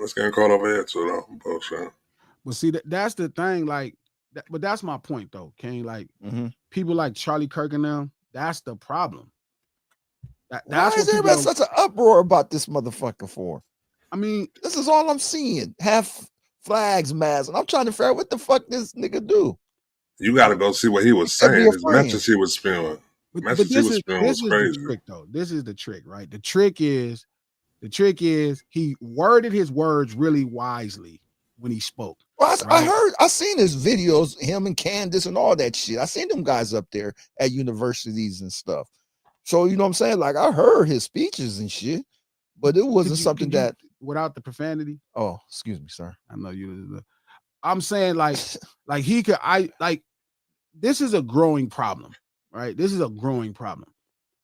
It's getting caught over here too, though. Bullshit. But see, that's the thing. Like, but that's my point, though, Kane. Like, people like Charlie Kirk and them, that's the problem. Why is everybody such an uproar about this motherfucker for? I mean, this is all I'm seeing. Half flags, masks, and I'm trying to figure out what the fuck this nigga do. You got to go see what he was saying. His message he was spewing. But this is the trick, though. This is the trick, right? The trick is he worded his words really wisely when he spoke. Well, I seen his videos, him and Candace and all that shit. I seen them guys up there at universities and stuff. So you know what I'm saying? Like I heard his speeches and shit, but it wasn't something that without the profanity. Oh, excuse me, sir. I know you. I'm saying like he could. This is a growing problem, right? This is a growing problem.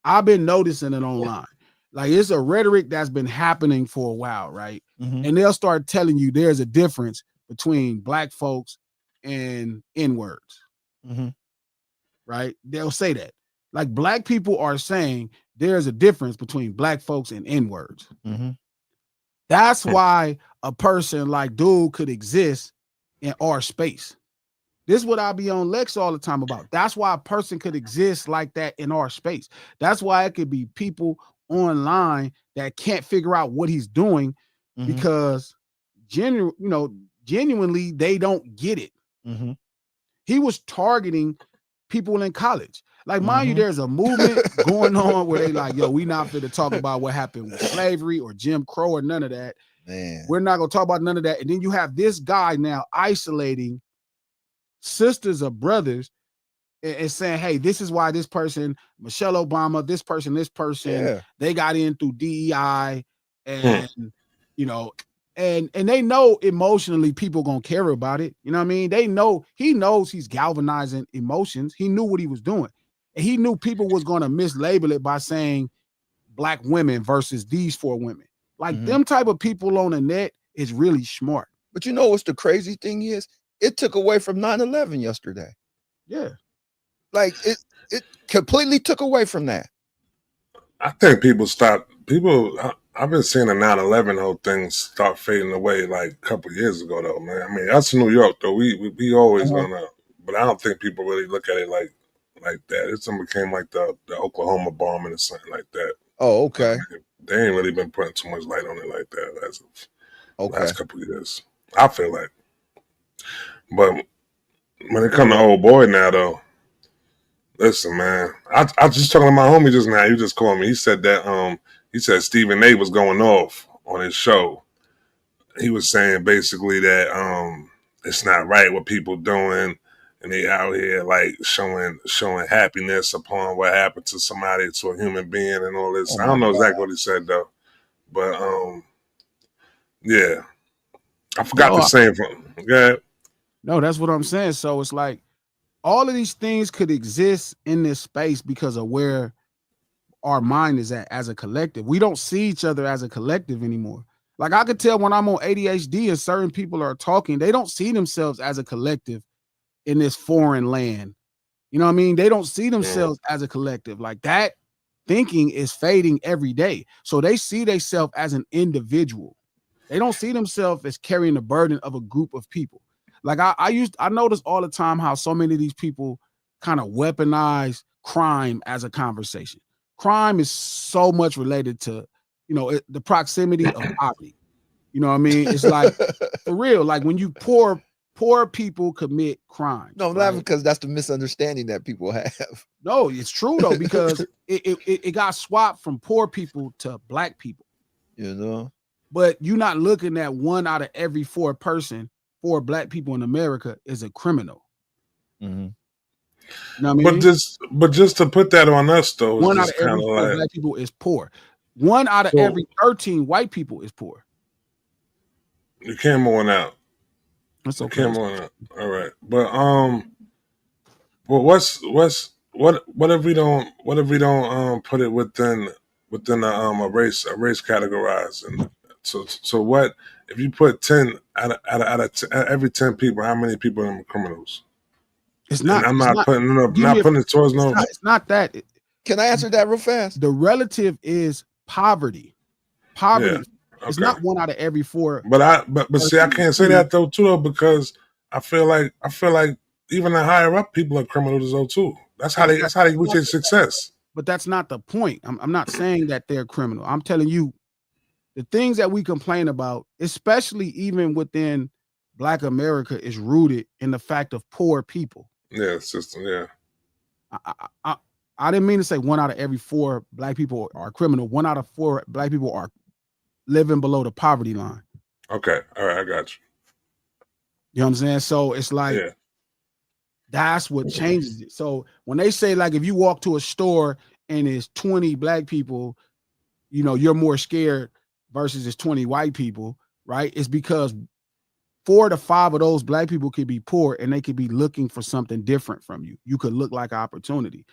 I've been noticing it online. Like it's a rhetoric that's been happening for a while, right? And they'll start telling you there's a difference between black folks and N-words, right? They'll say that. Like black people are saying there's a difference between black folks and N-words. That's why a person like Dude could exist in our space. This is what I be on Lex all the time about. That's why a person could exist like that in our space. That's why it could be people online that can't figure out what he's doing because genuinely they don't get it. He was targeting people in college. Like, mind you, there's a movement going on where they like, yo, we not fit to talk about what happened with slavery or Jim Crow or none of that. Man. We're not going to talk about none of that. And then you have this guy now isolating sisters or brothers and saying, hey, this is why this person, Michelle Obama, this person, they got in through DEI and, and they know emotionally people gonna care about it. You know what I mean? They know, he knows he's galvanizing emotions. He knew what he was doing. And he knew people was gonna mislabel it by saying black women versus these 4 women. Like them type of people on the net is really smart. But you know what's the crazy thing is? It took away from 9/11 yesterday. Yeah. Like it completely took away from that. I think I've been seeing the 9/11 whole thing start fading away like a couple of years ago though, man. I mean, that's New York though. We always gonna, but I don't think people really look at it like that. It became like the Oklahoma bombing or something like that. Oh, okay. They ain't really been putting too much light on it like that as of last couple of years. I feel like. But when it comes to old boy now though, listen, man. I just talking to my homie just now. You just called me. He said that he said Stephen A was going off on his show. He was saying basically that it's not right what people doing, and they out here like showing happiness upon what happened to somebody, to a human being, and all this. I don't know exactly what he said though, but yeah, I forgot the same from. Yeah. No, that's what I'm saying. So it's like all of these things could exist in this space because of where our mind is at as a collective. We don't see each other as a collective anymore. Like I could tell when I'm on ADHD and certain people are talking, they don't see themselves as a collective in this foreign land. You know what I mean? They don't see themselves as a collective. Like that thinking is fading every day. So they see themselves as an individual. They don't see themselves as carrying the burden of a group of people. Like I notice all the time how so many of these people kind of weaponize crime as a conversation. Crime is so much related to, the proximity of poverty. You know what I mean? It's like for real. Like when you poor people commit crime. No, I'm laughing because that's the misunderstanding that people have. No, it's true though, because it got swapped from poor people to black people. But you're not looking at 1 out of every 4 black people in America is a criminal. You know what I mean? But just to put that on us though, 1 out of every 4 black people is poor. 1 out of every 13 white people is poor. You came on out. That's okay. Came on out. All right, but what if we don't put it within a race categorized, and so what if you put 10 out of every 10 people, how many people are criminals? It's not. And I'm not putting it towards no. It's not that. Can I answer that real fast? The relative is poverty. Poverty. It's not 1 out of every 4. But see, I can't say that though too, because I feel like even the higher up people are criminals though too. That's how they reach their success. But that's not the point. I'm not saying that they're criminal. I'm telling you the things that we complain about, especially even within Black America, is rooted in the fact of poor people. Yeah, system. Yeah. I didn't mean to say 1 out of every 4 Black people are criminal. 1 out of 4 Black people are living below the poverty line. Okay. All right. I got you. You know what I'm saying? So it's like, that's what changes it. So when they say, like, if you walk to a store and it's 20 Black people, you know, you're more scared versus it's 20 white people, right? It's because 4 to 5 of those Black people could be poor and they could be looking for something different from you. You could look like an opportunity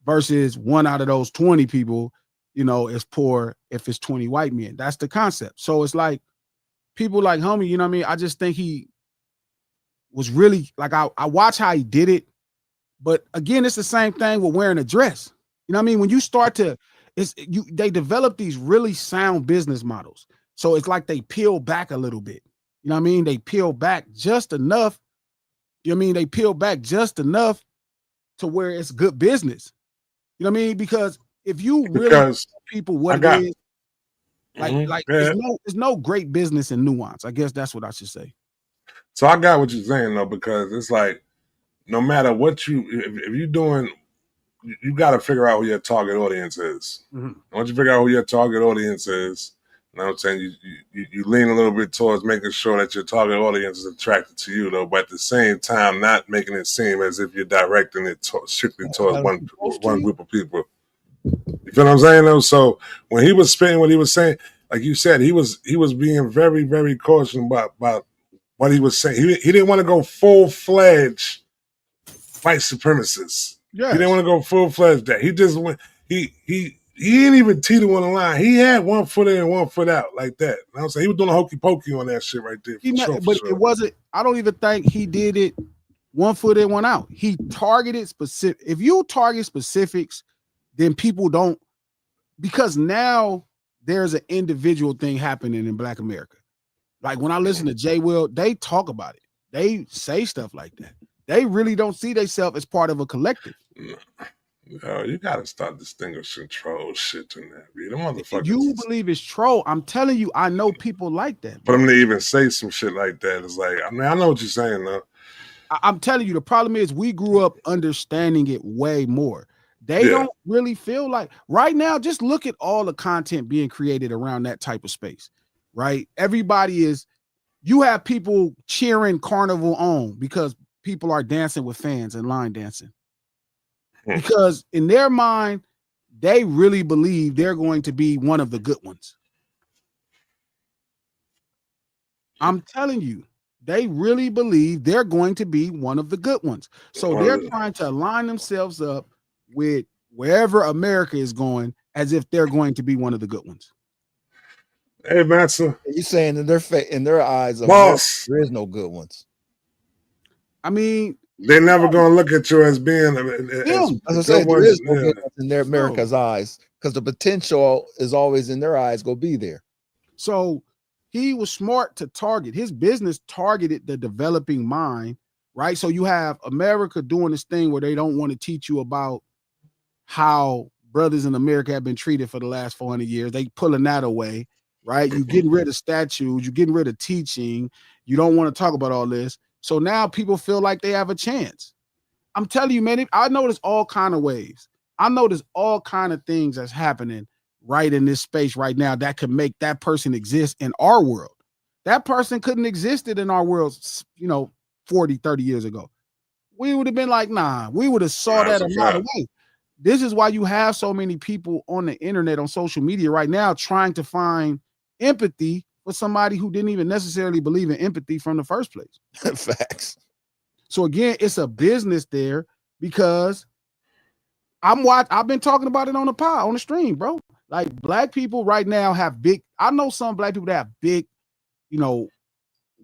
versus 1 out of those 20 people, you know, is poor if it's 20 white men. That's the concept. So it's like people like homie, you know what I mean? I just think he was really like, I watch how he did it, but again, it's the same thing with wearing a dress. You know what I mean? When you start to, they develop these really sound business models. So it's like they peel back a little bit. You know what I mean? They peel back just enough. You know what I mean? They peel back just enough to where it's good business. You know what I mean? Because if you really tell people what it is, like there's no great business in nuance. I guess that's what I should say. So I got what you're saying though, because it's like no matter what if you're doing, you got to figure out who your target audience is. Mm-hmm. Once you figure out who your target audience is, you know what I'm saying, you lean a little bit towards making sure that your target audience is attracted to you though, but at the same time not making it seem as if you're directing it strictly towards one group of people. You feel what I'm saying though? So when he was spitting what he was saying, like you said, he was being very, very cautious about what he was saying. He didn't want to go full-fledged white supremacist. Yes. He didn't want to go full-fledged that. He just went, he didn't even teeter on the line. He had 1 foot in and 1 foot out like that. You know what I'm saying? He was doing a hokey pokey on that shit right there. But it wasn't, I don't even think he did it 1 foot in, 1 out. He targeted specific. If you target specifics, then people don't, because now there's an individual thing happening in Black America. Like when I listen to Jay Will, they talk about it. They say stuff like that. They really don't see themselves as part of a collective. No, you gotta start distinguishing troll shit in that. The motherfuckers. You believe it's troll? I'm telling you, I know people like that. For them to even say some shit like that is like, I mean, I know what you're saying though. I'm telling you, the problem is we grew up understanding it way more. They don't really feel like right now. Just look at all the content being created around that type of space, right? Everybody is. You have people cheering Carnival on because people are dancing with fans and line dancing. Because in their mind, they really believe they're going to be one of the good ones. I'm telling you, they really believe they're going to be one of the good ones. So they're trying to align themselves up with wherever America is going as if they're going to be one of the good ones. Hey, Matson. You saying in their eyes, boss, there is no good ones. I mean, they're never gonna look at you as being. As I said, there is no good ones in their America's eyes, because the potential is always in their eyes. Go be there. So he was smart to target. His business targeted the developing mind, right? So you have America doing this thing where they don't want to teach you about how brothers in America have been treated for the last 400 years. They pulling that away, right? You getting rid of statues, you getting rid of teaching. You don't want to talk about all this. So now people feel like they have a chance. I'm telling you, man, I notice all kind of waves. I notice all kind of things that's happening right in this space right now that could make that person exist in our world. That person couldn't existed in our world, 40, 30 years ago. We would have been like, nah, we would have saw that a mile away. This is why you have so many people on the internet, on social media right now, trying to find empathy for somebody who didn't even necessarily believe in empathy from the first place. Facts. So again, it's a business there because I've been talking about it on the stream, bro. Like Black people right now have I know some Black people that have big,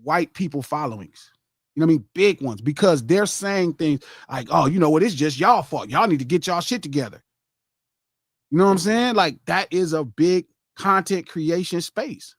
white people followings. You know what I mean? Big ones, because they're saying things like, oh, you know what? It's just y'all fault. Y'all need to get y'all shit together. You know what I'm saying? Like that is a big content creation space.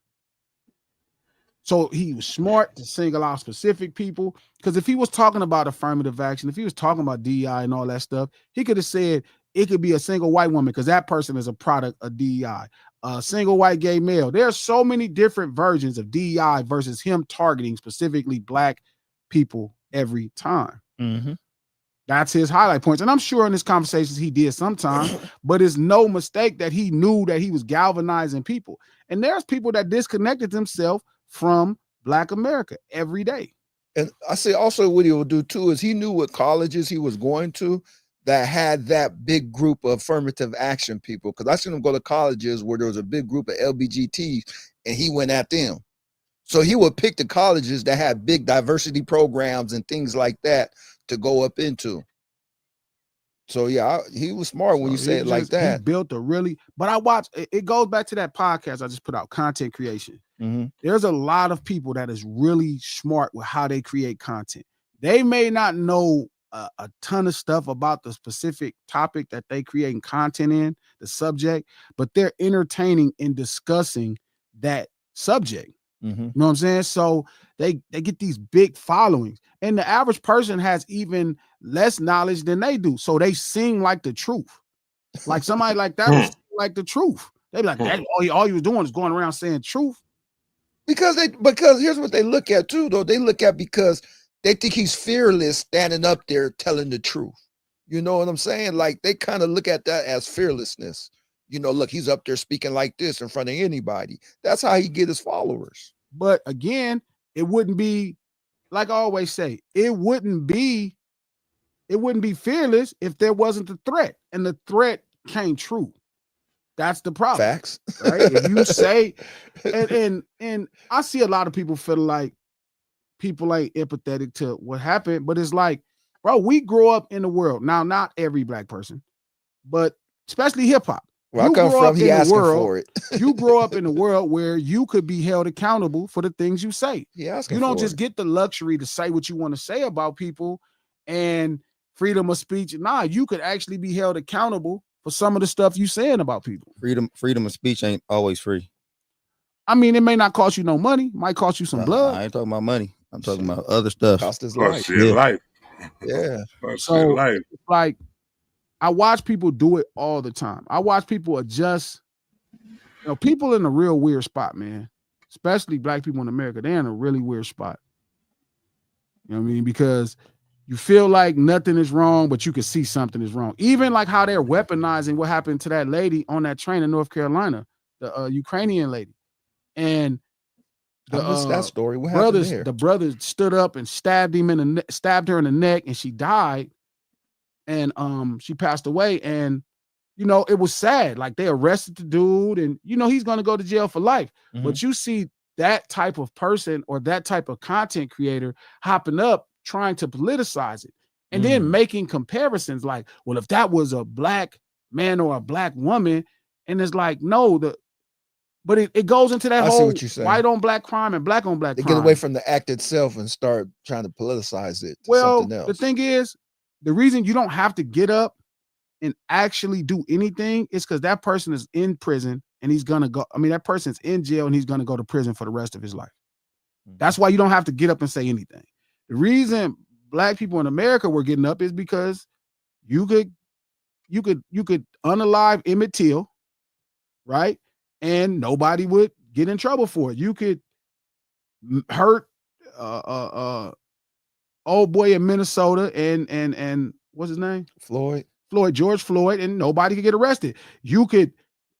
So he was smart to single out specific people. Because if he was talking about affirmative action, if he was talking about DEI and all that stuff, he could have said it could be a single white woman because that person is a product of DEI. A single white gay male. There are so many different versions of DEI versus him targeting specifically black people every time. Mm-hmm. That's his highlight points. And I'm sure in his conversations he did sometimes, but it's no mistake that he knew that he was galvanizing people. And there's people that disconnected themselves from Black America every day. And I say also what he will do too is he knew what colleges he was going to that had that big group of affirmative action people. Because I seen him go to colleges where there was a big group of LBGTs and he went at them. So he would pick the colleges that had big diversity programs and things like that to go up into. So yeah, he was smart when you say it like that. He built a really, but I watched, it goes back to that podcast I just put out, content creation. Mm-hmm. There's a lot of people that is really smart with how they create content. They may not know a ton of stuff about the specific topic that they creating content in, the subject, but they're entertaining and discussing that subject. Mm-hmm. You know what I'm saying? So they get these big followings, and the average person has even less knowledge than they do. So they sing like the truth. Like somebody like that was like the truth. They be like, all he was doing is going around saying truth. Because here's what they look at too, though. They look at because they think he's fearless standing up there telling the truth. You know what I'm saying? Like they kind of look at that as fearlessness. You know, look, he's up there speaking like this in front of anybody. That's how he get his followers. But again, it wouldn't be, like I always say, it wouldn't be fearless if there wasn't the threat, and the threat came true. That's the problem. Facts, right? If you say, and I see a lot of people feel like people ain't empathetic to what happened, but it's like, bro, we grow up in the world now. Not every Black person, but especially hip hop. Where I come from, he asking for it. You grow up in a world where you could be held accountable for the things you say. You don't just get the luxury to say what you want to say about people and freedom of speech. Nah, you could actually be held accountable for some of the stuff you saying about people. Freedom of speech ain't always free. I mean, it may not cost you no money, might cost you some blood. I ain't talking about money. I'm talking about other stuff. Cost his life. Life. Yeah. So like, I watch people do it all the time. I watch people adjust. You know, people in a real weird spot, man. Especially Black people in America, they're in a really weird spot. You know what I mean? Because you feel like nothing is wrong, but you can see something is wrong. Even like how they're weaponizing what happened to that lady on that train in North Carolina, the Ukrainian lady. And that story. What happened there? The brother stood up and stabbed her in the neck, and she died. And she passed away, and you know, it was sad. Like they arrested the dude, and you know, he's gonna go to jail for life. Mm-hmm. But you see that type of person or that type of content creator hopping up, trying to politicize it, and then making comparisons like, well, if that was a Black man or a Black woman, and it's like, no, but it goes into that whole white on Black crime and Black on Black crime. They get away from the act itself and start trying to politicize it to something else. The thing is, the reason you don't have to get up and actually do anything is because that person is in prison and he's gonna go. I mean, that person's in jail and he's gonna go to prison for the rest of his life. That's why you don't have to get up and say anything. The reason Black people in America were getting up is because you could unalive Emmett Till, right? And nobody would get in trouble for it. You could hurt old boy in Minnesota and what's his name? George Floyd, and nobody could get arrested. You could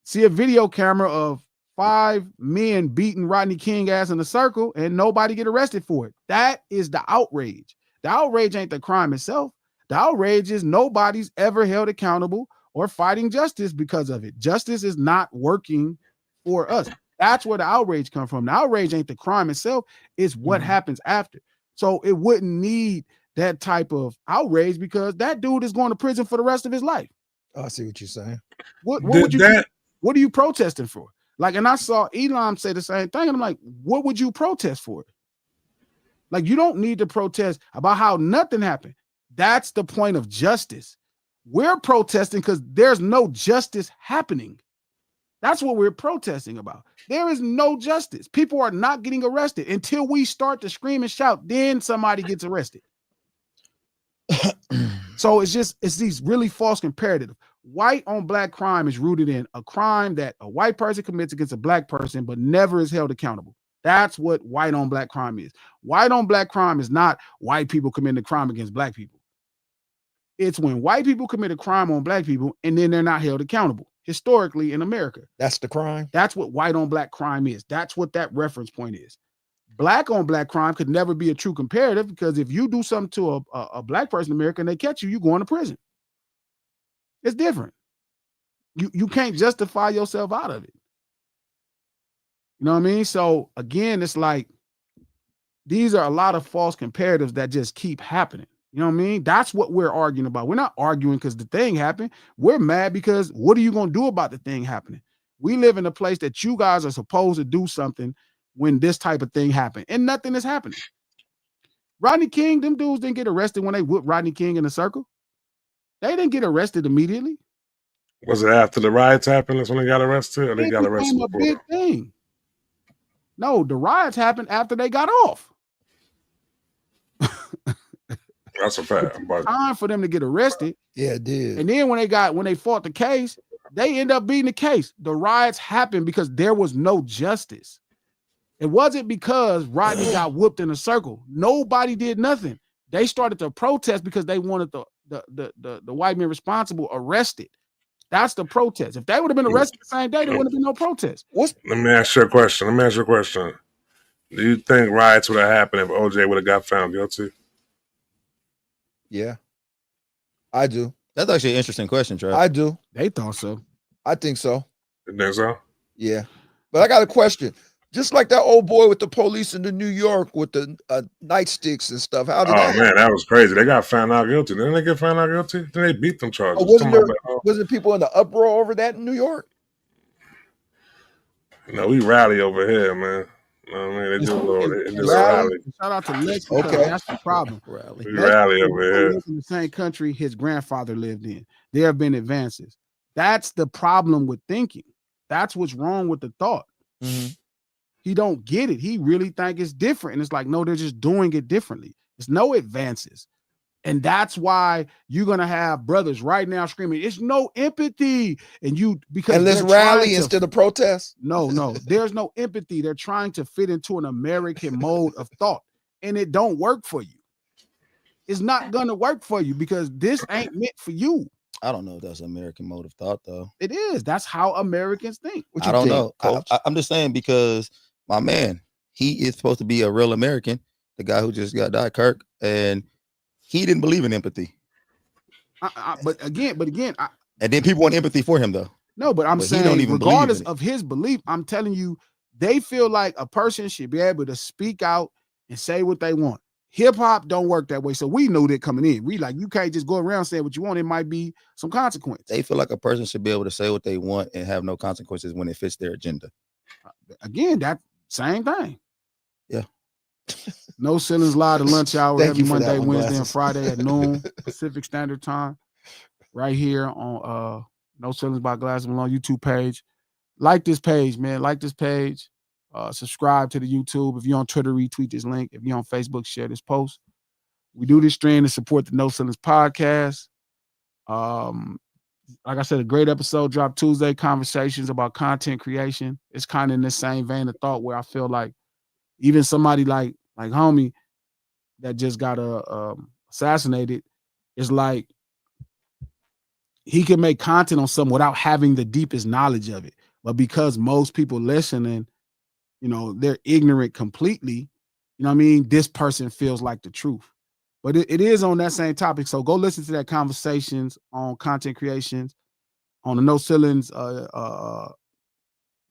see a video camera of 5 men beating Rodney King ass in a circle and nobody get arrested for it. That is the outrage. The outrage ain't the crime itself. The outrage is nobody's ever held accountable or fighting justice because of it. Justice is not working for us. That's where the outrage comes from. The outrage ain't the crime itself. It's what happens after. So it wouldn't need that type of outrage because that dude is going to prison for the rest of his life. Oh, I see what you're saying. What are you protesting for? Like, and I saw Elon say the same thing. And I'm like, what would you protest for? Like, you don't need to protest about how nothing happened. That's the point of justice. We're protesting because there's no justice happening. That's what we're protesting about. There is no justice. People are not getting arrested until we start to scream and shout. Then somebody gets arrested. So it's these really false comparatives. White on black crime is rooted in a crime that a white person commits against a black person, but never is held accountable. That's what white on black crime is. White on black crime is not white people committing a crime against black people. It's when white people commit a crime on black people and then they're not held accountable. Historically in America. That's the crime. That's what white on black crime is. That's what that reference point is. Black on black crime could never be a true comparative because if you do something to a black person in America and they catch you, you going to prison. It's different. You can't justify yourself out of it. You know what I mean? So again, it's like these are a lot of false comparatives that just keep happening. You know what I mean? That's what we're arguing about. We're not arguing because the thing happened. We're mad because what are you going to do about the thing happening? We live in a place that you guys are supposed to do something when this type of thing happened, and nothing is happening. Rodney King, them dudes didn't get arrested when they whipped Rodney King in a circle. They didn't get arrested immediately. Was it after the riots happened? That's when they got arrested, or they got arrested before? Big thing. No, the riots happened after they got off. That's a fact. Time for them to get arrested. Yeah, it did. And then when they fought the case, they end up beating the case. The riots happened because there was no justice. It wasn't because Rodney got whooped in a circle. Nobody did nothing. They started to protest because they wanted the white men responsible arrested. That's the protest. If they would have been arrested the same day, there wouldn't have been no protest. Let me ask you a question. Do you think riots would have happened if OJ would have got found guilty? Yeah, I do. That's actually an interesting question, Trav. I do. They thought so. I think so. You think so? Yeah. But I got a question. Just like that old boy with the police in New York with the nightsticks and stuff. How did man, that was crazy. They got found out guilty. Didn't they get found out guilty? Then they beat them charges. Wasn't people in the uproar over that in New York? No, we rally over here, man. You know what I mean? They just rally. Shout out to Lex. Okay. That's the problem. We rally over here. In the same country his grandfather lived in. There have been advances. That's the problem with thinking. That's what's wrong with the thought. Mm-hmm. He don't get it. He really think it's different. And it's like, no, they're just doing it differently. There's no advances. And that's why you're going to have brothers right now screaming, it's no empathy. And let's rally instead of protest. No, there's no empathy. They're trying to fit into an American mode of thought. And it don't work for you. It's not going to work for you because this ain't meant for you. I don't know if that's an American mode of thought, though. It is. That's how Americans think. I don't know. I'm just saying because my man, he is supposed to be a real American, the guy who just got died, Kirk, and he didn't believe in empathy. But again, and then people want empathy for him, though. No, but I'm saying, regardless of his belief, I'm telling you, they feel like a person should be able to speak out and say what they want. Hip hop don't work that way. So we knew that coming in. We like, you can't just go around saying what you want. It might be some consequence. They feel like a person should be able to say what they want and have no consequences when it fits their agenda. Again, that same thing. Yeah. No Ceilings Live, the lunch hour every Monday, Wednesday, and Friday at noon Pacific Standard Time. Right here on No Ceilings by Glasses Malone YouTube page. Like this page, man. Like this page. Subscribe to the YouTube. If you're on Twitter, retweet this link. If you're on Facebook, share this post. We do this stream to support the No Ceilings podcast. Like I said, a great episode dropped Tuesday. Conversations about content creation. It's kind of in the same vein of thought where I feel like even somebody like homie that just got assassinated is like he can make content on something without having the deepest knowledge of it. But because most people listening, they're ignorant completely, you know what I mean? This person feels like the truth. But it is on that same topic. So go listen to that conversations on content creations on the No Ceilings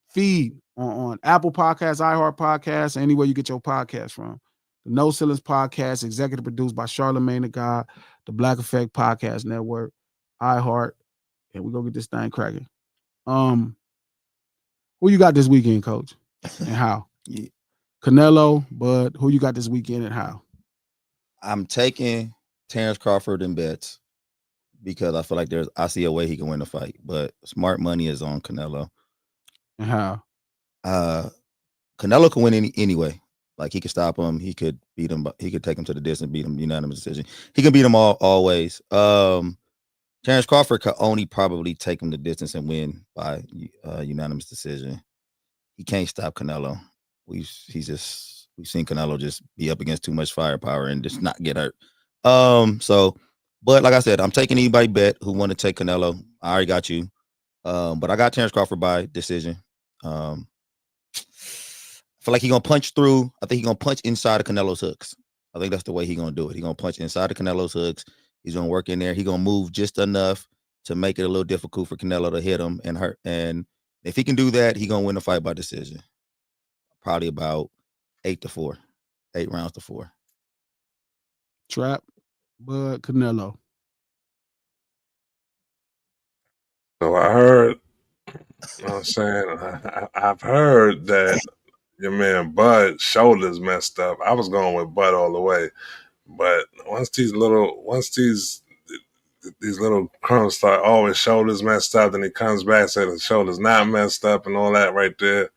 feed on Apple Podcasts, iHeart Podcasts, anywhere you get your podcast from. The No Ceilings podcast, executive produced by Charlamagne the God, the Black Effect Podcast Network, iHeart, and we go get this thing cracking. Who you got this weekend, Coach? And how? Yeah. Canelo, but who you got this weekend and how? I'm taking Terrence Crawford in bets because I feel like I see a way he can win the fight. But smart money is on Canelo. And how? Canelo can win anyway. Like he could stop him, he could beat him, he could take him to the distance, beat him unanimous decision. He can beat him always. Terrence Crawford could only probably take him the distance and win by unanimous decision. He can't stop Canelo. We've seen Canelo just be up against too much firepower and just not get hurt. But like I said, I'm taking anybody bet who want to take Canelo. I already got you. But I got Terrence Crawford by decision. I feel like he's gonna punch through. I think he's gonna punch inside of Canelo's hooks. I think that's the way he's gonna do it. He's gonna punch inside of Canelo's hooks. He's gonna work in there. He's gonna move just enough to make it a little difficult for Canelo to hit him and hurt. And if he can do that, he's gonna win the fight by decision. Probably about 8-4, 8 rounds to 4. Trap, Bud, Canelo. So I heard, you know what I'm saying, I've heard that your man Bud shoulders messed up. I was going with Bud all the way, but once these little crumbs start, his shoulders messed up, then he comes back said his shoulders not messed up and all that right there.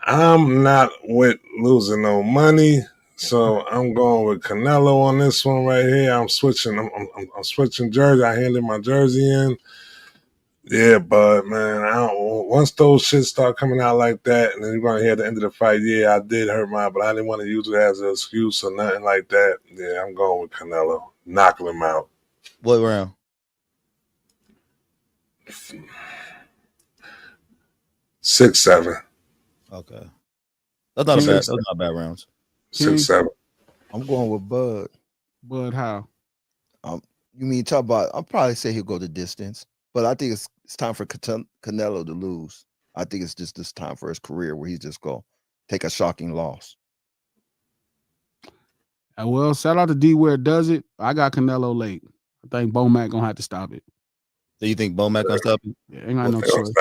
I'm not with losing no money, so I'm going with Canelo on this one right here. I'm switching. I'm switching jersey. I handed my jersey in. Yeah, but man, once those shit start coming out like that, and then you're gonna hear at the end of the fight, yeah, I did hurt mine, but I didn't want to use it as an excuse or nothing like that. Yeah, I'm going with Canelo, knocking him out. What round? 6-7. Okay, that's not bad. Those not bad rounds. 6-7. I'm going with Bud. Bud, how? You mean talk about? I'll probably say he'll go the distance, but I think it's time for Canelo to lose. I think it's just this time for his career where he's just go take a shocking loss. Well, shout out to D where it does it. I got Canelo late. I think Bomac gonna have to stop it. Do you think Bomac gonna stop it? Yeah, ain't got no They choice.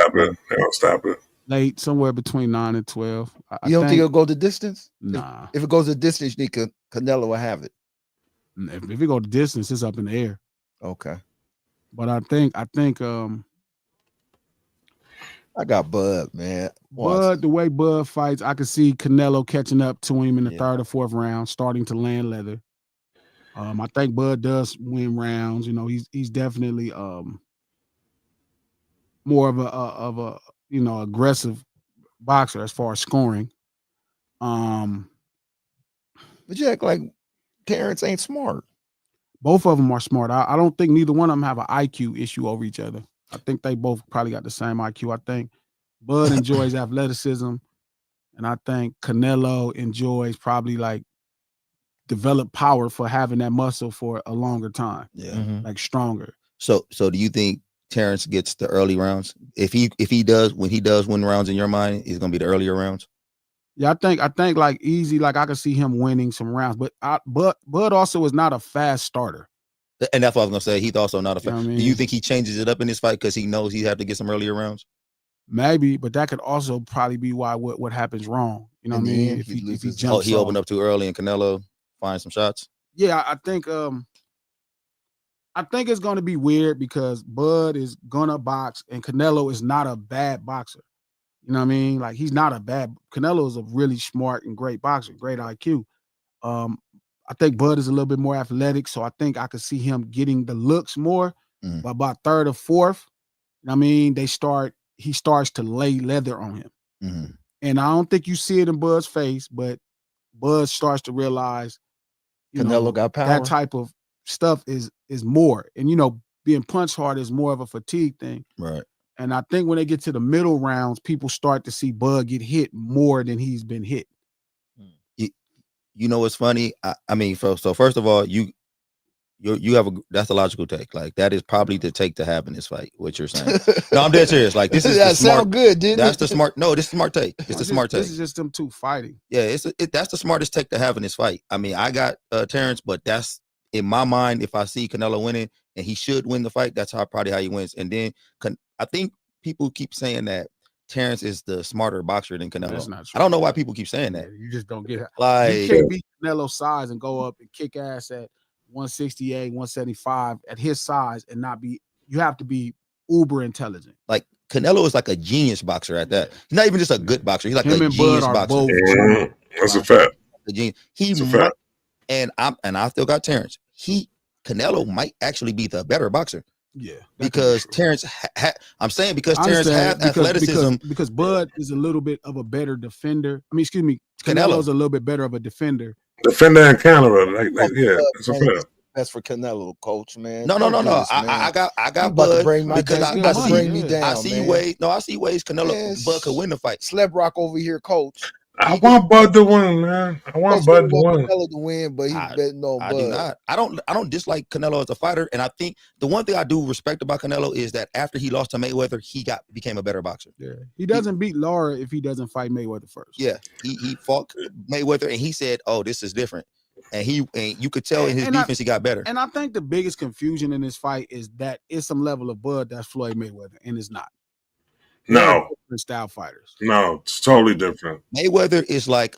don't stop it. Late, somewhere between 9 and 12. You don't think it'll go the distance? Nah. If it goes the distance, you think Canelo will have it. If it go the distance, it's up in the air. Okay. But I think I got Bud, man. Bud, the way Bud fights, I could see Canelo catching up to him in the third or fourth round, starting to land leather. I think Bud does win rounds. You know, he's definitely more of a aggressive boxer as far as scoring. But you act like Terrence ain't smart. Both of them are smart. I don't think neither one of them have an IQ issue over each other. I think they both probably got the same IQ. I think Bud enjoys athleticism, and I think Canelo enjoys probably like develop power for having that muscle for a longer time. Yeah, like stronger. So do you think Terrence gets the early rounds? If he does, when he does win rounds in your mind, it's gonna be the earlier rounds? Yeah, I think like easy, like I could see him winning some rounds, but Bud also is not a fast starter. And that's what I was gonna say. He's also not a fast. You know what I mean? Do you think he changes it up in this fight because he knows he have to get some earlier rounds? Maybe, but that could also probably be why what happens wrong. You know what I mean? If he jumps, he opened up too early and Canelo finds some shots. Yeah, I think it's going to be weird because Bud is gonna box and Canelo is not a bad boxer. You know what I mean? Like he's not a bad. Canelo is a really smart and great boxer, great IQ. I think Bud is a little bit more athletic, so I think I could see him getting the looks more. But about third or fourth, you know what I mean, he starts to lay leather on him. And I don't think you see it in Bud's face, but Bud starts to realize, Canelo got power. That type of stuff is more. And being punch hard is more of a fatigue thing. Right. And I think when they get to the middle rounds, people start to see Bud get hit more than he's been hit. You know what's funny? I mean, so first of all, you have that's a logical take. Like that is probably the take to have in this fight. What you're saying? No, I'm dead serious. Like this is that sound good, didn't that's it? the smart. No, this is smart take. It's the smart take. This is just them two fighting. Yeah, that's the smartest take to have in this fight. I mean, I got Terrence, but that's in my mind. If I see Canelo winning and he should win the fight, that's probably how he wins. And then I think people keep saying that Terrence is the smarter boxer than Canelo. That's not true. I don't know why people keep saying that. You just don't get it. Like you can't beat Canelo's size and go up and kick ass at 168, 175 at his size and not be. You have to be uber intelligent. Like Canelo is like a genius boxer at that. He's not even just a good boxer. He's like him a and genius Bud are boxer. both. That's a fact. A genius. He That's a might, fact. and I still got Terrence. Canelo might actually be the better boxer. Yeah, because Terrence, I'm saying because Terrence has athleticism. Because Bud is a little bit of a better defender. I mean, excuse me, Canelo's a little bit better of a defender. Defender and counterer, yeah, that's a fact. That's for Canelo, coach, man. No. I got Bud because I see me down. I see ways. No, I see ways Bud could win the fight. Sleb Rock over here, coach. I want Bud to win, man. I want Bud to win. Canelo to win, but he's betting on Bud. I do not. I don't dislike Canelo as a fighter, and I think the one thing I do respect about Canelo is that after he lost to Mayweather, he became a better boxer. Yeah, he doesn't beat Lara if he doesn't fight Mayweather first. Yeah, he fought Mayweather, and he said, "Oh, this is different." And you could tell in his defense he got better. And I think the biggest confusion in this fight is that it's some level of Bud that's Floyd Mayweather, and it's not. No, different style fighters. No, it's totally different. Mayweather is like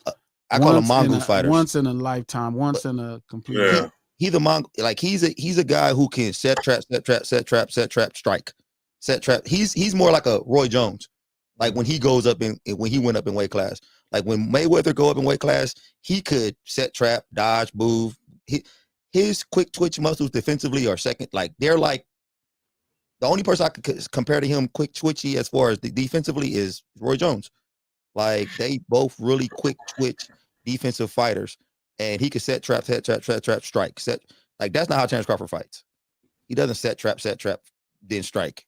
I call him mongoose fighters. Once in a lifetime, once in a complete. Yeah. He's a mongoose. Like he's a guy who can set trap, strike, set trap. He's more like a Roy Jones. Like when he went up in weight class. Like when Mayweather go up in weight class, he could set trap, dodge, move. His quick twitch muscles defensively are second. Like they're like the only person I could compare to him quick twitchy as far as defensively is Roy Jones. Like they both really quick twitch defensive fighters, and he could set trap, strike. Like that's not how Terrence Crawford fights. He doesn't set trap, then strike.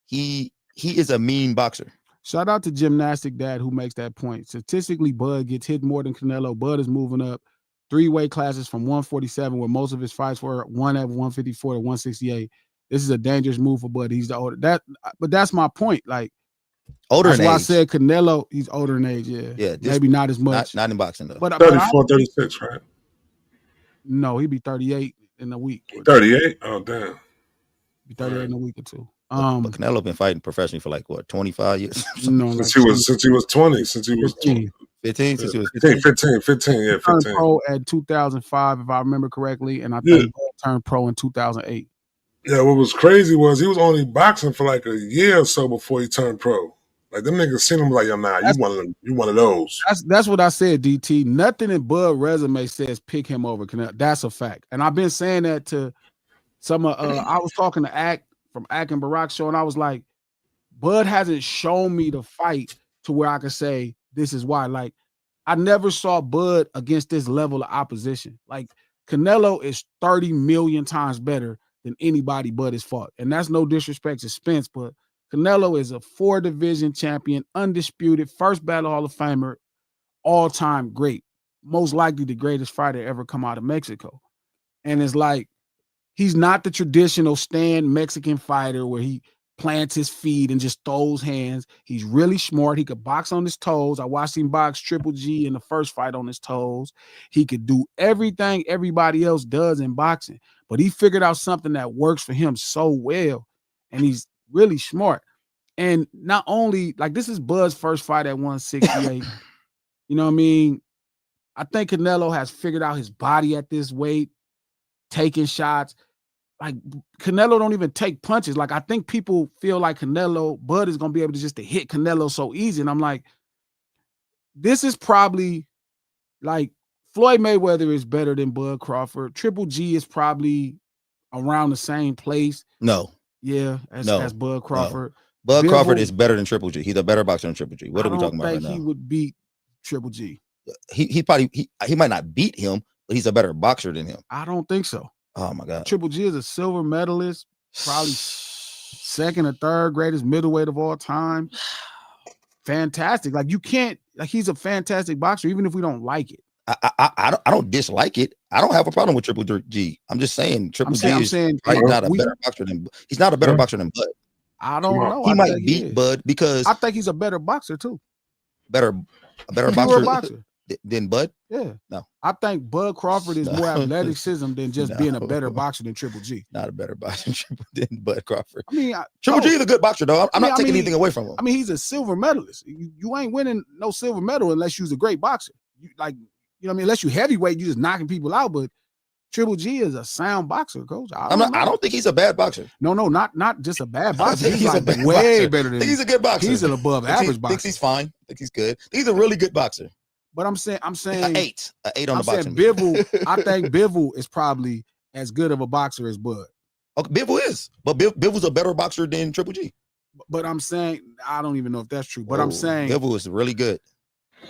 He is a mean boxer. Shout out to Gymnastic Dad who makes that point. Statistically, Bud gets hit more than Canelo. Bud is moving up 3 weight classes from 147, where most of his fights were, one at 154 to 168. This is a dangerous move for Bud. He's the older. But that's my point. Like older that's in why age. I said Canelo, he's older in age, yeah. Yeah. Maybe not as much. Not in boxing though. But 34, 36, right? No, he'd be 38 in a week. 38? Oh, damn. Be 38 in a week or two. But Canelo been fighting professionally for like what, 25 years? No, since he was 20. Since he was 20. 15, since he was 15, yeah, 15. Turned pro at 2005, if I remember correctly, and I think Bud turned pro in 2008. Yeah, what was crazy was he was only boxing for like a year or so before he turned pro. Like them niggas seen him like, yo, nah, you one of them, you one of those. That's what I said, DT. Nothing in Bud resume says pick him over Canelo. That's a fact. And I've been saying that to some I was talking to Ack from Ack and Barack show, and I was like, Bud hasn't shown me the fight to where I could say this is why. Like, I never saw Bud against this level of opposition. Like, Canelo is 30 million times better than anybody Bud has fought. And that's no disrespect to Spence, but Canelo is a 4-division champion, undisputed, first battle Hall of Famer, all-time great, most likely the greatest fighter ever come out of Mexico. And it's like, he's not the traditional stand Mexican fighter where he plants his feet and just throws hands. He's really smart. He could box on his toes. I watched him box Triple G in the first fight on his toes. He could do everything everybody else does in boxing, but he figured out something that works for him so well, and he's really smart. And not only, like, this is Bud's first fight at 168. You know what I mean? I think Canelo has figured out his body at this weight, taking shots. Like, Canelo don't even take punches. Like, I think people feel like Bud is going to be able to hit Canelo so easy. And I'm like, this is probably, like, Floyd Mayweather is better than Bud Crawford. Triple G is probably around the same place. No. Yeah, as Bud Crawford. No. Bud Crawford is better than Triple G. He's a better boxer than Triple G. What are we talking about right now? He would beat Triple G. He might not beat him, but he's a better boxer than him. I don't think so. Oh my God. Triple G is a silver medalist, probably second or third greatest middleweight of all time. Fantastic. Like, you can't, like, he's a fantastic boxer, even if we don't like it. I don't dislike it. I don't have a problem with Triple G. I'm just saying Triple G is not a better boxer than he's not a better boxer than Bud. I don't know. He might beat Bud because I think he's a better boxer too. A better boxer than Bud? Yeah. No. I think Bud Crawford is more athleticism than just being a better boxer than Triple G. Not a better boxer than Bud Crawford. I mean, Triple G is a good boxer, though. I'm not taking anything away from him. I mean, he's a silver medalist. You ain't winning no silver medal unless you're a great boxer. You know what I mean? Unless you heavyweight, you just knocking people out. But Triple G is a sound boxer, coach. I don't think he's a bad boxer. No, not just a bad boxer. He's like a bad way boxer. better than. I think he's a good boxer. He's an above average boxer. Thinks he's fine. Thinks he's good. He's a really good boxer. But I'm saying an 8 on the boxing. Bivol, I think Bivol is probably as good of a boxer as Bud. Okay, Bivol is, but Bivol's a better boxer than Triple G. But I'm saying I don't even know if that's true. But I'm saying Bivol is really good.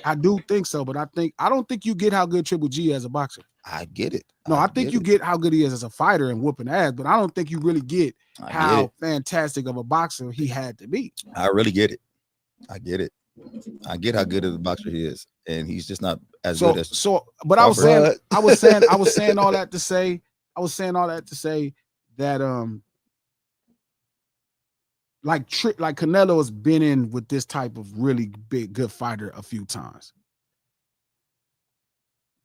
I do think so, but I don't think you get how good Triple G is as a boxer. I get it. No, I think you get how good he is as a fighter and whooping ass, but I don't think you really get how fantastic of a boxer he had to be. I really get it. I get it. I get how good of a boxer he is, and he's just not as good as. But I was saying all that to say that like Canelo has been in with this type of really big good fighter a few times.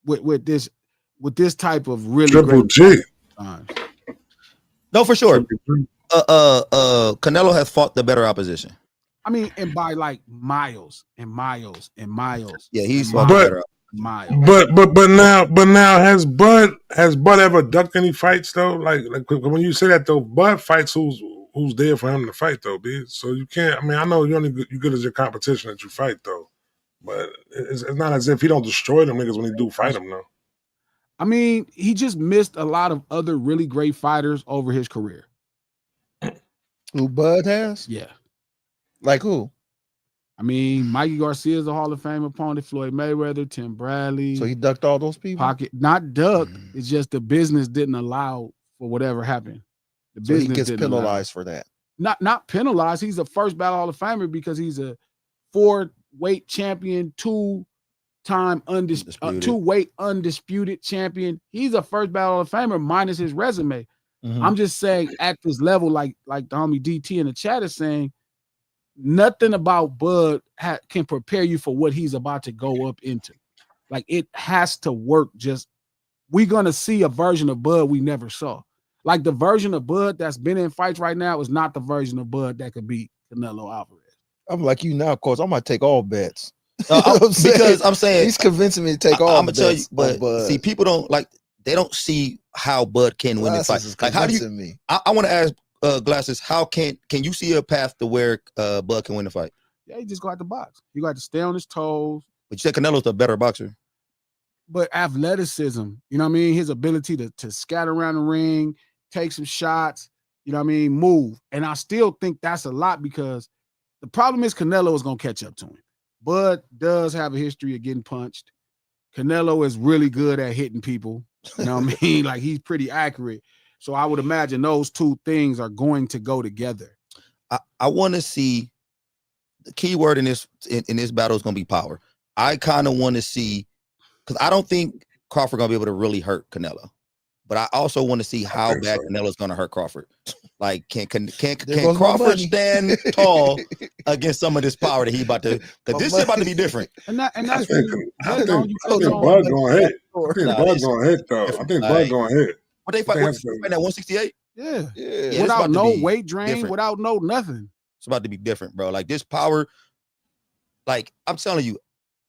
With this type of really Triple G. No, for sure. Canelo has fought the better opposition. I mean, and by like miles and miles and miles. Yeah, he's fought the better miles. But now has Bud ever ducked any fights though? Like when you say that though, Bud fights who's there for him to fight though, B. So you can't. I mean, I know you're good as your competition that you fight though, but it's not as if he don't destroy them niggas when he do fight them though. I mean, he just missed a lot of other really great fighters over his career. Who Bud has? Yeah. Like who? I mean, Mikey Garcia is a Hall of Fame opponent, Floyd Mayweather, Tim Bradley. So he ducked all those people? Not ducked. It's just the business didn't allow for whatever happened. The so business he gets penalized for that. Not penalized. He's a first ballot Hall of Famer because he's a 4-weight champion, 2-time two-weight undisputed champion. He's a first ballot Hall of Famer minus his resume. Mm-hmm. I'm just saying at this level, like the homie DT in the chat is saying, nothing about Bud can prepare you for what he's about to go up into. Like it has to work. We're gonna see a version of Bud we never saw. Like the version of Bud that's been in fights right now is not the version of Bud that could beat Canelo Alvarez. I'm like you now, of course. I'm gonna take all bets. Because I'm saying he's convincing me to take all. I'm gonna tell you, but see, people don't like. They don't see how Bud can win the fight. Like, how do you? Me. I want to ask Glasses. How can you see a path to where Bud can win the fight? Yeah, he just got to box. You got to stay on his toes. But you said Canelo's a better boxer. But athleticism, you know what I mean? His ability to scatter around the ring, take some shots, you know what I mean? Move. And I still think that's a lot because the problem is Canelo is going to catch up to him. Bud does have a history of getting punched. Canelo is really good at hitting people. You know what I mean? Like he's pretty accurate. So I would imagine those two things are going to go together. I want to see the key word in this battle is going to be power. I kind of want to see, because I don't think Crawford going to be able to really hurt Canelo, but I also want to see how bad Canelo is going to hurt Crawford. Like, can Crawford stand tall against some of this power that he about to? Because this is about to be different. I think Bud going to hit. I think Bud going to hit though. I think Bud going to hit. What they fight at 168? Yeah. Without no weight drain, different. Without no nothing. It's about to be different, bro. Like this power. Like I'm telling you,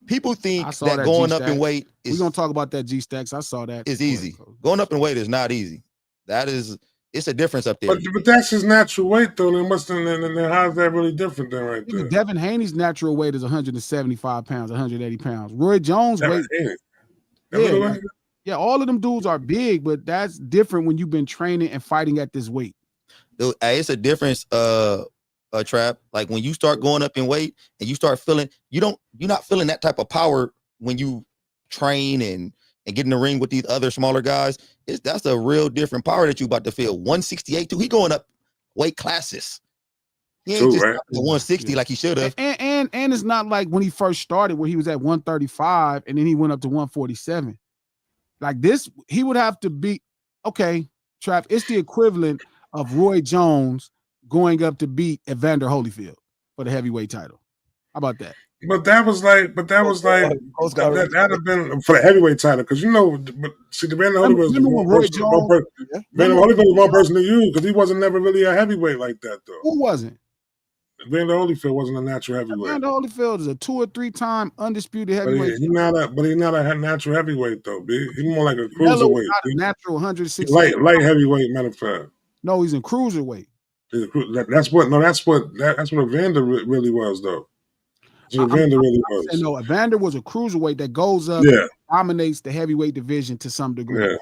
people think that going G-Stacks. Up in weight is. We're gonna talk about that G-Stacks. I saw that. It's easy. Going up in weight is not easy. It's a difference up there. But that's his natural weight, though. Then how is that really different then, right there? Devin Haney's natural weight is 175 pounds, 180 pounds. Roy Jones' weight. Yeah, all of them dudes are big, but that's different when you've been training and fighting at this weight. Dude, it's a difference, Trap. Like when you start going up in weight and you start feeling, you're not feeling that type of power when you train and get in the ring with these other smaller guys. That's a real different power that you about to feel. 168 too. He going up weight classes. He ain't just 160 like he should have. And it's not like when he first started where he was at 135 and then he went up to 147. Like this, he would have to be okay, Trav. It's the equivalent of Roy Jones going up to beat Evander Holyfield for the heavyweight title. How about that? That'd have been for the heavyweight title because see, the Evander Holyfield was one person to use because he wasn't never really a heavyweight like that though. Who wasn't? Evander Holyfield wasn't a natural heavyweight. Evander Holyfield is a 2 or 3 time undisputed But heavyweight. he's not a natural heavyweight though, B. He's more like a Canelo cruiserweight. not a natural 160. Light heavyweight, matter of fact. No, he's in cruiserweight. That's what Evander really was though. Evander really was. No, Evander was a cruiserweight that goes up, dominates the heavyweight division to some degree.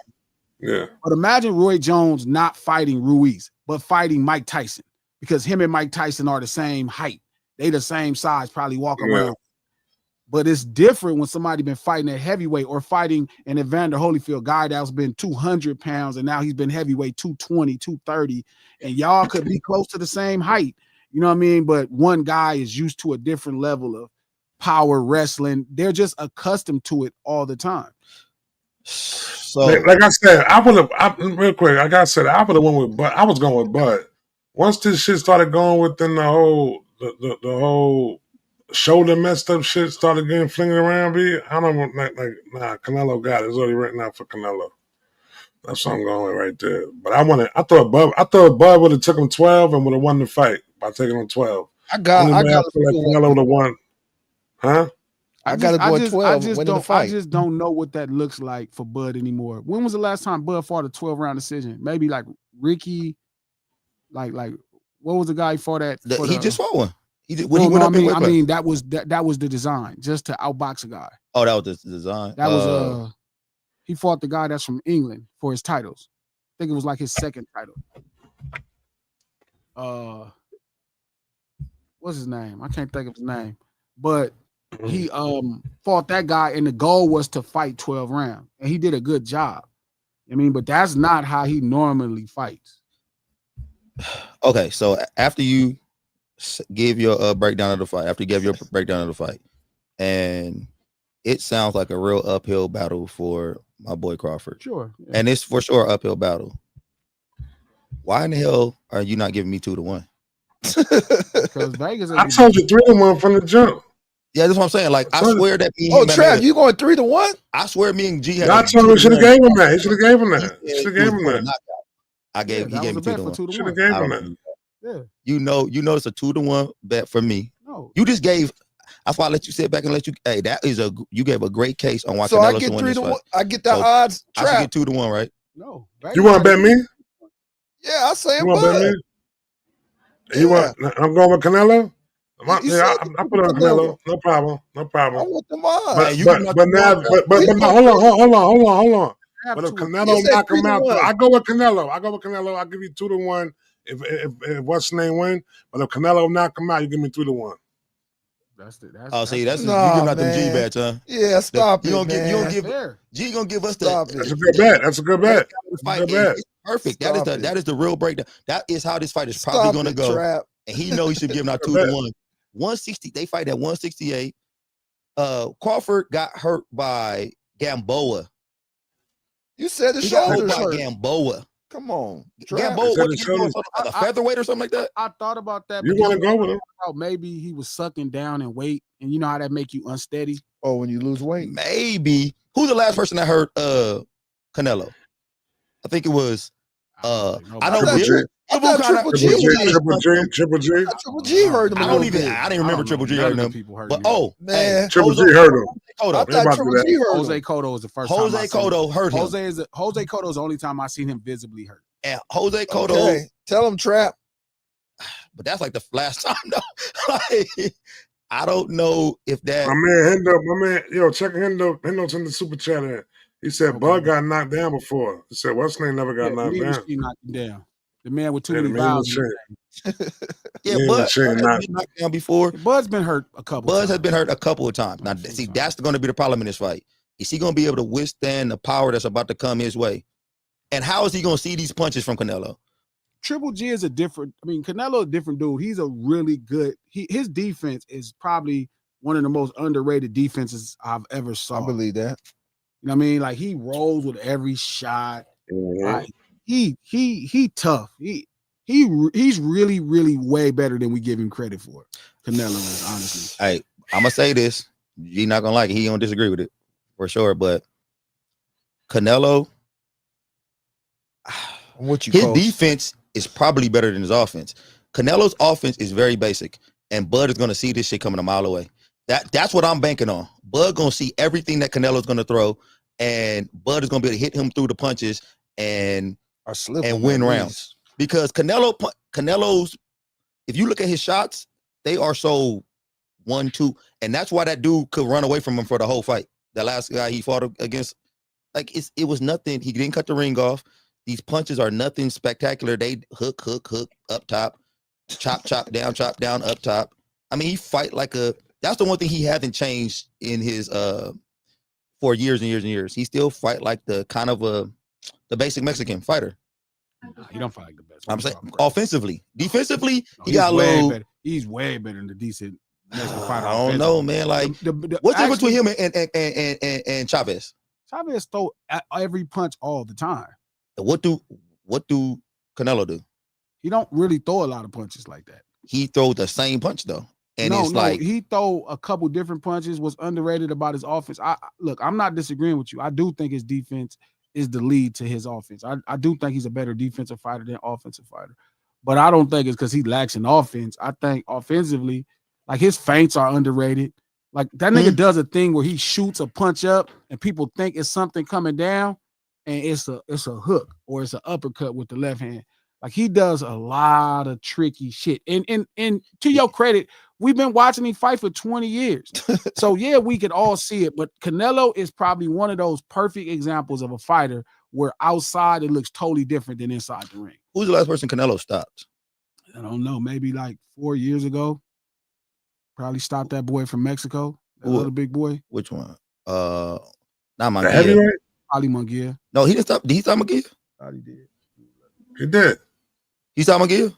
Yeah. But imagine Roy Jones not fighting Ruiz, but fighting Mike Tyson, because him and Mike Tyson are the same height. They the same size, probably walk around. But it's different when somebody been fighting at heavyweight or fighting an Evander Holyfield guy that's been 200 pounds and now he's been heavyweight 220, 230, and y'all could be close to the same height. You know what I mean? But one guy is used to a different level of power wrestling. They're just accustomed to it all the time. So, like I said, real quick. Like I said, I would have went with Bud. I was going with Bud. Once this shit started going within the whole shoulder messed up shit started getting flinging around, I don't want nah. Canelo got it. It's already written out for Canelo. That's what I'm going with right there. But I thought Bud would have took him 12 and would have won the fight by taking him 12. I got Canelo would have won. Huh? I got to go at 12 winning the fight. I just don't know what that looks like for Bud anymore. When was the last time Bud fought a 12-round decision? Maybe like Ricky, like what was the guy he fought at? He just fought one. I mean that was the design, just to outbox a guy. Oh, that was the design. That was he fought the guy that's from England for his titles. I think it was like his second title. What's his name? I can't think of his name, but he fought that guy, and the goal was to fight 12 rounds, and he did a good job. I mean, but that's not how he normally fights. Okay, so after you give your breakdown of the fight, and it sounds like a real uphill battle for my boy Crawford. Sure, yeah. And it's for sure uphill battle. Why in the hell are you not giving me 2-1? Because Vegas. I told you 3-1 from the jump. Yeah, that's what I'm saying. Like, I swear that. Trav, you going 3-1? I swear, me and G had. I told him should have gave him that. He should have gave him that. He should have gave him that. He gave me 2-1. Should have gave him that. Yeah. You know, it's a 2-1 bet for me. No. You just gave. That's why I let you sit back and let you. Hey, you gave a great case on why so Canelo I get should win this fight. I get the odds. I should get 2-1, right? No. You want to bet me? Yeah, I say you want to bet me? Yeah. You want? I'm going with Canelo. I put on Canelo. No problem. I want them odds. But hold on. But if Canelo knock him out, I go with Canelo. I'll give you 2-1 if what's name win. But if Canelo knock him out, you give me 3-1. That's you giving out them G bets, huh? Yeah, stop it. You don't give G gonna give us that. That's a good bet. That's a good bet. It's perfect. That is the real breakdown. That is how this fight is probably gonna go. Trap. And he knows he should be giving out 2-1. 160. They fight at 168. Crawford got hurt by Gamboa. You said the shoulders hurt. Gamboa. Come on, Gamboa. Like a featherweight or something like that. I thought about that. You want to go with him? Maybe he was sucking down in weight, and you know how that make you unsteady. Oh, when you lose weight, maybe. Who's the last person that hurt Canelo? I think it was. I know Triple G heard him. I didn't remember Triple G heard him. But Triple G heard him. Jose Cotto is the first. Jose Cotto hurt him. Jose Cotto is the only time I seen him visibly hurt. And Jose Cotto. Okay. Tell him Trap. But that's like the last time though. I don't know if that. My man, check Hendo's in the super chat in. He said Bud got knocked down before. He said what's name never got knocked down. Knocked him down. The man with too many vowels. Yeah, Bud's been knocked down before. Bud's been hurt a couple. Has been hurt a couple of times. Now, see, that's going to be the problem in this fight. Is he going to be able to withstand the power that's about to come his way? And how is he going to see these punches from Canelo? Triple G is Canelo a different dude. He's a really good. His defense is probably one of the most underrated defenses I've ever saw. I believe that. You know what I mean? Like he rolls with every shot. Mm-hmm. Like, he tough. He's really, really way better than we give him credit for. Canelo is, honestly. Hey, I'm gonna say this. You're not gonna like it. He don't disagree with it for sure. But Canelo, his defense is probably better than his offense. Canelo's offense is very basic. and Bud is gonna see this shit coming a mile away. That's what I'm banking on. Bud gonna see everything that Canelo's gonna throw, and Bud is gonna be able to hit him through the punches and win rounds. Because Canelo's, if you look at his shots, they are so 1-2, and that's why that dude could run away from him for the whole fight. The last guy he fought against, like it was nothing. He didn't cut the ring off. These punches are nothing spectacular. They hook up top, chop down, up top. I mean, he fight like a. That's the one thing he hasn't changed in his for years and years and years. He still fight like the kind of the basic Mexican fighter. Nah, he don't fight like the best. I'm saying offensively, defensely, no, he got a little. Better. He's way better than the decent Mexican fighter. I don't know, man. Like, what's the difference between him and Chavez? Chavez throw every punch all the time. What do Canelo do? He don't really throw a lot of punches like that. He throws the same punch though, and it's like he throw a couple different punches. What's underrated about his offense? I'm not disagreeing with you. I do think his defense is the lead to his offense. I do think he's a better defensive fighter than offensive fighter, but I don't think it's because he lacks in offense. I think offensively, like his feints are underrated. Like that nigga does a thing where he shoots a punch up and people think it's something coming down, and it's a hook or it's an uppercut with the left hand. Like he does a lot of tricky shit. And to your credit, we've been watching him fight for 20 years. So yeah, we could all see it. But Canelo is probably one of those perfect examples of a fighter where outside it looks totally different than inside the ring. Who's the last person Canelo stopped? I don't know, maybe like 4 years ago. Probably stopped that boy from Mexico, that little big boy. Which one? Not Munguia. Ali Munguia. No, he didn't stop. Did he stop Munguia? Thought he did. He did. He stopped Munguia? I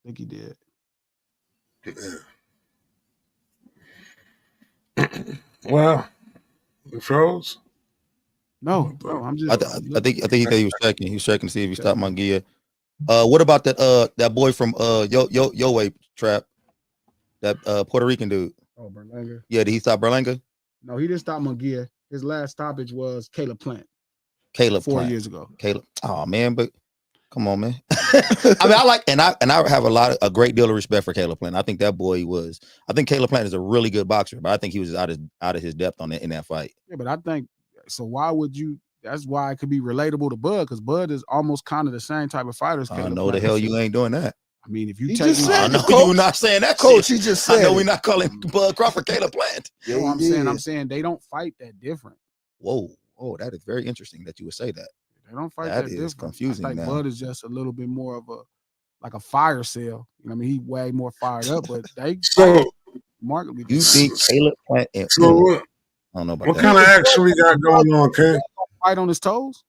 think he did. Well, it froze. No, I'm just. I think he said he was checking. He was checking to see if he stopped Munguia. What about that boy from Yo Way Trap? That Puerto Rican dude. Oh, Berlanga. Yeah, did he stop Berlanga? No, he didn't stop Munguia. His last stoppage was Caleb Plant. 4 years ago. Caleb. Oh man, but come on, man. I mean, I like and I have a great deal of respect for Caleb Plant. I think that boy was. I think Caleb Plant is a really good boxer, but I think he was out of his depth in that fight. Yeah, but I think so. Why would you? That's why it could be relatable to Bud, because Bud is almost kind of the same type of fighter as Caleb Plant. No, the hell you ain't doing that. I mean, if you take, I know you're not saying that, Coach. Shit. He just said, I know we're not calling Bud Crawford Caleb Plant. You know what I'm saying they don't fight that different. Whoa, that is very interesting that you would say that. They don't fight that different. That is confusing. I think Bud is just a little bit more of a fire sale. You know what I mean? He way more fired up, but they markedly. You think Caleb Plant and so what? I don't know about what that. kind of action we got going on, Ken? Fight on his toes?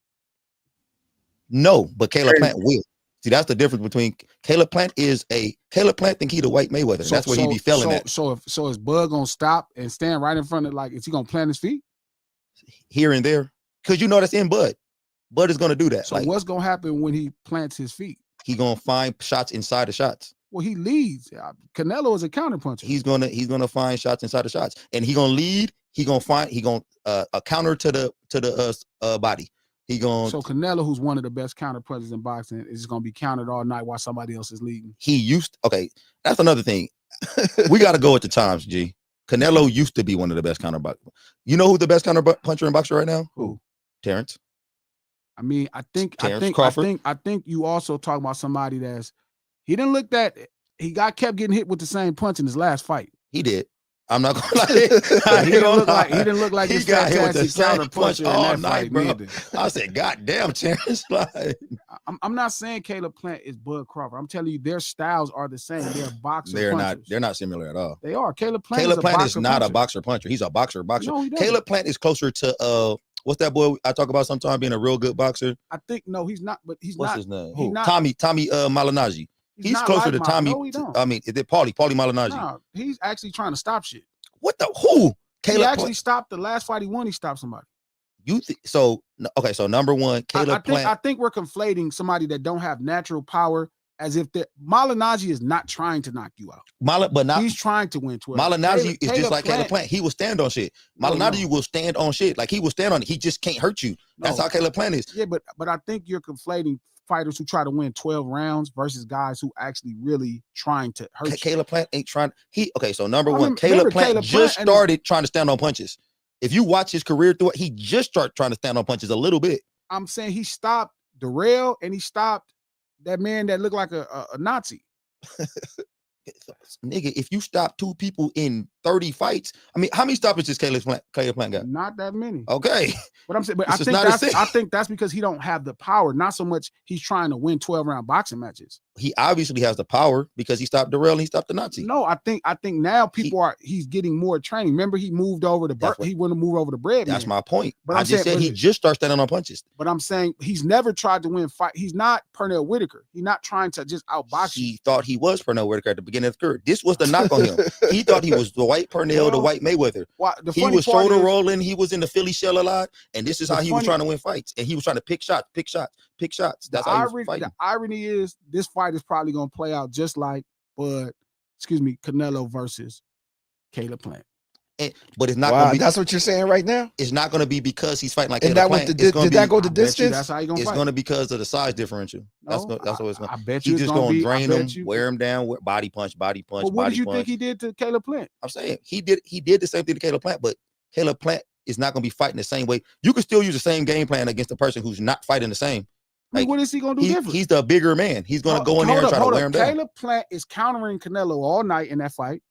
No, but Caleb Plant will. See, that's the difference between Caleb Plant think he the white Mayweather. That's where he be feeling at. So is Bud gonna stop and stand right in front of, like, is he gonna plant his feet? Here and there. Because you know that's in Bud. Bud is gonna do that. So what's gonna happen when he plants his feet? He gonna find shots inside the shots. Well, he leads. Canelo is a counterpuncher. He's gonna find shots inside the shots. And he gonna lead, he gonna a counter to the body. So Canelo, who's one of the best counter punchers in boxing, is going to be countered all night while somebody else is leading. Okay, that's another thing. We got to go with the times, G. Canelo used to be one of the best counter boxers. You know who's the best counter puncher in boxing right now? Who? Terrence. I mean, I think you also talk about somebody he didn't look that he kept getting hit with the same punch in his last fight. He did. I'm not gonna lie. He didn't look like he got hit with the counter puncher all night, bro. I said, God damn, Terrence. I'm not saying Caleb Plant is Bud Crawford. I'm telling you, their styles are the same. They're boxer punchers. They're not similar at all. They are. Caleb Plant is not a boxer puncher. He's a boxer. No, Caleb Plant is closer to what's that boy I talk about sometimes being a real good boxer? I think he's not, but he's what's not. What's his name? Who? Tommy Malignaggi. He's closer to Tommy. No, he don't. I mean, is it Paulie Malignaggi? No, he's actually trying to stop shit. What the who? Caleb actually stopped the last fight he won. He stopped somebody. So number one, Caleb Plant. I think we're conflating somebody that don't have natural power as if Malignaggi is not trying to knock you out. He's trying to win 12. Malignaggi is just like Caleb Plant. He will stand on shit. Malignaggi will stand on shit. Like he will stand on it. He just can't hurt you. That's how Caleb Plant is. Yeah, but I think you're conflating fighters who try to win 12 rounds versus guys who actually really trying to hurt you. Caleb Plant ain't trying. So number one, Caleb Plant just started trying to stand on punches. If you watch his career through it, he just started trying to stand on punches a little bit. I'm saying he stopped Darrell and he stopped that man that looked like a Nazi. Nigga, if you stop 2 people in 30 fights, I mean, how many stoppages Caleb Plant got? Not that many. Okay. But I'm saying, but I think that's because he don't have the power. Not so much he's trying to win 12-round boxing matches. He obviously has the power because he stopped Darrell and he stopped the Nazi. No, I think now he's getting more training. Remember, he moved over to he wouldn't move over to bread. That's my point. But I just said he just started standing on punches. But I'm saying he's never tried to win fight. He's not Pernell Whitaker. He's not trying to just outbox you. He thought he was Pernell Whitaker at the beginning of his career. This was the knock on him. He thought he was the white Pernell, the white Mayweather. He was shoulder rolling. He was in the Philly shell a lot. And this is how he was trying to win fights. And he was trying to pick shots. That's how he was fighting. The irony is this fight is probably going to play out just like Canelo versus Caleb Plant. But it's not going to be. That's what you're saying right now? It's not going to be because he's fighting like Caleb Plant. Did that go the distance? That's how you going to fight. It's going to be because of the size differential. That's what it's going to be. I bet you he's just going to drain him, wear him down, body punch. But what did you think he did to Caleb Plant? I'm saying he did the same thing to Caleb Plant, but Caleb Plant is not going to be fighting the same way. You can still use the same game plan against a person who's not fighting the same. Like, what is he going to do different? He's the bigger man. He's going to go in there and try to wear him down. Caleb Plant is countering Canelo all night in that fight.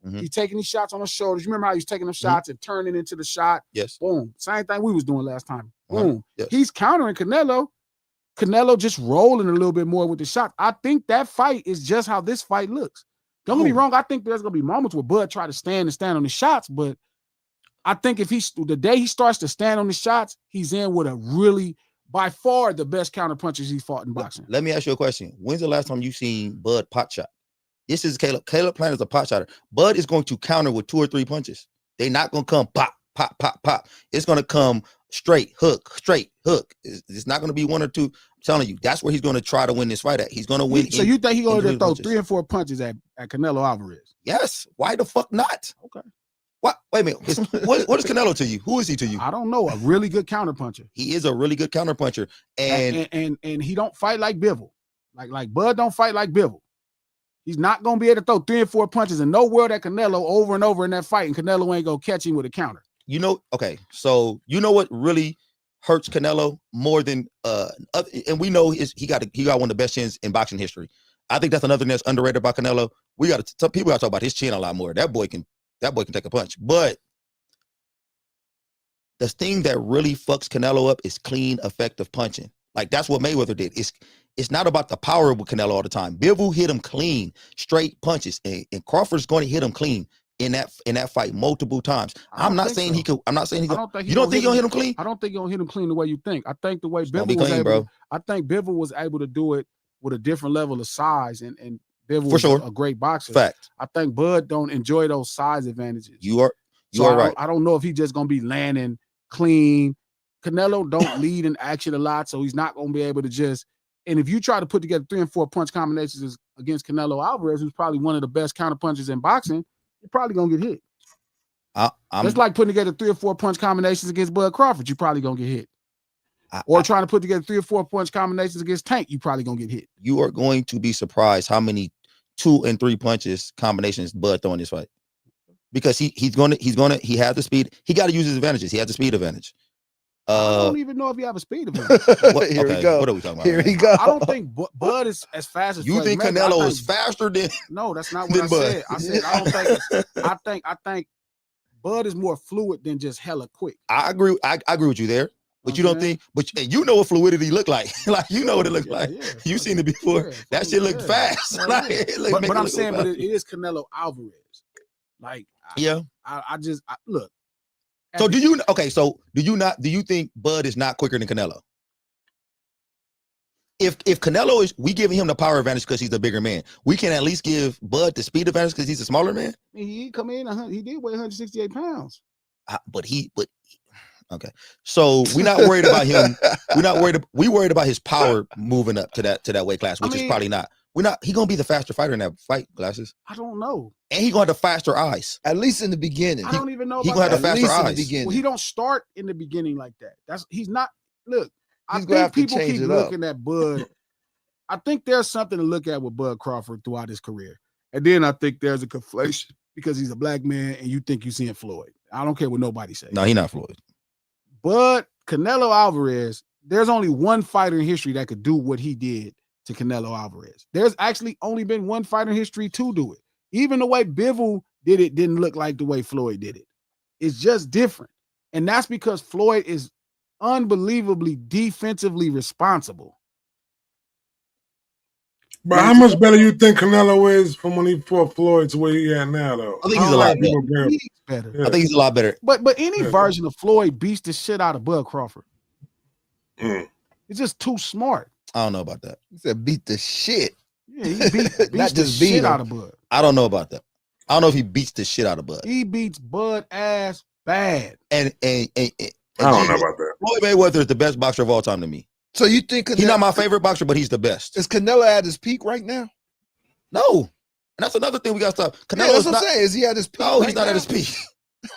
Mm-hmm. He's taking these shots on the shoulders. You remember how he was taking them shots and turning into the shot? Yes. Boom. Same thing we was doing last time. Boom. Yes. He's countering Canelo. Canelo just rolling a little bit more with the shot. I think that fight is just how this fight looks. Don't get me wrong. I think there's going to be moments where Bud try to stand on the shots, but I think if the day he starts to stand on the shots, he's in with a really, by far, the best counter punches he's fought in boxing. Let me ask you a question. When's the last time you seen Bud pot shot? This is Caleb. Caleb Plant is a pot shotter. Bud is going to counter with 2 or 3 punches. They're not going to come pop, pop, pop, pop. It's going to come straight hook. It's not going to be 1 or 2. I'm telling you, that's where he's going to try to win this fight at. He's going to win. So you think he's going to throw 3 or 4 punches at Canelo Alvarez? Yes. Why the fuck not? Okay. What? Wait a minute. What is Canelo to you? Who is he to you? I don't know. A really good counter puncher. He is a really good counter puncher, and he don't fight like Bivol. Like Bud don't fight like Bivol. He's not gonna be able to throw 3 or 4 punches in no world at Canelo over and over in that fight, and Canelo ain't gonna catch him with a counter. Okay. So you know what really hurts Canelo more than and we know he got one of the best chins in boxing history. I think that's another thing that's underrated about Canelo. Some people got to talk about his chin a lot more. That boy can take a punch. But the thing that really fucks Canelo up is clean, effective punching. Like that's what Mayweather did. It's not about the power with Canelo all the time. Bivol hit him clean, straight punches, and Crawford's going to hit him clean in that fight multiple times. I'm not saying he could. I'm not saying he could. You don't think he'll hit him clean? I don't think he'll hit him clean the way you think. I think the way Bivol was able. I think Bivol was able to do it with a different level of size, and Bivol was a great boxer. Fact. I think Bud don't enjoy those size advantages. You are right. I don't know if he's just gonna be landing clean. Canelo don't lead in action a lot, so he's not gonna be able to just. And if you try to put together 3 and 4 punch combinations against Canelo Alvarez, who's probably one of the best counter punchers in boxing, you're probably gonna get hit. It's like putting together 3 or 4 punch combinations against Bud Crawford, you're probably gonna get hit. Or trying to put together 3 or 4 punch combinations against Tank, you're probably gonna get hit. You are going to be surprised how many 2 and 3 punches combinations Bud throw in this fight. Because he has the speed. He got to use his advantages. He has the speed advantage. I don't even know if you have a speed advantage. Here we go. What are we talking about? Here we go. I don't think Bud is as fast as you think Canelo is faster than. No, that's not what I said. I said I don't think. I think Bud is more fluid than just hella quick. I agree. I agree with you there. But you don't think, but you know what fluidity look like. Like, you know what it looked like. Yeah, you seen it before. That shit look fast. Like, but I'm saying, but it is Canelo Alvarez. Like, I just look. So do you think Bud is not quicker than Canelo? If Canelo is, we giving him the power advantage because he's the bigger man. We can at least give Bud the speed advantage because he's a smaller man. He come in, he did weigh 168 pounds. Okay. So we're not worried about him. We worried about his power moving up to that weight class, which is probably not. He gonna be the faster fighter in that fight, Glasses. I don't know. And he gonna have the faster eyes. At least in the beginning. I don't even know. He gonna have the faster eyes. Well, he don't start in the beginning like that. He's not. Look, I think people keep looking at Bud I think there's something to look at with Bud Crawford throughout his career. And then I think there's a conflation because he's a black man and you think you're seeing Floyd. I don't care what nobody says. No, he's not Floyd. But Canelo Alvarez, there's only one fighter in history that could do what he did to Canelo Alvarez. There's actually only been one fighter in history to do it. Even the way Bivol did it didn't look like the way Floyd did it. It's just different. And that's because Floyd is unbelievably defensively responsible. But how much better you think Canelo is from when he fought Floyd to where he at now, though? I think he's a lot better. Yeah. I think he's a lot better. But any version of Floyd beats the shit out of Bud Crawford. It's just too smart. I don't know about that. He said beat the shit. Yeah, he beats Not the just beat shit him. out of Bud. I don't know about that. I don't know if he beats the shit out of Bud. He beats Bud ass bad. And I don't know about that. Floyd Mayweather is the best boxer of all time to me. So you think He's not my favorite boxer, but he's the best. Is Canelo at his peak right now? No. And that's another thing we got to stop. Yeah, that's what I'm saying. Is he at his peak? No, right he's not now? at his peak.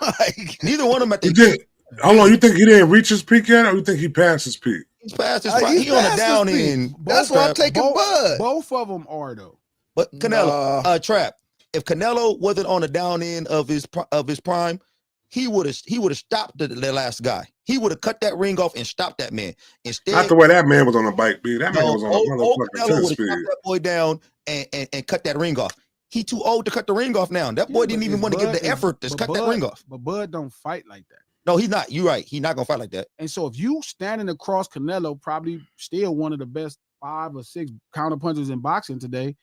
Like, Neither one of them at their You think, peak. hold on, you think he didn't reach his peak yet, or you think he passed his peak? He's past his he's prime. He on the past down his peak. end. That's why I'm taking Bud. Both of them are though. But Canelo, Nah. Trap. If Canelo wasn't on the down end of his prime, he would have stopped the last guy. He would have cut that ring off and stopped that man. Instead, Not the way that man was on a bike, B. That man no, was on a old motherfucking Canelo 10 would have speed. stopped that boy down and cut that ring off. He too old to cut the ring off now. That boy Yeah, didn't but even is want to give Bud- the effort to but cut that Bud- ring off. But Bud don't fight like that. No, he's not. You're right. He's not gonna fight like that. And so if you standing across Canelo, probably still one of the best 5 or 6 counter punchers in boxing today,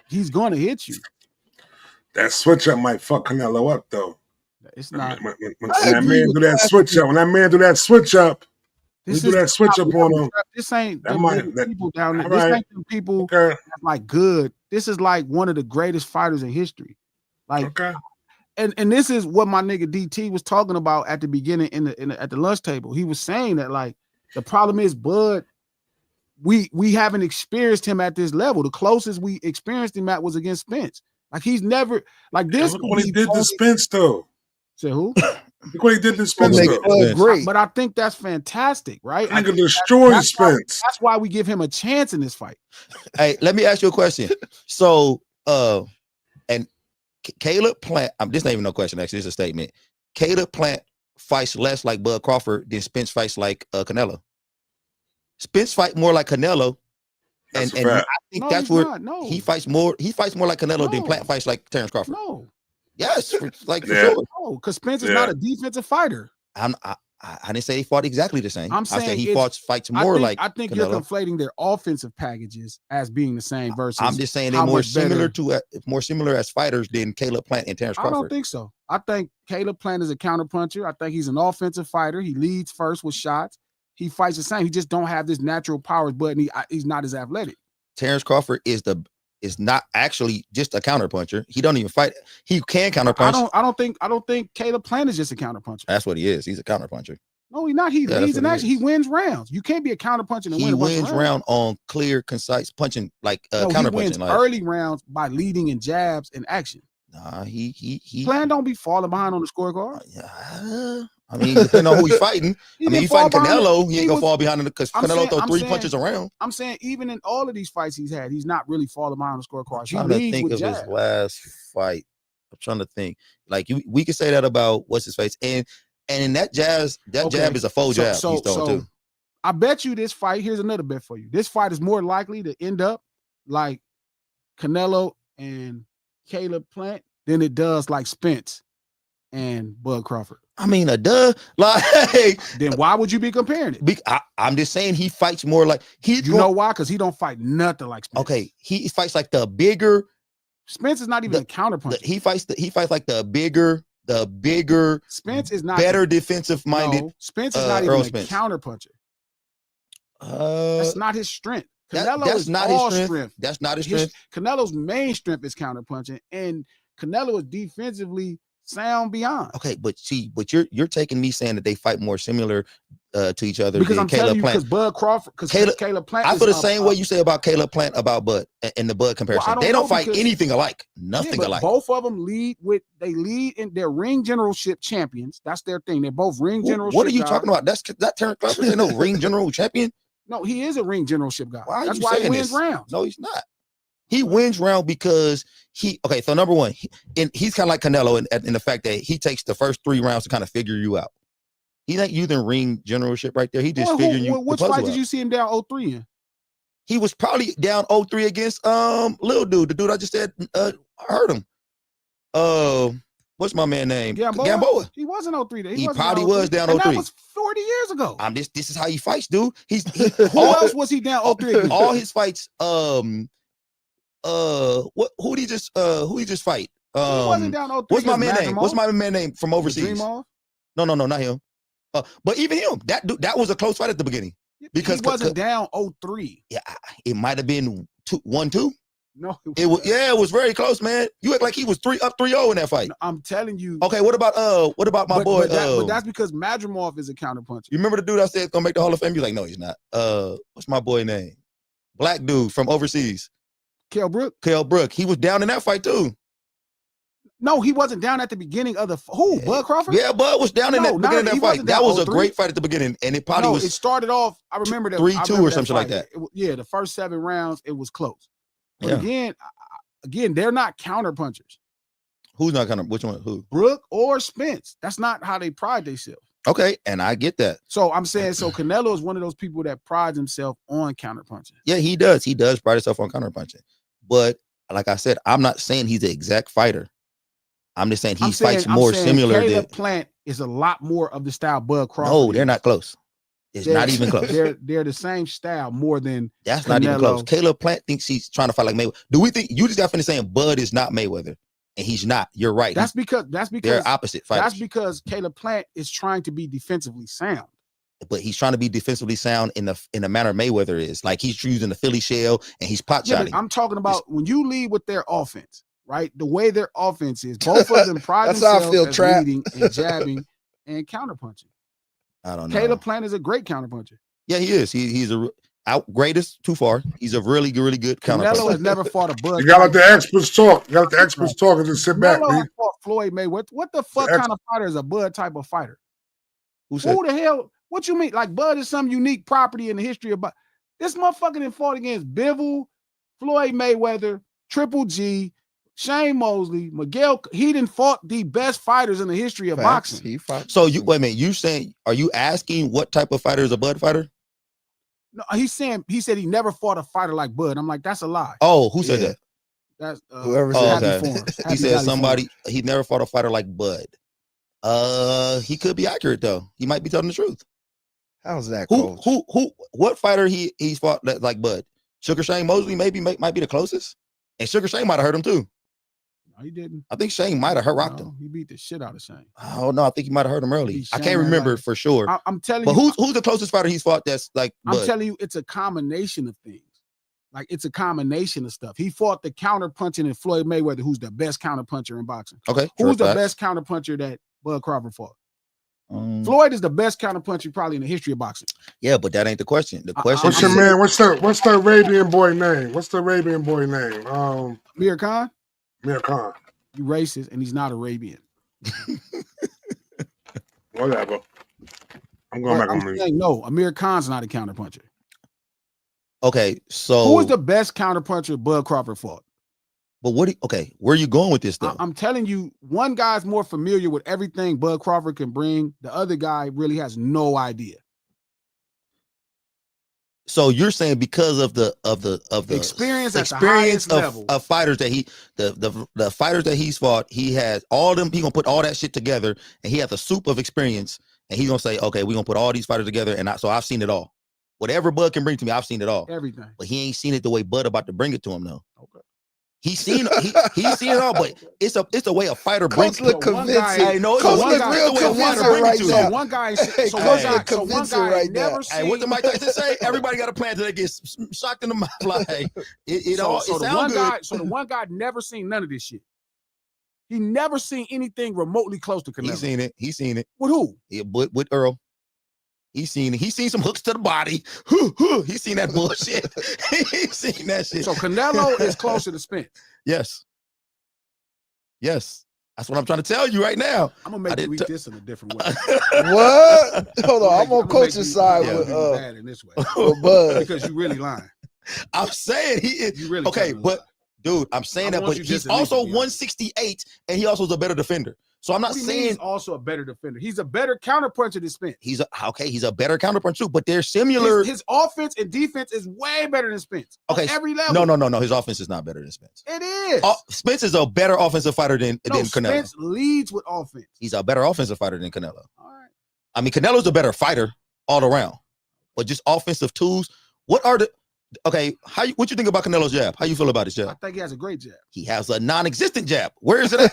he's gonna hit you. That switch up might fuck Canelo up, though. It's not. When I that agree man with do that that. switch up, when that man do that switch up, we do that switch up on him. This ain't That them might- little that- people down there. all This right. ain't them people Okay, that's like good. This is like one of the greatest fighters in history. Like, okay. and this is what my nigga DT was talking about at the beginning at the lunch table. He was saying that like the problem is Bud, we haven't experienced him at this level. The closest we experienced him at was against Spence. Like he's never like this. Look what he did to Spence, though. Say who? Look what he did to Gonna Spence, make though. Bud great. But I think that's fantastic, right? I Nigga think destroyed that's why- Spence. that's why we give him a chance in this fight. Hey, let me ask you a question. So, and Caleb Plant, this not even no question, actually, it's a statement. Caleb Plant fights less like Bud Crawford than Spence fights like Canelo. Spence fight more like Canelo. That's a And I fact. think No, that's he's where not. No. he fights more like Canelo than No. Plant fights like Terrence Crawford. No, Yes, for Yeah. sure. no, because Spence is Yeah. not a defensive fighter. I didn't say they fought exactly the same. I'm I said saying he it's- fights more like I think you're Canelo. conflating their offensive packages as being the same versus. I'm just saying how they're more much better- similar as fighters than Caleb Plant and Terrence I Crawford. don't think so. I think Caleb Plant is a counterpuncher. I think he's an offensive fighter. He leads first with shots. He fights the same. He just don't have this natural powers, but he's not as athletic. Terrence Crawford is not actually just a counterpuncher. He don't even fight. He can counterpunch. I don't think Caleb Plant is just a counterpuncher. That's what he is. He's a counterpuncher. No, he's not. He Yeah, leads that's in what he action. is. He wins rounds. You can't be a counterpuncher and He win a bunch of wins rounds. round on clear, concise punching, like No, he counterpunching. wins Like, early rounds by leading in jabs and action. nah, he. Plant don't be falling behind on the scorecard. I mean, depending on who he's fighting. He I mean, didn't he's fall fighting behind Canelo. it. He He ain't gonna was- fall behind him because I'm Canelo saying- throw I'm 3 saying- punches around. I'm saying even in all of these fights he's had, he's not really falling behind on the scorecard. He I'm trying to leads think with of jabs. his last fight. I'm trying to think. Like we could say that about what's his face, and in that jab Okay. is a faux jab. He's throwing too. I bet you this fight, here's another bet for you. This fight is more likely to end up like Canelo and Caleb Plant than it does like Spence and Bud Crawford. I mean, like Then why would you be comparing it? I'm just saying he fights more like You know why? Because he don't fight nothing like Spence. Okay, he fights like the bigger. Spence is not even a counterpuncher. He fights like the bigger. Spence is not better defensive minded. No, Spence is not even Earl a Spence. counterpuncher. That's not his strength. Canelo that's is not all his strength. That's not his strength. Canelo's main strength is counterpunching, and Canelo is defensively sound beyond. Okay, but you're taking me saying that they fight more similar to each other Because than I'm Caleb telling you, Plant. because Bud Crawford, because Caleb Plant. I is feel the up, same way you say about Caleb Plant about Bud in the Bud comparison. don't They don't know fight because- anything alike. Nothing but alike. Both of them lead in their ring generalship champions. That's their thing. They're both ring generalship. What are you guys. talking about? That Terrence Crawford ain't no ring general champion. No, he is a ring generalship guy. Why That's you why he saying wins this? rounds. No, he's not. He wins round because okay, so number one, he's kind of like Canelo in the fact that he takes the first 3 rounds to kind of figure you out. He ain't using ring generalship right there. He just figuring you. Which fight did you see him down 0-3 in? He was probably down 0-3 against little dude, the dude I just said hurt him. What's my man name? Gamboa. He wasn't 0-3. He probably was down 0-3. And that was 40 years ago. This is how he fights, dude. Who else was he down 0-3 against? All his fights, who did he just fight? He wasn't down 0-3. What's my man name? What's my man name from overseas? No, not him. But even him, that was a close fight at the beginning. Because he wasn't down 0-3. Yeah, it might have been 1-2. No, it was very close, man. You act like he was 3-0 in that fight. No, I'm telling you. Okay, what about my boy? But that's because Madrimov is a counterpuncher. You remember the dude I said gonna make the Hall of Fame? You're like, no, he's not. What's my boy name? Black dude from overseas. Kell Brook. He was down in that fight too. No, he wasn't down at the beginning of the Bud Crawford? Yeah, Bud was down in the beginning of that fight. That was a great fight at the beginning, and it probably was. It started off. I remember that 3-2 or something like that. The first 7 rounds it was close. But yeah. Again, they're not counter punchers. Who's not counter? Which one? Who? Brook or Spence. That's not how they pride themselves. Okay, and I get that. So I'm saying, Canelo is one of those people that prides himself on counter punching. Yeah, he does. He does pride himself on counter punching. But like I said, I'm not saying he's the exact fighter. I'm just saying fights more similar. Caleb Plant is a lot more of the style Bud Crawford. No, they're not close. It's not even close. They're the same style more than that's Canelo. Not even close. Caleb Plant thinks he's trying to fight like Mayweather. Do we think you just got finished saying Bud is not Mayweather? And he's not. You're right. That's because they're opposite fighters. That's because Caleb Plant is trying to be defensively sound. But he's trying to be defensively sound in the manner Mayweather is. Like he's using the Philly shell and he's pot shotting. I'm talking about when you lead with their offense, right? The way their offense is, both of them pride themselves as leading and jabbing and counterpunching. I don't know. Caleb Plant is a great counterpuncher. Yeah, he is. He's a greatest too far. He's a really good counterpuncher. Canelo has never fought a Bud. You got to let the experts talk. You got to let the experts talk and just sit back. Canelo fought Floyd Mayweather. What the fuck kind of fighter is a Bud type of fighter? Who the hell? What you mean? Like Bud is some unique property in the history of Bud. This motherfucker done fought against Bivol, Floyd Mayweather, Triple G, Shane Mosley, Miguel. He done fought the best fighters in the history of boxing. He fought. So wait a minute. You saying? Are you asking what type of fighter is a Bud fighter? No, he said he never fought a fighter like Bud. I'm like, that's a lie. Oh, who said that? That's whoever said that. He said somebody. He never fought a fighter like Bud. He could be accurate though. He might be telling the truth. How's that? What fighter he's fought like Bud? Sugar Shane Mosley might be the closest, and Sugar Shane might have hurt him too. No, he didn't. I think Shane might have rocked him. He beat the shit out of Shane. Oh no, I think he might have hurt him early. I can't remember for sure. I'm telling you. But who's the closest fighter he's fought that's like Bud? I'm telling you, it's a combination of things. Like it's a combination of stuff. He fought the counter punching in Floyd Mayweather, who's the best counter puncher in boxing. Okay. Who's the best counter puncher that Bud Crawford fought? Floyd is the best counter puncher probably in the history of boxing. Yeah, but that ain't the question. The question what's your man? What's the Arabian boy name? What's the Arabian boy name? Amir Khan? Amir Khan. You racist, and he's not Arabian. Whatever. I'm going back on me. No, Amir Khan's not a counter puncher. Okay, so who is the best counter puncher Bud Crawford fought? But where are you going with this though? I'm telling you, one guy's more familiar with everything Bud Crawford can bring. The other guy really has no idea. So you're saying because of the experience at the highest level of fighters that the fighters that he's fought, he has all them. He gonna put all that shit together, and he has a soup of experience, and he's gonna say, okay, we're gonna put all these fighters together, and so I've seen it all. Whatever Bud can bring to me, I've seen it all. Everything. But he ain't seen it the way Bud about to bring it to him though. Okay. He's seen it all, but it's a way a fighter brings it. Convincing. One guy never seen. Hey, what did Mike Tyson say? Everybody got a plan until they get shocked in the mouth. Like So the one guy never seen none of this shit. He never seen anything remotely close to Canelo. He's seen it. With who? Yeah, with Earl. He's seen it. He's seen some hooks to the body. He's seen that bullshit. He's seen that shit. So Canelo is closer to Spence. Yes. That's what I'm trying to tell you right now. I'm gonna make you eat this in a different way. What? Hold on, I'm on coach's side with bad in this way. Bud. Because you really lying. I'm saying he is. You really okay, but dude, I'm saying that, but he's also 168, and he also is a better defender. So I'm not saying he's also a better defender. He's a better counterpuncher than Spence. He's a better counterpuncher too, but they're similar. His offense and defense is way better than Spence. Okay, on every level. No. His offense is not better than Spence. It is. Spence is a better offensive fighter than Canelo. Spence leads with offense. He's a better offensive fighter than Canelo. All right. I mean, Canelo's a better fighter all around, but just offensive tools. What are the what you think about Canelo's jab? How you feel about his jab? I think he has a great jab. He has a non-existent jab. Where is it at?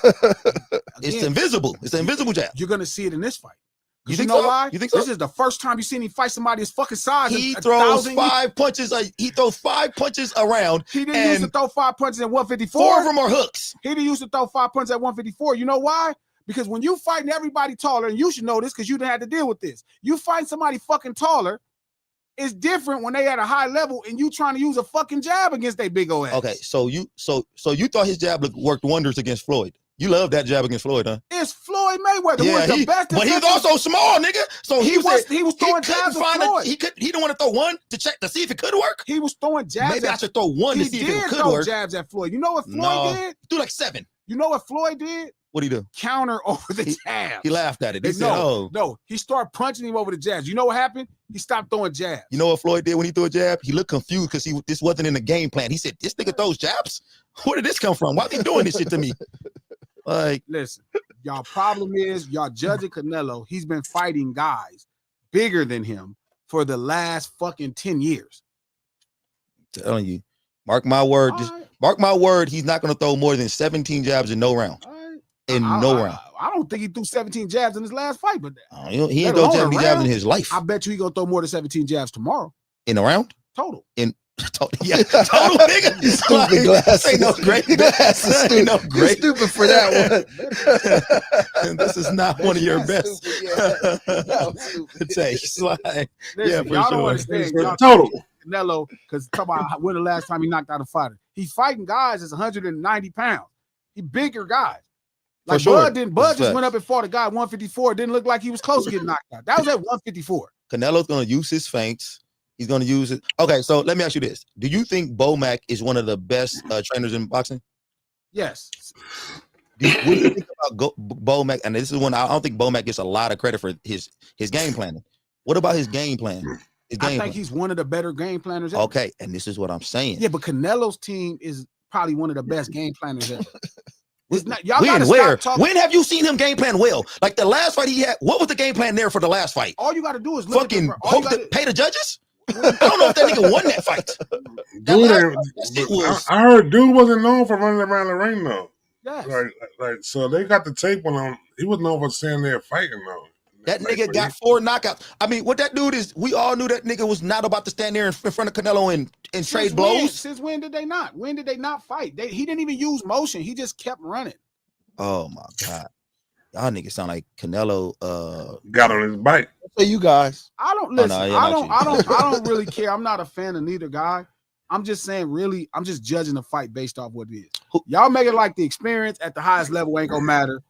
It's invisible. It's an invisible jab. You're gonna see it in this fight. You think so? Why? You think so? This is the first time you've seen him fight somebody his fucking size. He throws 5 punches. He throws 5 punches around. He didn't used to throw 5 punches at 154. 4 of them are hooks. He didn't used to throw 5 punches at 154. You know why? Because when you fighting everybody taller, and you should know this because you didn't have to deal with this. You fight somebody fucking taller. It's different when they at a high level and you trying to use a fucking jab against their big old ass. Okay, so you thought his jab worked wonders against Floyd. You love that jab against Floyd, huh? It's Floyd Mayweather. Yeah, the best but he was also small, nigga. So he was throwing jabs at Floyd. He didn't want to throw one to check to see if it could work. He was throwing jabs. Maybe I should throw one to see if it could work. Jabs at Floyd. You know what Floyd did? Do like 7. You know what Floyd did? What'd he do? Counter over the jabs. He laughed at it. He said, no. He started punching him over the jabs. You know what happened? He stopped throwing jabs. You know what Floyd did when he threw a jab? He looked confused because this wasn't in the game plan. He said, "This nigga throws jabs? Where did this come from? Why is he doing this shit to me?" Like, listen, y'all problem is y'all judging Canelo. He's been fighting guys bigger than him for the last fucking 10 years. I'm telling you, mark my word. Mark my word. He's not going to throw more than 17 jabs in no round. Round. I don't think he threw 17 jabs in his last fight, but he ain't throw 17 jabs in his life. I bet you he gonna throw more than 17 jabs tomorrow. In a round? Total. Total, nigga. Stupid glasses. Ain't no great glasses. Ain't no great. Stupid for that one. This is not one of your best takes. Listen, yeah, for y'all sure. Don't understand. Y'all total. Canelo, because talk about when the last time he knocked out a fighter. He's fighting guys that's 190 pounds. He bigger guys. Like Bud didn't. Bud just went up and fought a guy at 154. Didn't look like he was close to getting knocked out. That was at 154. Canelo's gonna use his feints. He's gonna use it. Okay, so let me ask you this: do you think Bomac is one of the best trainers in boxing? Yes. What do you think about Bomac? And this is one I don't think Bomac gets a lot of credit for his game planning. What about his game plan? I think he's one of the better game planners ever. Okay, and this is what I'm saying. Yeah, but Canelo's team is probably one of the best game planners ever. It's not, when have you seen him game plan well? Like the last fight he had, what was the game plan there for the last fight? All you got to do is look fucking pay the judges. I don't know if that nigga won that fight. I heard dude wasn't known for running around the ring though. Yes. Like so they got the tape on him. He wasn't known for standing there fighting though. That nigga got 4 knockouts. I mean, what that dude is, we all knew that nigga was not about to stand there in front of Canelo and trade blows. Since when did they not? When did they not fight? He didn't even use motion. He just kept running. Oh my God. Y'all niggas sound like Canelo got on his bike. So you guys. I don't listen. I don't really care. I'm not a fan of neither guy. I'm just saying, really, I'm just judging the fight based off what it is. Y'all make it like the experience at the highest level ain't gonna matter.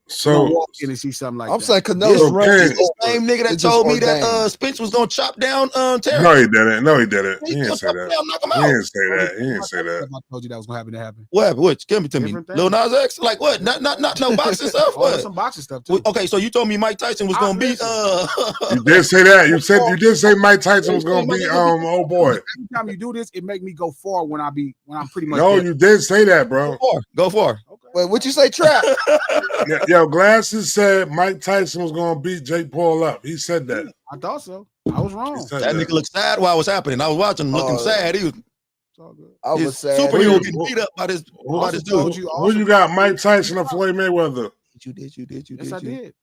So walk in and see something like I'm that. saying Canelo's the same nigga that told me that Spence was gonna chop down Terry. No, he didn't. He didn't say that. He didn't say that. I told you that was gonna happen. What happened? What? Give me to me. Lil Nas X? Like what? Not no boxing stuff. What? Some boxing stuff too. Okay, so you told me Mike Tyson was gonna beat You did say that. You did say Mike Tyson was gonna beat old boy. Every time you do this, it make me go far when I'm pretty much. No, you did say that, bro. Go for. Okay. Wait, what you say, Trap? Yo, Glasses said Mike Tyson was gonna beat Jake Paul up. He said that. I thought so. I was wrong. That nigga looked sad while it was happening. I was watching him looking sad. He was. It's all good. I was sad. Superhero getting beat up by this dude. Who you got, Mike Tyson or Floyd Mayweather? You did. Yes, I did.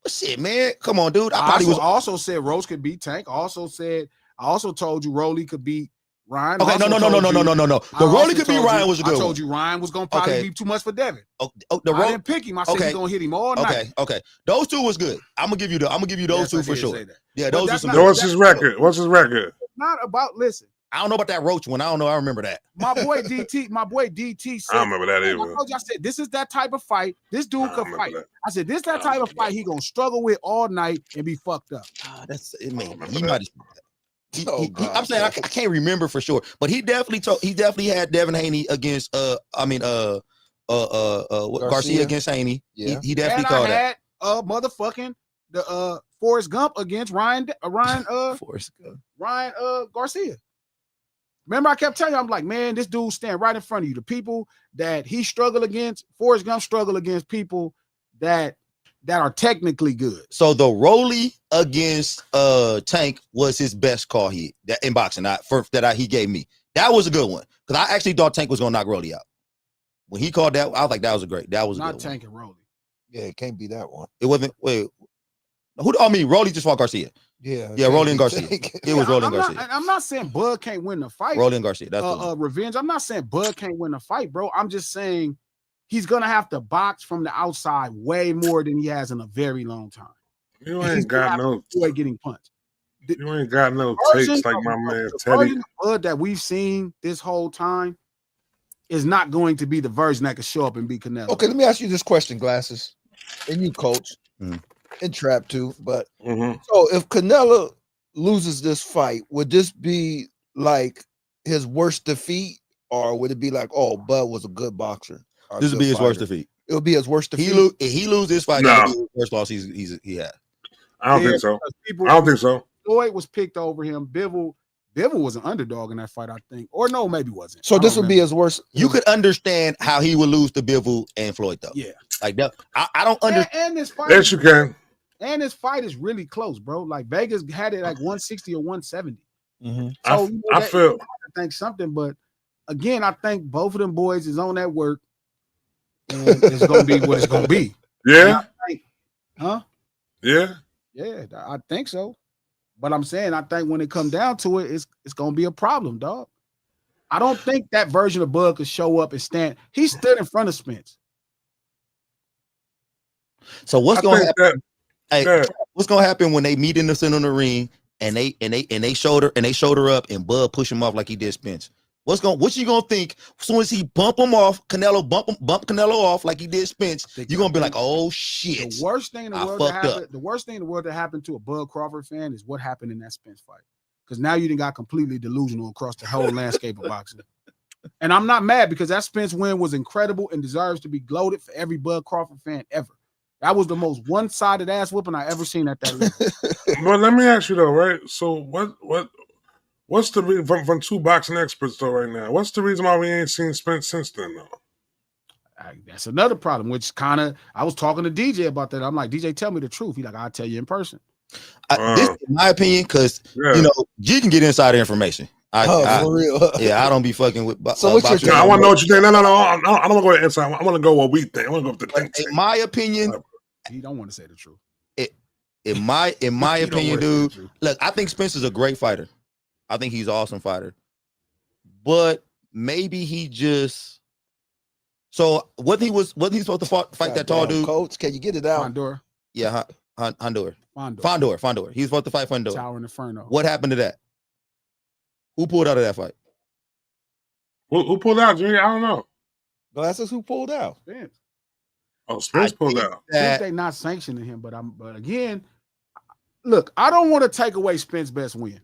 Shit, man. Come on, dude. I also said Rose could beat Tank. I also told you Rolly could beat Ryan. Okay, no. The Rolly could beat Ryan was a good one. I told you Ryan was gonna probably be too much for Devin. I didn't pick him. I said he's gonna hit him all night. Okay. Those two was good. I'm gonna give you those two for sure. Yeah, those are some. What's his record? Not about I don't know about that Roach one. I don't know. I remember that. My boy DT said, I remember that either. I said, this is that type of fight. This dude could fight. I said, this is that type of fight he gonna struggle with all night and be fucked up. That's it. Maybe he might have. I'm saying I can't remember for sure, but he definitely had Devin Haney against Garcia against Haney. Yeah. He definitely and called I had that. Motherfucking the Forrest Gump against Ryan Garcia. Remember, I kept telling you, I'm like, man, this dude stand right in front of you. The people that he struggled against, Forrest Gump struggled against people that are technically good. So the Rolly against Tank was his best call he in boxing. He gave me. That was a good one because I actually thought Tank was gonna knock Rolly out. When he called that, I was like, that was a not good Tank one. and Rolly. Yeah, it can't be that one. It wasn't. Wait, Rolly just fought Garcia. Yeah, Rolly and Garcia. It was Rolly and Garcia. I'm not saying Bud can't win the fight. Rolly and Garcia. That's Revenge. I'm not saying Bud can't win the fight, bro. I'm just saying he's gonna have to box from the outside way more than he has in a very long time. You ain't got no getting punched. You ain't got no takes like my man Teddy. The version of Bud that we've seen this whole time is not going to be the version that could show up and beat Canelo. Okay, let me ask you this question, Glasses, and you, Coach, and Trap too. But so if Canelo loses this fight, would this be like his worst defeat, or would it be like, oh, Bud was a good boxer? This would be his worst defeat. It would be his worst defeat. If he lose this fight, that'll be his worst loss he had. I don't think so. I don't think so. Floyd was picked over him. Bivol was an underdog in that fight, I think. Or no, maybe wasn't. So this would be his worst. You could understand how he would lose to Bivol and Floyd, though. Yeah. Like that. I don't understand. And this fight. Yes, you can. And this fight is really close, bro. Like Vegas had it like 160 or 170. So I feel I think something, but again, I think both of them boys is on that work. And it's gonna be what it's gonna be. Yeah. Huh? Yeah. Yeah, I think so. But I'm saying I think when it comes down to it, it's gonna be a problem, dog. I don't think that version of Bud could show up and stand. He stood in front of Spence. So what's gonna happen? What's gonna happen when they meet in the center of the ring and they shoulder up and Bud push him off like he did Spence? What you gonna think as soon as he bump him off, bump Canelo off like he did Spence? You're gonna be like, oh shit. The worst thing in the world that happened to a Bud Crawford fan is what happened in that Spence fight. Because now you done got completely delusional across the whole landscape of boxing. And I'm not mad because that Spence win was incredible and deserves to be gloated for every Bud Crawford fan ever. That was the most one-sided ass whooping I ever seen at that level. But let me ask you though, right? So what's the reason from two boxing experts though right now? What's the reason why we ain't seen Spence since then though? That's another problem, which kind of I was talking to DJ about that. I'm like, DJ, tell me the truth. He like, I'll tell you in person. This is my opinion, because you know, G can get insider information. For real. Yeah, I don't be fucking with. So what's your I want to know what you think. No. I don't want to go to inside. I want to go what we think. I want to go with the think. In my opinion, he don't want to say the truth. In my opinion, dude, look, I think Spencer's a great fighter. I think he's an awesome fighter. But maybe he just. So what he supposed to fight that tall dude? Coach, can you get it out? Fondor. Yeah, Fondor. He was supposed to fight Fondor. Tower Inferno. What happened to that? Who pulled out of that fight? Who pulled out, Junior? I don't know. Glasses, who pulled out? Spence. Oh, Spence pulled out. They not sanctioning him, but again, look, I don't want to take away Spence's best win.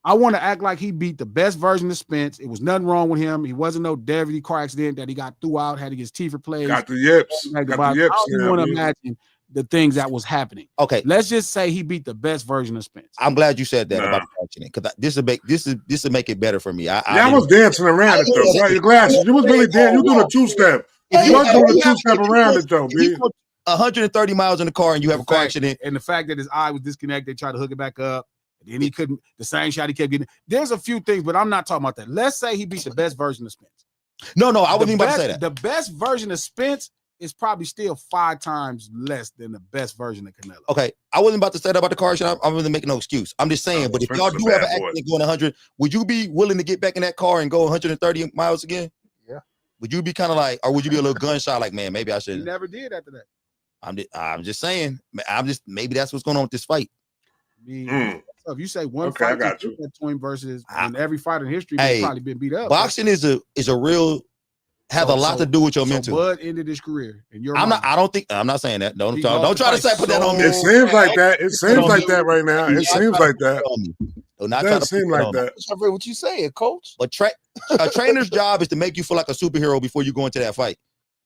I want to act like he beat the best version of Spence. It was nothing wrong with him. He wasn't no Devity car accident that he got threw out, had to get his teeth replaced. Got the yips. I don't want to imagine the things that was happening. Okay, let's just say he beat the best version of Spence. I'm glad you said that about the accident, because this will make it better for me. I was dancing around it though. Right, your glasses. You was really dancing. You doing a two-step. You was doing a two-step around it though, B. 130 miles in the car and you have a car accident, and the fact that his eye was disconnected, they tried to hook it back up. And he couldn't, the same shot he kept getting. There's a few things, but I'm not talking about that. Let's say he beat the best version of Spence. No, I wasn't even about to say that. The best version of Spence is probably still 5 times less than the best version of Canelo. Okay, I wasn't about to say that about the car accident. I'm really making no excuse. I'm just saying, but if y'all do have an accident going 100, would you be willing to get back in that car and go 130 miles again? Yeah. Would you be kind of like, or would you be a little gunshot like, man, maybe I should? He never did after that. I'm just saying, maybe that's what's going on with this fight. stuff. You say one Okay, I fight got you. between versus when every fighter in history Hey, has probably been beat up. Boxing is a real have a lot to do with your mental. Bud ended his career, and I'm not saying that. Don't try to say put that on me. It seems like that. It seems like that right now. It seems like that. Do not It try to does seem like that. What you saying, coach? But a trainer's job is to make you feel like a superhero before you go into that fight.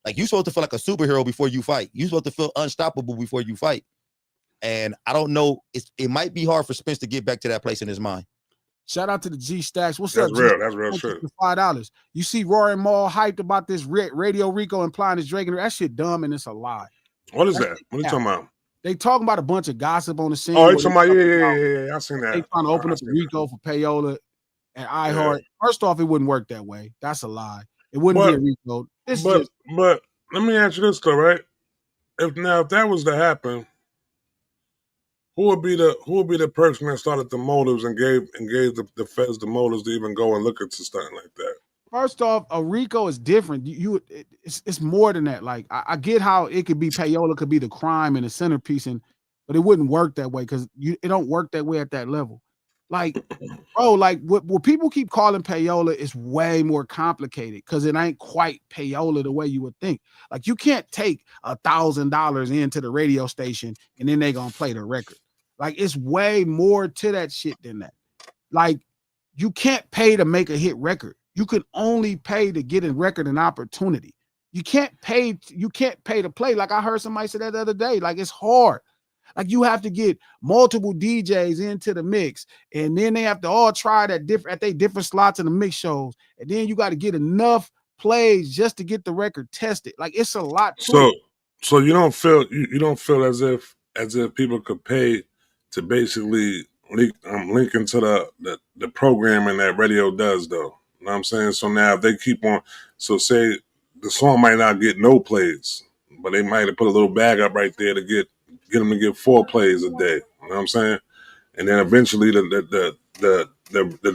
Like you're supposed to feel like a superhero before you fight. You're supposed to feel unstoppable before you fight. And I don't know. It might be hard for Spence to get back to that place in his mind. Shout out to the G Stacks. What's That's up? Real. That's real shit. $5. You see Rory Maul hyped about this Radio Rico implying his Drake. That shit dumb and it's a lie. What is that? What are you talking about? They talking about a bunch of gossip on the scene. Oh, it's talking about yeah. I seen that. They trying to open up a Rico for Payola and iHeart. Yeah. First off, it wouldn't work that way. That's a lie. It wouldn't be a Rico. But let me ask you this though, right? If that was to happen, who would be the person that started the motives and gave the feds the motives to even go and look into something like that? First off, a Rico is different. It's more than that. Like I get how it could be Payola could be the crime and the centerpiece, but it wouldn't work that way because it don't work that way at that level. Like, bro, like what people keep calling Payola is way more complicated because it ain't quite Payola the way you would think. Like you can't take $1,000 into the radio station and then they gonna play the record. Like it's way more to that shit than that. Like you can't pay to make a hit record. You can only pay to get a record an opportunity. You can't pay to play. Like I heard somebody say that the other day. Like it's hard. Like you have to get multiple DJs into the mix, and then they have to all try at their different slots in the mix shows, and then you got to get enough plays just to get the record tested. Like it's a lot. So you don't feel as if people could pay to basically link into the programming that radio does, though. You know what I'm saying? So now if they keep on, so say the song might not get no plays, but they might have put a little bag up right there to get them to get 4 plays a day. You know what I'm saying? And then eventually the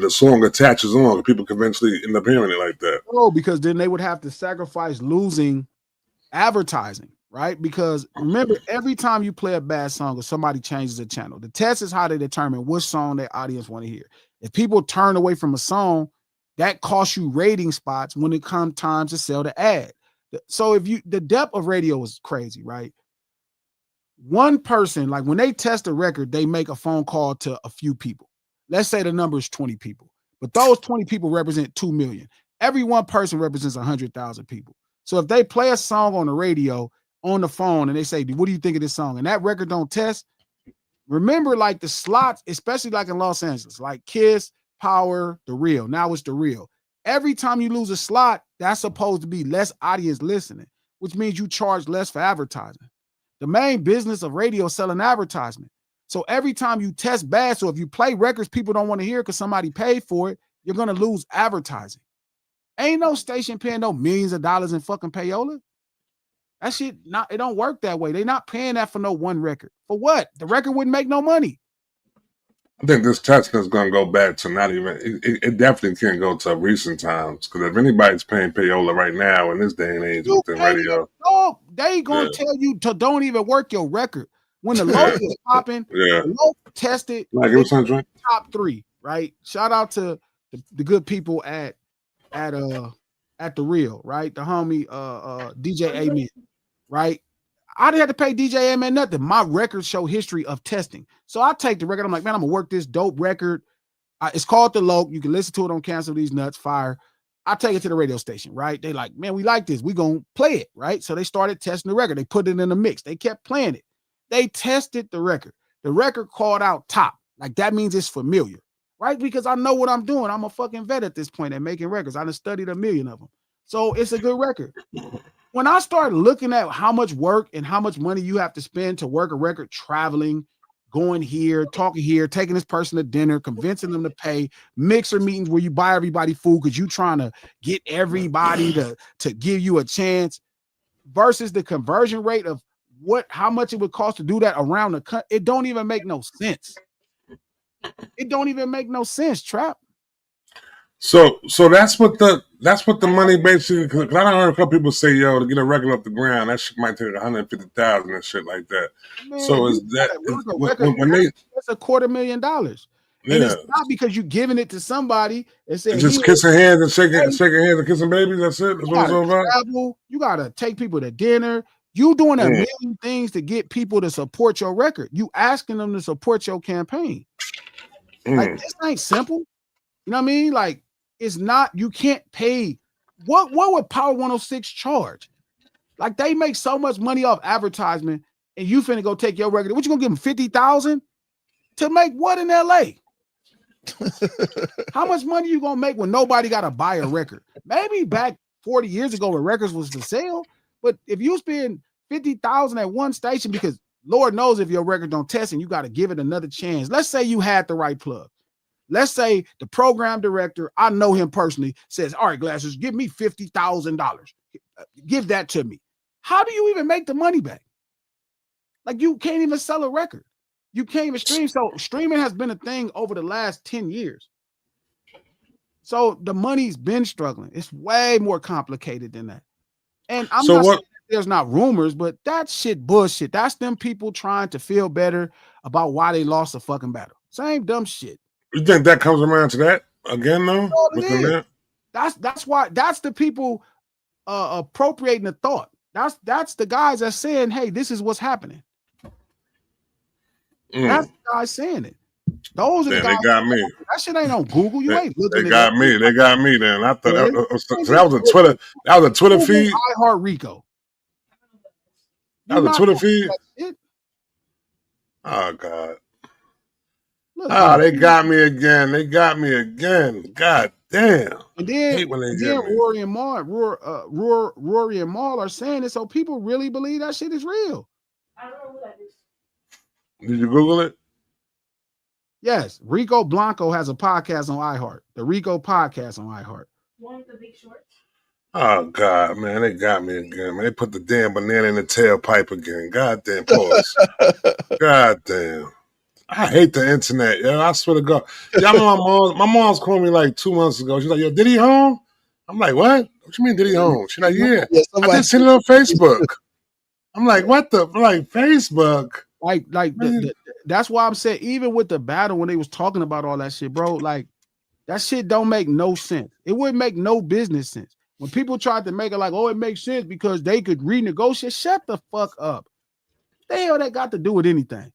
song attaches on. People can eventually end up hearing it like that. Oh, because then they would have to sacrifice losing advertising, right? Because remember, every time you play a bad song or somebody changes the channel, the test is how they determine which song their audience want to hear. If people turn away from a song, that costs you rating spots when it comes time to sell the ad. So the depth of radio is crazy, right? One person, like when they test a record, they make a phone call to a few people. Let's say the number is 20 people, but those 20 people represent 2 million. Every one person represents 100,000 people. So if they play a song on the radio, on the phone, and they say, what do you think of this song? And that record don't test, remember like the slots, especially like in Los Angeles, like Kiss, Power, The Real. Now it's The Real. Every time you lose a slot, that's supposed to be less audience listening, which means you charge less for advertising. The main business of radio is selling advertisement. So every time you test bad, so if you play records people don't want to hear because somebody paid for it, you're going to lose advertising. Ain't no station paying no millions of dollars in fucking payola. That shit, it don't work that way. They're not paying that for no one record. For what? The record wouldn't make no money. I think this testing is going to go back to not even, it definitely can't go to recent times. Because if anybody's paying payola right now in this day and age within radio. No, they going to tell you to don't even work your record. When the low is popping, the low tested like it was top 3, right? Shout out to the good people at The Real, right? The homie DJ Amen, right? I didn't have to pay DJ Amen nothing. My records show history of testing. So I take the record. I'm like, man, I'm going to work this dope record. It's called The Loke. You can listen to it on Cancel These Nuts, Fire. I take it to the radio station, right? They like, man, we like this. We going to play it, right? So they started testing the record. They put it in the mix. They kept playing it. They tested the record. The record called out top. Like that means it's familiar, right? Because I know what I'm doing. I'm a fucking vet at this point at making records. I done studied a million of them. So it's a good record. When I started looking at how much work and how much money you have to spend to work a record, traveling, going here, talking here, taking this person to dinner, convincing them to pay, mixer meetings where you buy everybody food because you're trying to get everybody to give you a chance versus the conversion rate of how much it would cost to do that around the country. It don't even make no sense. It don't even make no sense, Trap. So that's what the money basically. Because I heard a couple people say, yo, to get a record off the ground, that shit might take $150,000 and shit like that. Man, so is that when they? That's $250,000. And it's not because you're giving it to somebody and saying just kissing hands and shaking hands and kissing babies. That's it. That's what it's all about. Travel, you gotta take people to dinner. You doing a million things to get people to support your record. You asking them to support your campaign. Like this ain't simple. You know what I mean? Like it's not. You can't pay. What would Power 106 charge? Like they make so much money off advertisement, and you finna go take your record. What you gonna give them 50,000 to make what in LA? How much money you gonna make when nobody got to buy a record? Maybe back 40 years ago when records was for sale, but if you spend 50,000 at one station, because Lord knows if your record don't test and you got to give it another chance. Let's say you had the right plug. Let's say the program director, I know him personally, says, all right, Glasses, give me $50,000. Give that to me. How do you even make the money back? Like you can't even sell a record. You can't even stream. So streaming has been a thing over the last 10 years. So the money's been struggling. It's way more complicated than that. And I'm not saying there's not rumors, but that shit bullshit. That's them people trying to feel better about why they lost a fucking battle. Same dumb shit. You think that comes around to that again, though? That's why that's the people appropriating the thought. That's the guys that's saying, hey, this is what's happening. That's the guys saying it. Those are the guys. They got me. That shit ain't on Google. You ain't looking. They got me. They got me. Then I thought that was a Twitter. That was a Twitter feed. iHeart Rico. That was a Twitter feed. Oh God. Look, they got me again. They got me again. God damn. And then Rory and Maul are saying it, so people really believe that shit is real. I don't know who that is. Did you Google it? Yes, Rico Blanco has a podcast on iHeart. The Rico podcast on iHeart. One with the big shorts. Oh God, man, they got me again. Man, they put the damn banana in the tailpipe again. God damn, pause. God damn. I hate the internet, yo. I swear to God. Yeah, my mom's called me like 2 months ago. She's like, yo, did he home? I'm like, what? What you mean, did he home? She's like, yeah. I just seen it on Facebook. I'm like, what the? I'm like, Facebook? That's why I'm saying, even with the battle, when they was talking about all that shit, bro, like, that shit don't make no sense. It wouldn't make no business sense. When people tried to make it like, oh, it makes sense because they could renegotiate, shut the fuck up. The hell that got to do with anything?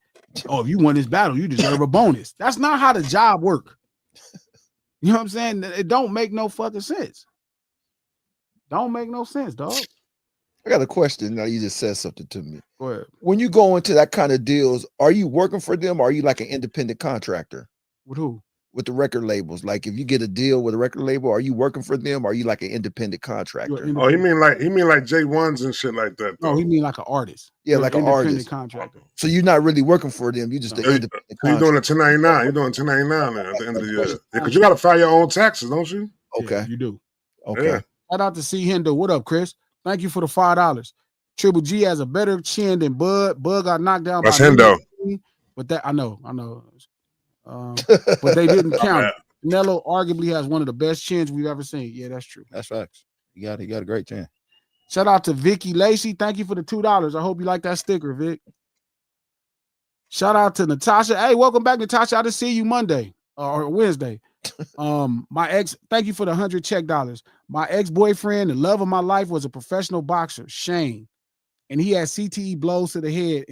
Oh, if you won this battle, you deserve a bonus. That's not how the job work. You know what I'm saying? It don't make no fucking sense. Don't make no sense, dog. I got a question. Now you just said something to me. Go ahead. When you go into that kind of deals, are you working for them or are you like an independent contractor? With who? With the record labels. Like if you get a deal with a record label, are you working for them or are you like an independent contractor? Oh, he mean like J1s and shit like that. No, he mean like an artist. Yeah, like an artist. Contractor. So you're not really working for them. You just an independent contractor. You're doing a 1099. You're doing 1099 now at the end of the year. Because you got to file your own taxes, don't you? Okay. Yeah, you do. Okay. Yeah. Shout out to C. Hendo. What up, Chris? Thank you for the $5. Triple G has a better chin than Bud. Bud got knocked down. That's Hendo. But that I know. But they didn't count it. Canelo arguably has one of the best chins we've ever seen. Yeah, that's true. That's facts. He got a great chin. Shout out to Vicky Lacey. Thank you for the $2. I hope you like that sticker, Vic. Shout out to Natasha. Hey, welcome back, Natasha. I didn't see you Monday or Wednesday. My ex, thank you for the 100 check dollars. My ex-boyfriend, the love of my life, was a professional boxer, Shane, and he had CTE blows to the head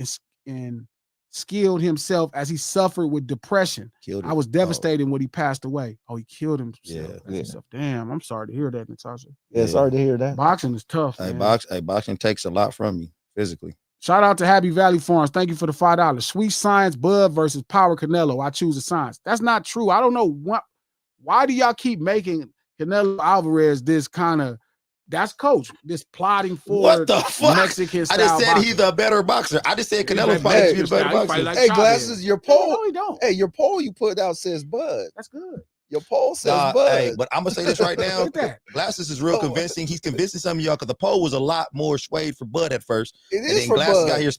and skilled himself as he suffered with depression. I was devastated when he passed away. Oh, he killed himself. Yeah. Damn, I'm sorry to hear that, Natasha. Yeah, sorry to hear that. Boxing is tough. Hey, boxing takes a lot from you physically. Shout out to Happy Valley Farms. Thank you for the $5. Sweet Science Bud versus Power Canelo. I choose the science. That's not true. I don't know what. Why do y'all keep making Canelo Alvarez this kind of? That's coach. This plotting for what the fuck? Mexican style. I just said boxer. He's a better boxer. I just said Canelo fights be the better boxer. Hey, Glasses, your poll. No, he don't. Hey, your poll you put out says Bud. That's good. Your poll says Bud. Hey, but I'm gonna say this right now. Glasses is real convincing. He's convincing some of y'all because the poll was a lot more swayed for Bud at first. It and is then for Glasses Bud. got here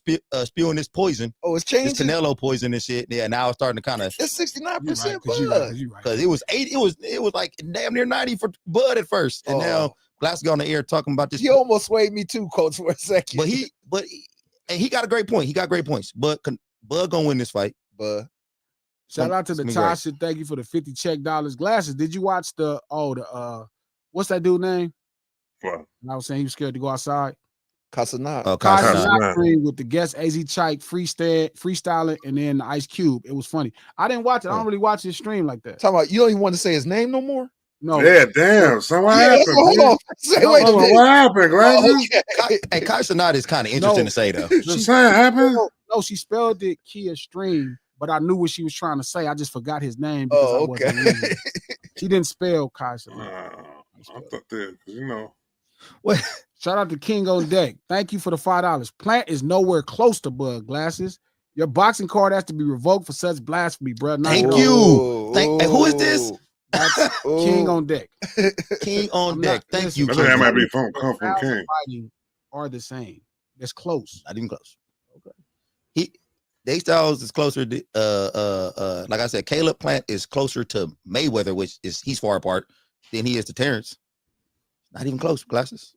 spewing this poison. Oh, it's changing. This Canelo poison and shit. Yeah, now it's starting to kind of. It's 69% Bud. Because it was 80. It was like damn near 90 for Bud at first, and now Glasses got on the air talking about this. He almost swayed me too, Coach, for a second. But he got a great point. He got great points. But Bud gonna win this fight. Bud. Shout out to It's gonna be Natasha. Thank you for the $50 check glasses. Did you watch what's that dude name? What? I was saying he was scared to go outside. Casanat. Casanat stream with the guest AZ Chike freestyling and then the Ice Cube. It was funny. I didn't watch it. I don't really watch his stream like that. Talking about you don't even want to say his name no more. No. Yeah, damn. So what happened? Hold on. Say, wait a minute. What happened, Glasses? Hey, Casanat is kind of interesting to say though. Just saying, happened. No, she spelled it Kia Stream, but I knew what she was trying to say. I just forgot his name because I wasn't reading. She didn't spell Casanat. I thought that, you know. What? Shout out to King on Deck. Thank you for the $5. Plant is nowhere close to Bud Glasses. Your boxing card has to be revoked for such blasphemy, bro. Thank you. Hey, who is this? That's King on Deck. King on Deck. Thank you. I think that might be come from King. Fighting are the same. It's close. Not even close. Okay. They Styles is closer to like I said, Caleb Plant is closer to Mayweather, which is he's far apart than he is to Terrence. Not even close, Glasses.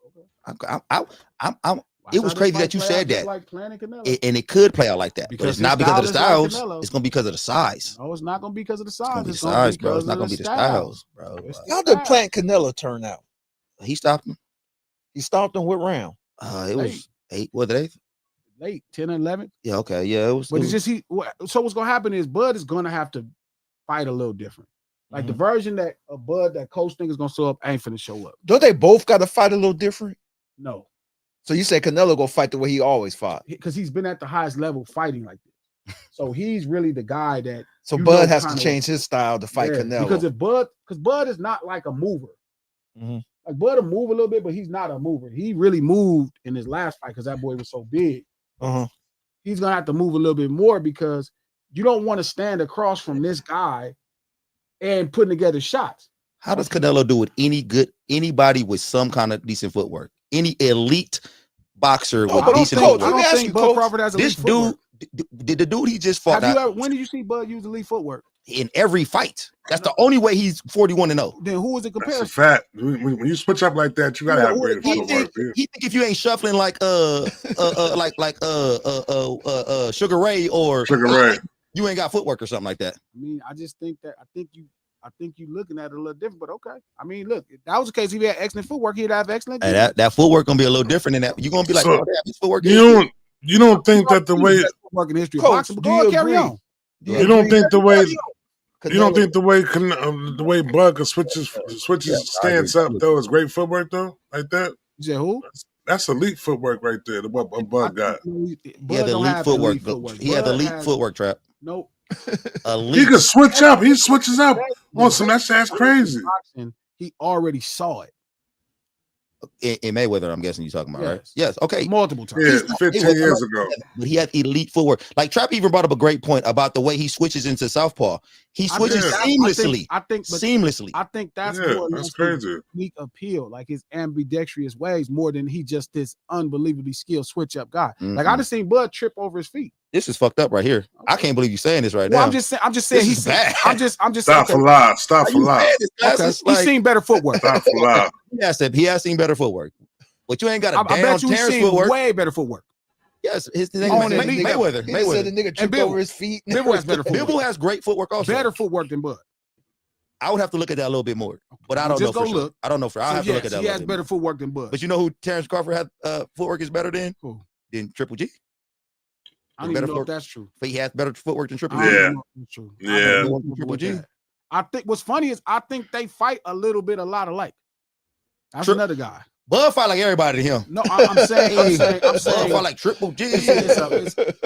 It was crazy that you said that, like and it could play out like that, because but it's not because of the styles. Like it's gonna be because of the size. No, it's not gonna be because of the size. It's gonna be the size, bro. It's not gonna be the styles, bro. How did Plant Canelo turn out? He stopped him. He stopped him. What round? It was 8. Was it 8th? Late 10 and 11. Yeah, okay, yeah. It was. But it's just So what's gonna happen is Bud is gonna have to fight a little different. Like the version that a Bud that Coach think is gonna show up ain't finna show up. Don't they both got to fight a little different? No. So you say Canelo go fight the way he always fought? Because he's been at the highest level fighting like this. So he's really the guy that. So Bud has to change his style to fight Canelo. Because Bud is not like a mover. Like Bud will move a little bit, but he's not a mover. He really moved in his last fight because that boy was so big. He's gonna have to move a little bit more because you don't want to stand across from this guy and putting together shots. How does Canelo do with anybody with some kind of decent footwork? Any elite boxer with decent footwork? I don't think Bud Crawford has elite footwork. Did the dude he just fought? When did you see Bud use elite footwork? In every fight. That's the only way he's 41-0. Then who was the comparison? That's a fact. When you switch up like that, you gotta have great footwork. He think if you ain't shuffling like Sugar Ray or Sugar Ray, you ain't got footwork or something like that. I mean, I just think that I think you looking at it a little different, but okay. I mean, look, if that was the case, if he had excellent footwork, he'd have excellent. Hey, that footwork gonna be a little different than that. You're gonna be like, so, his footwork. You don't think that the way footwork in history of boxing, but go carry on. You don't think the way the way Bud switches stands up though is great footwork though, like that. You said who? That's elite footwork right there. What Bud got. He had elite footwork. He had elite footwork, Trap. Nope. He could switch up. He switches up on some. That's crazy. He already saw it. In Mayweather, I'm guessing you're talking about, right? Yes. Okay. Multiple times. Yeah, 15 years ago. But he had elite footwork. Like Trap even brought up a great point about the way he switches into southpaw. He switches seamlessly. I think seamlessly. I think that's that's crazy. Unique appeal, like his ambidextrous ways, more than he just this unbelievably skilled switch up guy. Like I just seen Bud trip over his feet. This is fucked up right here. I can't believe you're saying this right now. I'm just saying he's bad. I'm just stop for live. Stop for live. He's seen better footwork. Stop for live. He has seen better footwork. But you ain't got a I bet you Terrence seen footwork. Way better footwork. Yes, his name is Mayweather. He said the nigga tripped over his feet. Bivol has better footwork. Bivol has great footwork also. Better footwork than Bud. I would have to look at that a little bit more, but I don't know for sure. I don't know for sure. I'll have to look at that. He has better footwork than Bud. But you know who Terrence Crawford had footwork is better than? Who? Than Triple G. I don't even know if that's true. But he has better footwork than Triple G. Yeah. Yeah. Triple G. I think what's funny is I think they fight a lot alike. That's another guy. Bud fight like everybody to him. No, I'm saying Bud fight like Triple G.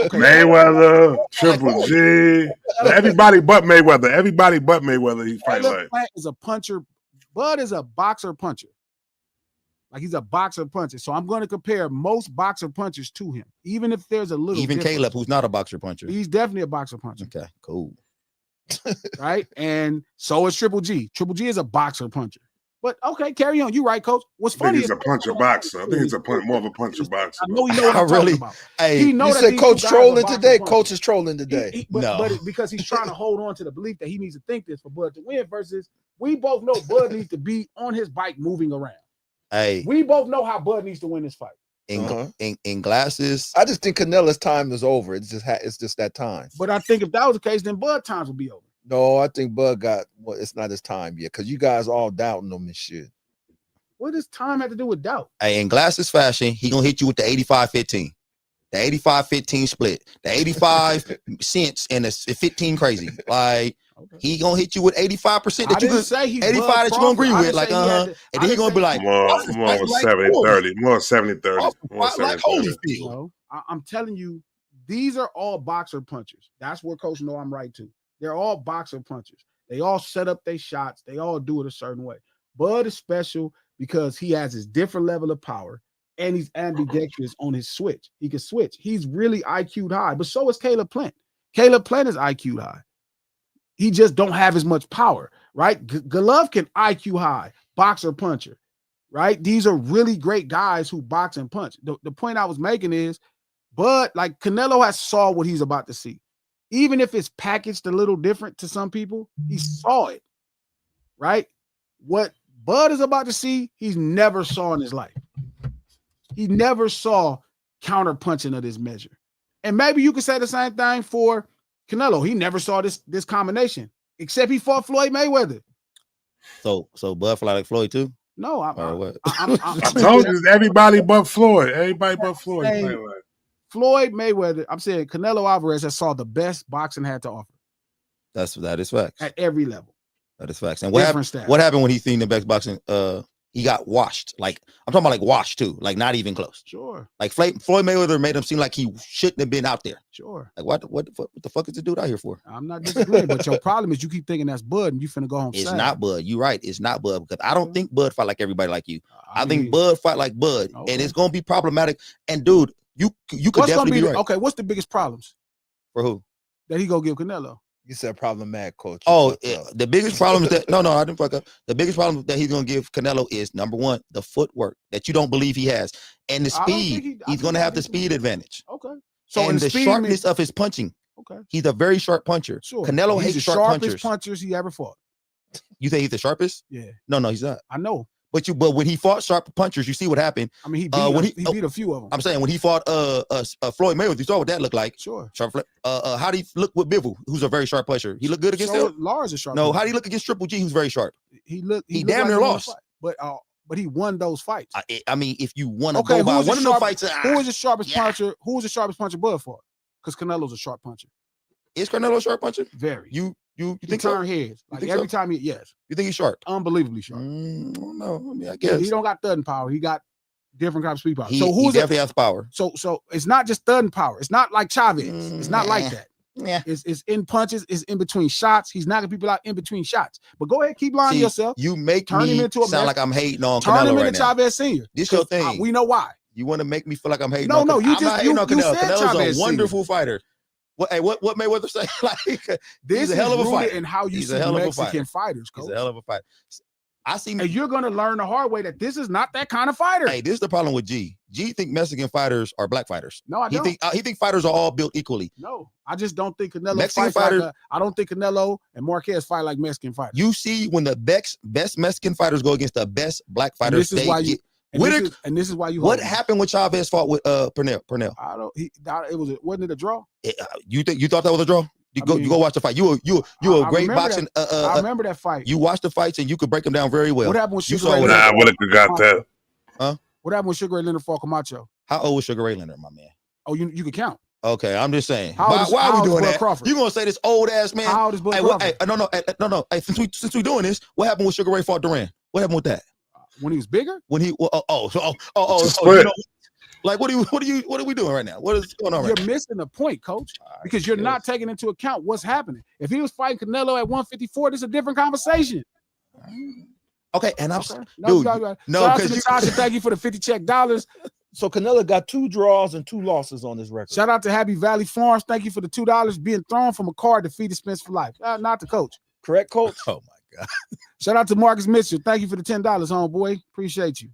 Mayweather, Triple G. Everybody but Mayweather. He fight like. Plant is a puncher. Bud is a boxer puncher. Like he's a boxer puncher. So I'm going to compare most boxer punchers to him, even if there's a little. Even Caleb, who's not a boxer puncher. He's definitely a boxer puncher. Okay, cool. Right, and so is Triple G. Triple G is a boxer puncher. But okay, carry on. You right, Coach. What's funny? He's a puncher boxer. I think he's more of a puncher boxer. I know he know what I'm talking about. Hey, he know that Coach trolling today. Coach is trolling today. But because he's trying to hold on to the belief that he needs to think this for Bud to win. Versus, we both know Bud needs to be on his bike moving around. Hey, we both know how Bud needs to win this fight. in glasses. I just think Canelo's time is over. It's just that time. But I think if that was the case, then Bud times would be over. No, I think Bud it's not his time yet because you guys all doubting him and shit. What does time have to do with doubt? Hey, in glasses fashion, he gonna hit you with the 85-15. The 85-15 split, the 85 cents and the 15 crazy. Like he gonna hit you with 85% that you could say 85 that you gonna agree with. Like and then he gonna be like more 70-30, more 70-30. Like Holyfield. No, I'm telling you, these are all boxer punchers. That's where Coach know I'm right too. They're all boxer punchers. They all set up their shots. They all do it a certain way. Bud is special because he has his different level of power and he's ambidextrous on his switch. He can switch. He's really IQ'd high, but so is Caleb Plant. Caleb Plant is IQ'd high. He just don't have as much power, right? Golovkin IQ high, boxer puncher, right? These are really great guys who box and punch. The point I was making is, Bud, like Canelo has saw what he's about to see. Even if it's packaged a little different to some people, he saw it, right? What Bud is about to see, he's never saw in his life. He never saw counter punching of this measure. And maybe you could say the same thing for Canelo. He never saw this combination, except he fought Floyd Mayweather. So Bud fly like Floyd too? No, I told you everybody but Floyd. Everybody but Floyd. Floyd Mayweather. I'm saying Canelo Alvarez has saw the best boxing had to offer. That is facts at every level. That is facts. And what happened when he seen the best boxing? He got washed. Like I'm talking about, like washed too. Like not even close. Sure. Like Floyd Mayweather made him seem like he shouldn't have been out there. Sure. Like what the fuck is the dude out here for? I'm not disagreeing, but your problem is you keep thinking that's Bud and you finna go home. It's not Bud. You're right. It's not Bud because I don't think Bud fight like everybody like you. I think Bud fight like Bud, and it's gonna be problematic. And dude, you could definitely be right. Okay, what's the biggest problems for who that he go give Canelo? You said problematic, coach. The biggest problem is that no, I didn't fuck up. The biggest problem that he's gonna give Canelo is number one, the footwork that you don't believe he has, and the speed. He's gonna have the speed advantage. Okay. So and the sharpness of his punching. Okay. He's a very sharp puncher. Sure. Canelo hates sharp punchers he ever fought. You think he's the sharpest? Yeah. No, he's not. I know. But when he fought sharp punchers, you see what happened. I mean, he beat a few of them. I'm saying when he fought Floyd Mayweather, you saw what that looked like. Sure. Sharp. How do he look with Bivol, who's a very sharp puncher? He looked good against him. Lars is sharp. No, how do he look against Triple G, who's very sharp? He damn near lost. But he won those fights. I mean, if you want to go by one of those fights, who was the sharpest puncher? Who was the sharpest puncher Bud fought? Because Canelo's a sharp puncher. Is Canelo a sharp puncher? Very. You he think turn heads like every time yes. You think he's sharp? Unbelievably sharp. No, I mean I guess he don't got thudding power. He got different kind of speed power. He definitely has power. So it's not just thudding power. It's not like Chavez. It's not like that. Yeah, it's in punches. It's in between shots. He's knocking people out in between shots. But go ahead, keep lying to yourself. You make me sound like I'm hating on Canelo right now. Turn him into Chavez Senior. This your thing. We know why. You want to make me feel like I'm hating? No, you just hating on Canelo. Canelo's Chavez a wonderful fighter. What Mayweather say? Like this is a hell of a fight. And how you see Mexican fighters, coach. He's a hell of a fighter. And you're gonna learn the hard way that this is not that kind of fighter. Hey, this is the problem with G. G think Mexican fighters are black fighters. No, I don't. He think fighters are all built equally. No, I just don't think Canelo Mexican fighters. I don't think Canelo and Marquez fight like Mexican fighters. You see, when the best Mexican fighters go against the best black fighters, this is why you. This is why you. What happened when Chavez fought with Pernell? Wasn't it a draw? You thought that was a draw? You go watch the fight. You a great boxing. I remember that fight. You watched the fights and you could break them down very well. What happened with Sugar Ray Leonard? Whitaker got that. Huh? What happened with Sugar Ray Leonard for Camacho? How old was Sugar Ray Leonard, my man? Oh, you can count. Okay, I'm just saying. Why are we doing that? You gonna say this old ass man? How old is Bud Crawford? No. Hey, since we doing this, what happened when Sugar Ray fought Duran? What happened with that? When he was bigger? When he you know, like what are we doing right now? What is going on right now? You're missing the point, coach, because you're not taking into account what's happening. If he was fighting Canelo at 154, this is a different conversation. Okay, and I'm dude, because Natasha, thank you for the $50 check. So Canelo got 2 draws and 2 losses on his record. Shout out to Happy Valley Farms. Thank you for the $2 being thrown from a car to feed Spence for life. Not the coach. Correct, coach? Oh my God. Shout out to Marcus Mitchell. Thank you for the $10, homeboy. Appreciate you.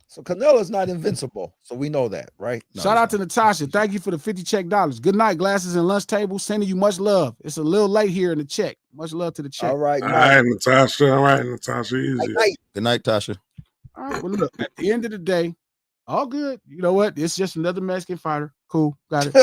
So Canelo's not invincible. So we know that, right? Shout out to Natasha. Thank you for the $50 check. Good night, glasses and lunch table. Sending you much love. It's a little late here in the check. Much love to the check. All right, Natasha. All right, Natasha. Easy. Night. Good night, Tasha. All right. Well, look. At the end of the day, all good. You know what? It's just another Mexican fighter. Cool. Got it.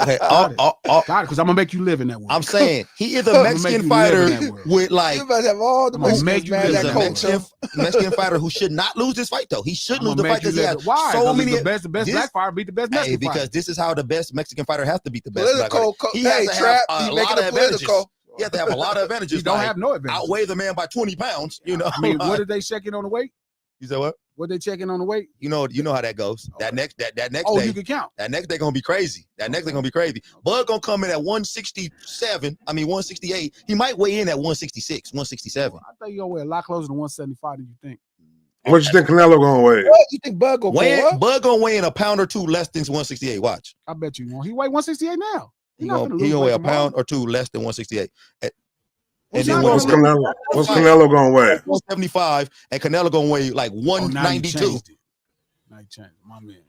Okay, Got it. Because I'm gonna make you live in that world. I'm saying he is a I'ma make Mexican you live in fighter that world. with like You about to have all the I'm gonna Mexicans make you mad live at in a that Coach. world. Mexican fighter who should not lose this fight though. He shouldn't lose the fight because he has Why? so many. The best black fighter beat the best Mexican because fighter. this is how the best Mexican fighter has to beat the best black Political. fighter. He has to Trap. have He a making lot it of advantages. political. He has to have a lot of advantages. He don't like, have no advantage. outweigh the man by 20 pounds. You know. I mean, like, what did they check in on the weight? you said what? What they checking on the weight? You know how that goes. That next Oh, day, you can count. that next day gonna be crazy. That next day gonna be crazy. Bud gonna come in at 168. He might weigh in at 166, 167. I think you're gonna weigh a lot closer to 175 than you think. What you think Canelo gonna weigh? What you think Bud go up? Bud gonna weigh in a pound or two less than 168. Watch. I bet you won't. He weigh 168 now. He gonna weigh a pound or two less than 168. And then What's Canelo gonna weigh? 175, and Canelo gonna weigh like 192. Now you changed it, my man.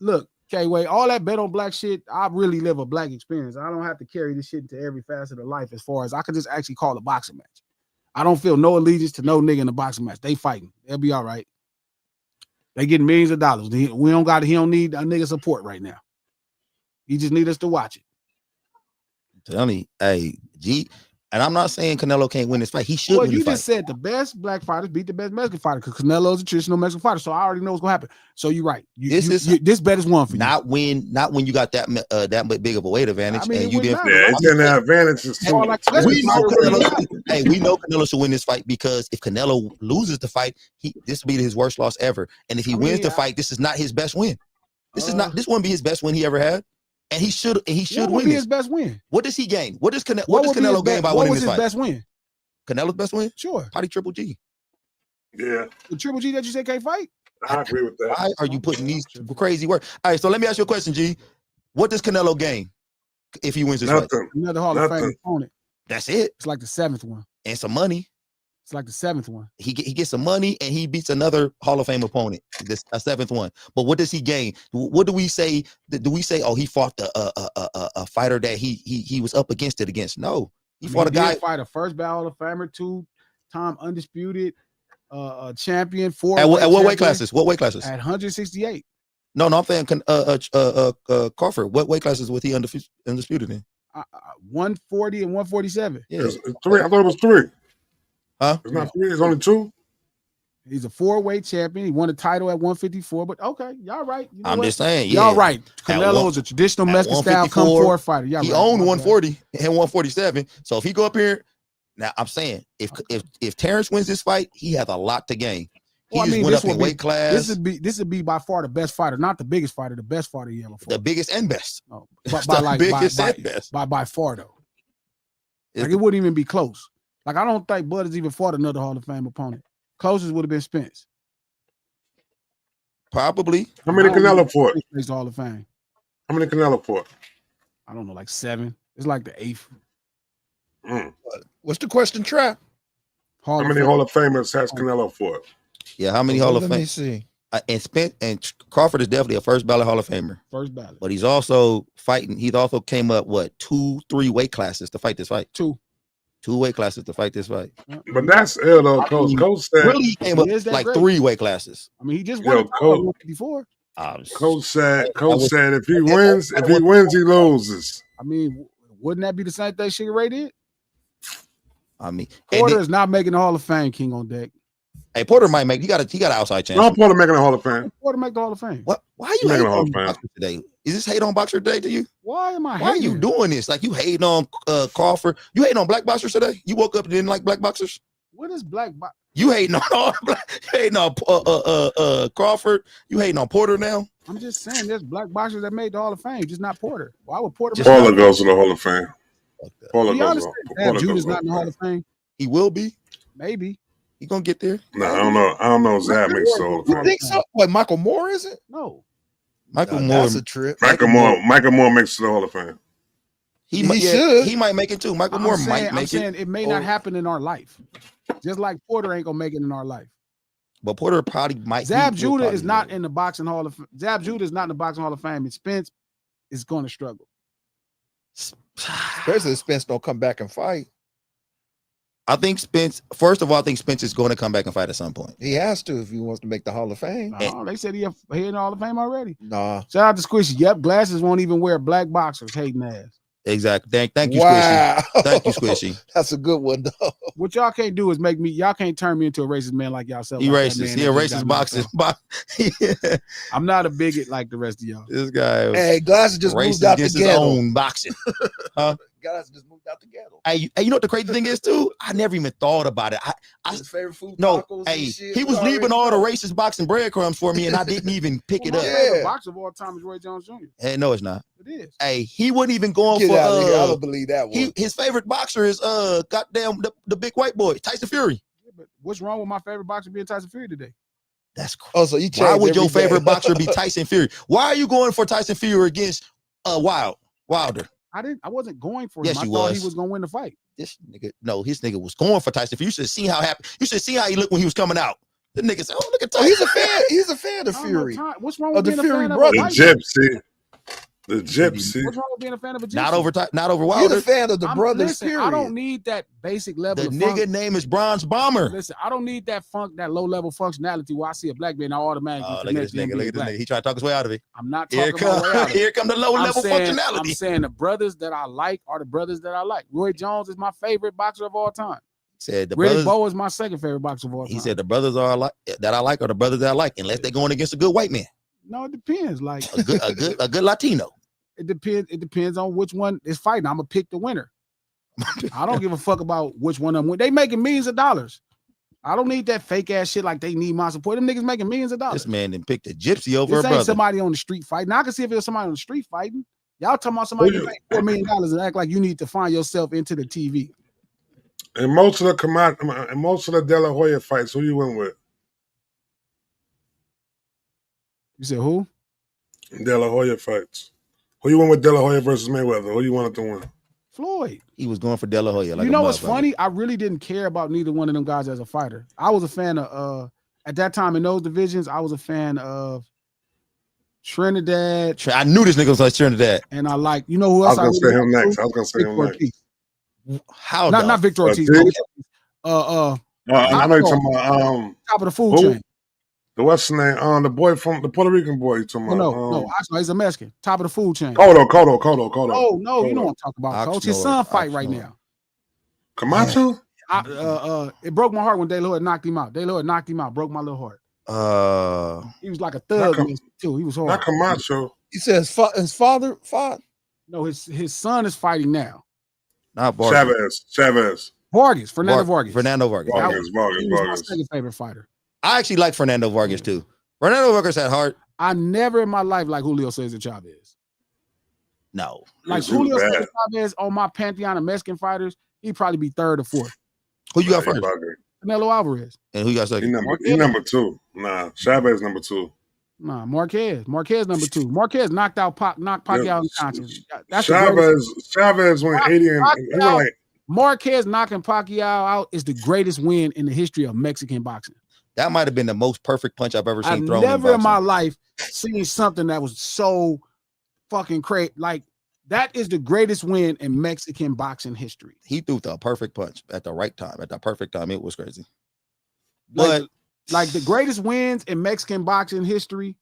Look, K-Way, all that bet on black shit, I really live a black experience. I don't have to carry this shit into every facet of life as far as I could just actually call a boxing match. I don't feel no allegiance to no nigga in a boxing match. They fighting. They'll be all right. They getting millions of dollars. He don't need a nigga support right now. He just need us to watch it. Tell me, hey, G. And I'm not saying Canelo can't win this fight. He should. Well, you just said the best black fighters beat the best Mexican fighter because Canelo's a traditional Mexican fighter. So I already know what's gonna happen. So you're right. This bet is one for you. Not when you got that big of a weight advantage. I mean, and you didn't. Yeah, it's in the advantages too. We know Canelo should win this fight because if Canelo loses the fight, this will be his worst loss ever. And if he wins the fight, this is not his best win. This wouldn't be his best win he ever had. And he should win his best win. What does he gain? What does Canelo gain by winning this fight? What was his best win? Canelo's best win? Sure. Probably Triple G. Yeah. The Triple G that you said can't fight? I agree with that. Why are you putting these crazy words? All right, so let me ask you a question, G. What does Canelo gain if he wins this fight? Another Hall of Fame opponent. That's it. It's like the 7th one. And some money. It's like the 7th one. He gets some money and he beats another Hall of Fame opponent. This a 7th one. But what does he gain? What do we say? Do we say, oh, he fought a fighter that he was up against it against? No, he fought a guy. Fight a first ballot Hall of Famer, 2-time undisputed champion. 4 at what weight classes? What weight classes? At 168. No, I'm saying Crawford. What weight classes was he undisputed in? 140 and 147. Yeah, it's 3. I thought it was 3. Huh? It's not 3. It's only 2. He's a 4-weight champion. He won a title at 154. But okay, y'all right. You know I'm just saying, y'all right. Canelo is a traditional Mexican style come forward fighter. Y'all he right. owned 140 and 147. So if he go up here, now I'm saying if Terrence wins this fight, he has a lot to gain. He went up in weight class. This would be by far the best fighter, not the biggest fighter, the best fighter he ever fought. The biggest and best. No, by far though. Like it wouldn't even be close. Like, I don't think Bud has even fought another Hall of Fame opponent. Closest would have been Spence. Probably. How many Canelo fought? He's Hall of Fame. How many Canelo fought? I don't know, like 7. It's like the 8th. What's the question, Trap? How many Hall of Famers has Canelo fought? Yeah, how many Hall of Fame? Let me see. And Spence and Crawford is definitely a first ballot Hall of Famer. First ballot. But he's also fighting. He's also came up 2-3 weight classes to fight this fight. 2 weight classes to fight this fight. But that's ill though, Coach. Coach said really he came up like 3 weight classes. I mean, he just won 154. Coach said if he wins, he loses. I mean, wouldn't that be the same thing Sugar Ray did? I mean, Porter is not making the Hall of Fame. King on deck. Hey, Porter might make. He got an outside chance. No, Porter making the Hall of Fame. Porter make the Hall of Fame. What? Why are you hating on Boxer today? Is this hate on Boxer today to you? Why am I? Why are you doing this? Like you hating on Crawford? You hating on black boxers today? You woke up and didn't like black boxers? What is black? You hating on all black? You hating on Crawford? You hating on Porter now? I'm just saying, there's black boxers that made the Hall of Fame, just not Porter. Why would Porter? Porter goes to the Hall of Fame. Porter goes. Judah's not in the Hall of Fame. He will be. Maybe. He gonna get there. No, I don't know. Zab makes the Hall of Fame. You think so? What, Michael Moore is it? No. Michael Moore. That's a trip. Michael Moore makes the Hall of Fame. He should. He might make it too. Michael Moore might make it. It may not happen in our life. Just like Porter ain't gonna make it in our life. But Porter probably might. Zab Judah is not in the boxing Hall of Fame. Zab Judah is not in the boxing Hall of Fame. And Spence is going to struggle. Especially if Spence don't come back and fight. I think Spence. First of all, I think Spence is going to come back and fight at some point. He has to if he wants to make the Hall of Fame. No, they said he in the Hall of Fame already. Nah. Shout out to Squishy. Yep, glasses won't even wear black boxers. Hating ass. Exactly. Thank you, Wow. Squishy. Thank you, Squishy. That's a good one, though. What y'all can't do is make me. Y'all can't turn me into a racist man like y'all self. He like racist. He a racist boxer. Yeah. I'm not a bigot like the rest of y'all. This guy. Hey, Glasses just moved out the his ghetto. own boxing. Huh? Glasses just moved out the ghetto. Hey, you know what the crazy thing is too? I never even thought about it. His favorite food. No, tacos hey, and shit. he was leaving all the racist boxing breadcrumbs for me, and I didn't even pick it My up. favorite boxer of all time is Roy Jones Jr. Hey, no, it's not. It is. Hey, he wasn't even going Get for. out of here. I don't believe that one. His favorite boxer is goddamn the big white boy Tyson Fury. Yeah, but what's wrong with my favorite boxer being Tyson Fury today? That's crazy. Oh, so you Why changed would your every day. favorite boxer be Tyson Fury? Why are you going for Tyson Fury against Wilder? I wasn't going for him. Yes, I you thought was. he was gonna win the fight. This nigga, no, his nigga was going for Tyson Fury. You should see how happy. You should see how he looked when he was coming out. The nigga said, "Oh, look at Oh, Tyson." he's a fan. He's a fan of I don't know, Fury. What's wrong Oh, with the being a Fury fan of a brother. The white man? gypsy. The gypsy. What's wrong with being a fan of a gypsy? Not over You're Wilder. the fan of the brothers. Listen, Period. I don't need that basic level The of nigga funk. name is Bronze Bomber. Listen, I don't need that low level functionality where I see a black man, I automatically Oh, look at connect this to him nigga. being Look at this black. nigga. He tried to talk his way out of it. I'm not Here talking my way out come, of it. here come the low level I'm functionality. saying the brothers that I like are the brothers that I like. Roy Jones is my favorite boxer of all time. Said the Riddick brothers. Bowe is my second favorite boxer of all time. He said the brothers are like that I like are the brothers that I like, unless they're going against a good white man, no, it depends. Like a good Latino. it depends. It depends on which one is fighting. I'm gonna pick the winner. I don't give a fuck about which one of them win. They making millions of dollars. I don't need that fake ass shit like they need my support. Them niggas making millions of dollars. This man didn't pick the gypsy over This a ain't brother. somebody on the street fighting. Now I can see if it was somebody on the street fighting. Y'all talking about somebody who paid $4 million and act like you need to find yourself into the TV. And most of the De La Hoya fights, who you went with? You said who? De La Hoya fights. Who you went with De La Hoya versus Mayweather? Who you wanted to win? Floyd. He was going for De La Hoya. Like you know what's funny? I really didn't care about neither one of them guys as a fighter. I was a fan of at that time in those divisions, I was a fan of Trinidad. I knew this nigga was like Trinidad. And I like, you know who else I was really gonna say him liked next. too? I was gonna say Victor him next. Ortiz. How Not Victor Ortiz. Ortiz? I I know you're talking about top of the food who? chain. The what's his name? The boy from the Puerto Rican boy. You talking about? No, Oxnard, he's a Mexican. Top of the food chain. Kodo. Oh no, you know what I'm talking about, Coach. His son fight right now. Camacho. It broke my heart when De La Hoya knocked him out. De La Hoya knocked him out. Broke my little heart. He was like a thug too. He was hard. Not Camacho. He says his father fought. No, his son is fighting now. Not Vargas. Chavez. Fernando Vargas. Fernando Vargas. He was my second favorite fighter. I actually like Fernando Vargas too. Fernando Vargas had heart. I never in my life like Julio Cesar Chavez. No. Like Julio Cesar Chavez on my pantheon of Mexican fighters, he'd probably be third or fourth. Who you got first? Canelo Alvarez. And who you got second? He number two. Nah, Chavez number two. Nah, Marquez number two. Marquez knocked Pacquiao unconscious. Chavez went 80 and he went like Marquez knocking Pacquiao out is the greatest win in the history of Mexican boxing. That might have been the most perfect punch I've ever seen I've thrown. never in my life seen something that was so fucking crazy. Like that is the greatest win in Mexican boxing history. He threw the perfect punch at the right time, at the perfect time. It was crazy. But like the greatest wins in Mexican boxing history,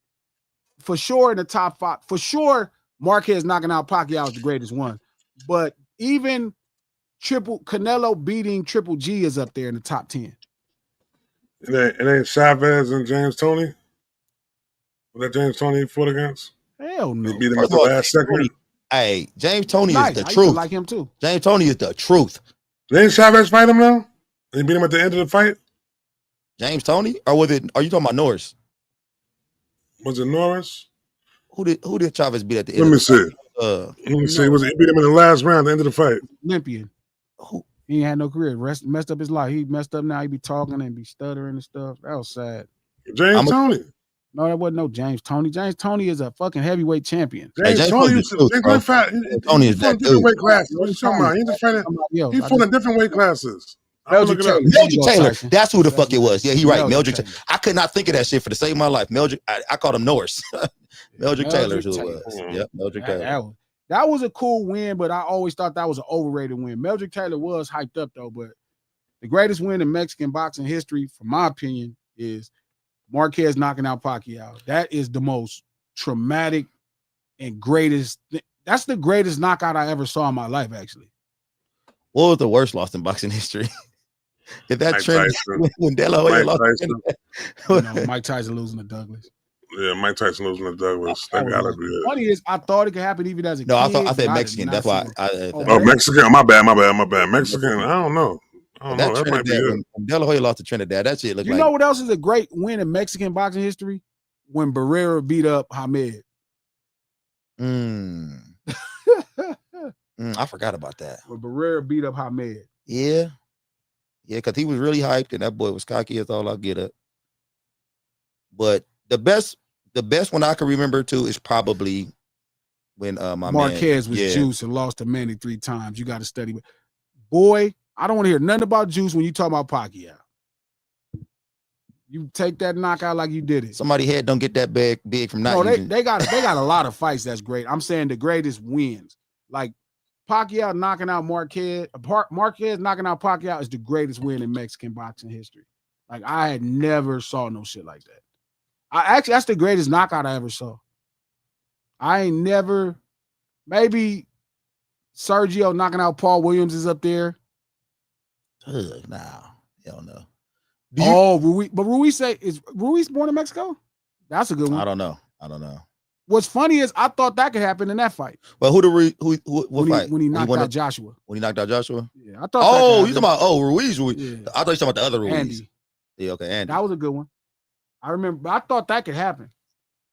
for sure in the top five. For sure, Marquez knocking out Pacquiao is the greatest one. But even Canelo beating Triple G is up there in the top 10. It ain't Chavez and James Toney. Was that James Toney he fought against? Hell no. He beat him at the last second. Hey, James Toney is the truth. Like him too. James Toney is the truth. Didn't Chavez fight him now? He beat him at the end of the fight. James Toney, or was it? Are you talking about Norris? Was it Norris? Who did Chavez beat at the end? Let me see. Let me see. Was he beat him in the last round, the end of the fight? Olympian. He ain't had no career. Messed up his life. He messed up now. He be talking and be stuttering and stuff. That was sad. James Toney. No, that wasn't no James Toney. James Toney is a fucking heavyweight champion. James Toney is that different weight classes. What you talking about? He just fighting. He fought in different weight classes. Mildred Taylor. That's who the fuck it was. Yeah, he right. Mildred Taylor. I could not think of that shit for the sake of my life. Mildred, I called him Norris. Mildred Taylor is who it was. Yep, Mildred Taylor. That was a cool win, but I always thought that was an overrated win. Mildred Taylor was hyped up though, but The greatest win in Mexican boxing history, from my opinion, is Marquez knocking out Pacquiao. That is the most traumatic and greatest. That's the greatest knockout I ever saw in my life, actually. What was the worst loss in boxing history? If that Mike trend Tyson. when De La Hoya Mike lost, Tyson. Mike Tyson losing to Douglas. Yeah, Mike Tyson losing to Douglas. That gotta be it. Funny is, I thought it could happen even as a no, kid. I said Mexican. That's why. Oh, Mexican. My bad. Mexican. I don't know. That might be it. When De La Hoya lost to Trinidad, that shit looked like. You know what else is a great win in Mexican boxing history? When Barrera beat up Hamed. I forgot about that. When Barrera beat up Hamed. Yeah, because he was really hyped and that boy was cocky as all I'll get up. But the best one I can remember too is probably when Marquez was Juice and lost to Manny 3 times. You got to study. Boy, I don't want to hear nothing about Juice when you talk about Pacquiao. You take that knockout like you did it. Somebody head don't get that big from not. No, they got a lot of fights that's great. I'm saying the greatest wins. Like Pacquiao knocking out Marquez. Marquez knocking out Pacquiao is the greatest win in Mexican boxing history. Like I had never saw no shit like that. That's the greatest knockout I ever saw. I ain't never. Maybe Sergio knocking out Paul Williams is up there. Nah, hell no. Ruiz is Ruiz born in Mexico? That's a good one. I don't know. What's funny is I thought that could happen in that fight. Well, what fight? When he knocked out Joshua. When he knocked out Joshua? Yeah, I thought. You talking about Ruiz? Yeah. I thought you talking about the other Ruiz. Andy. Yeah, okay, Andy. That was a good one. I remember. I thought that could happen.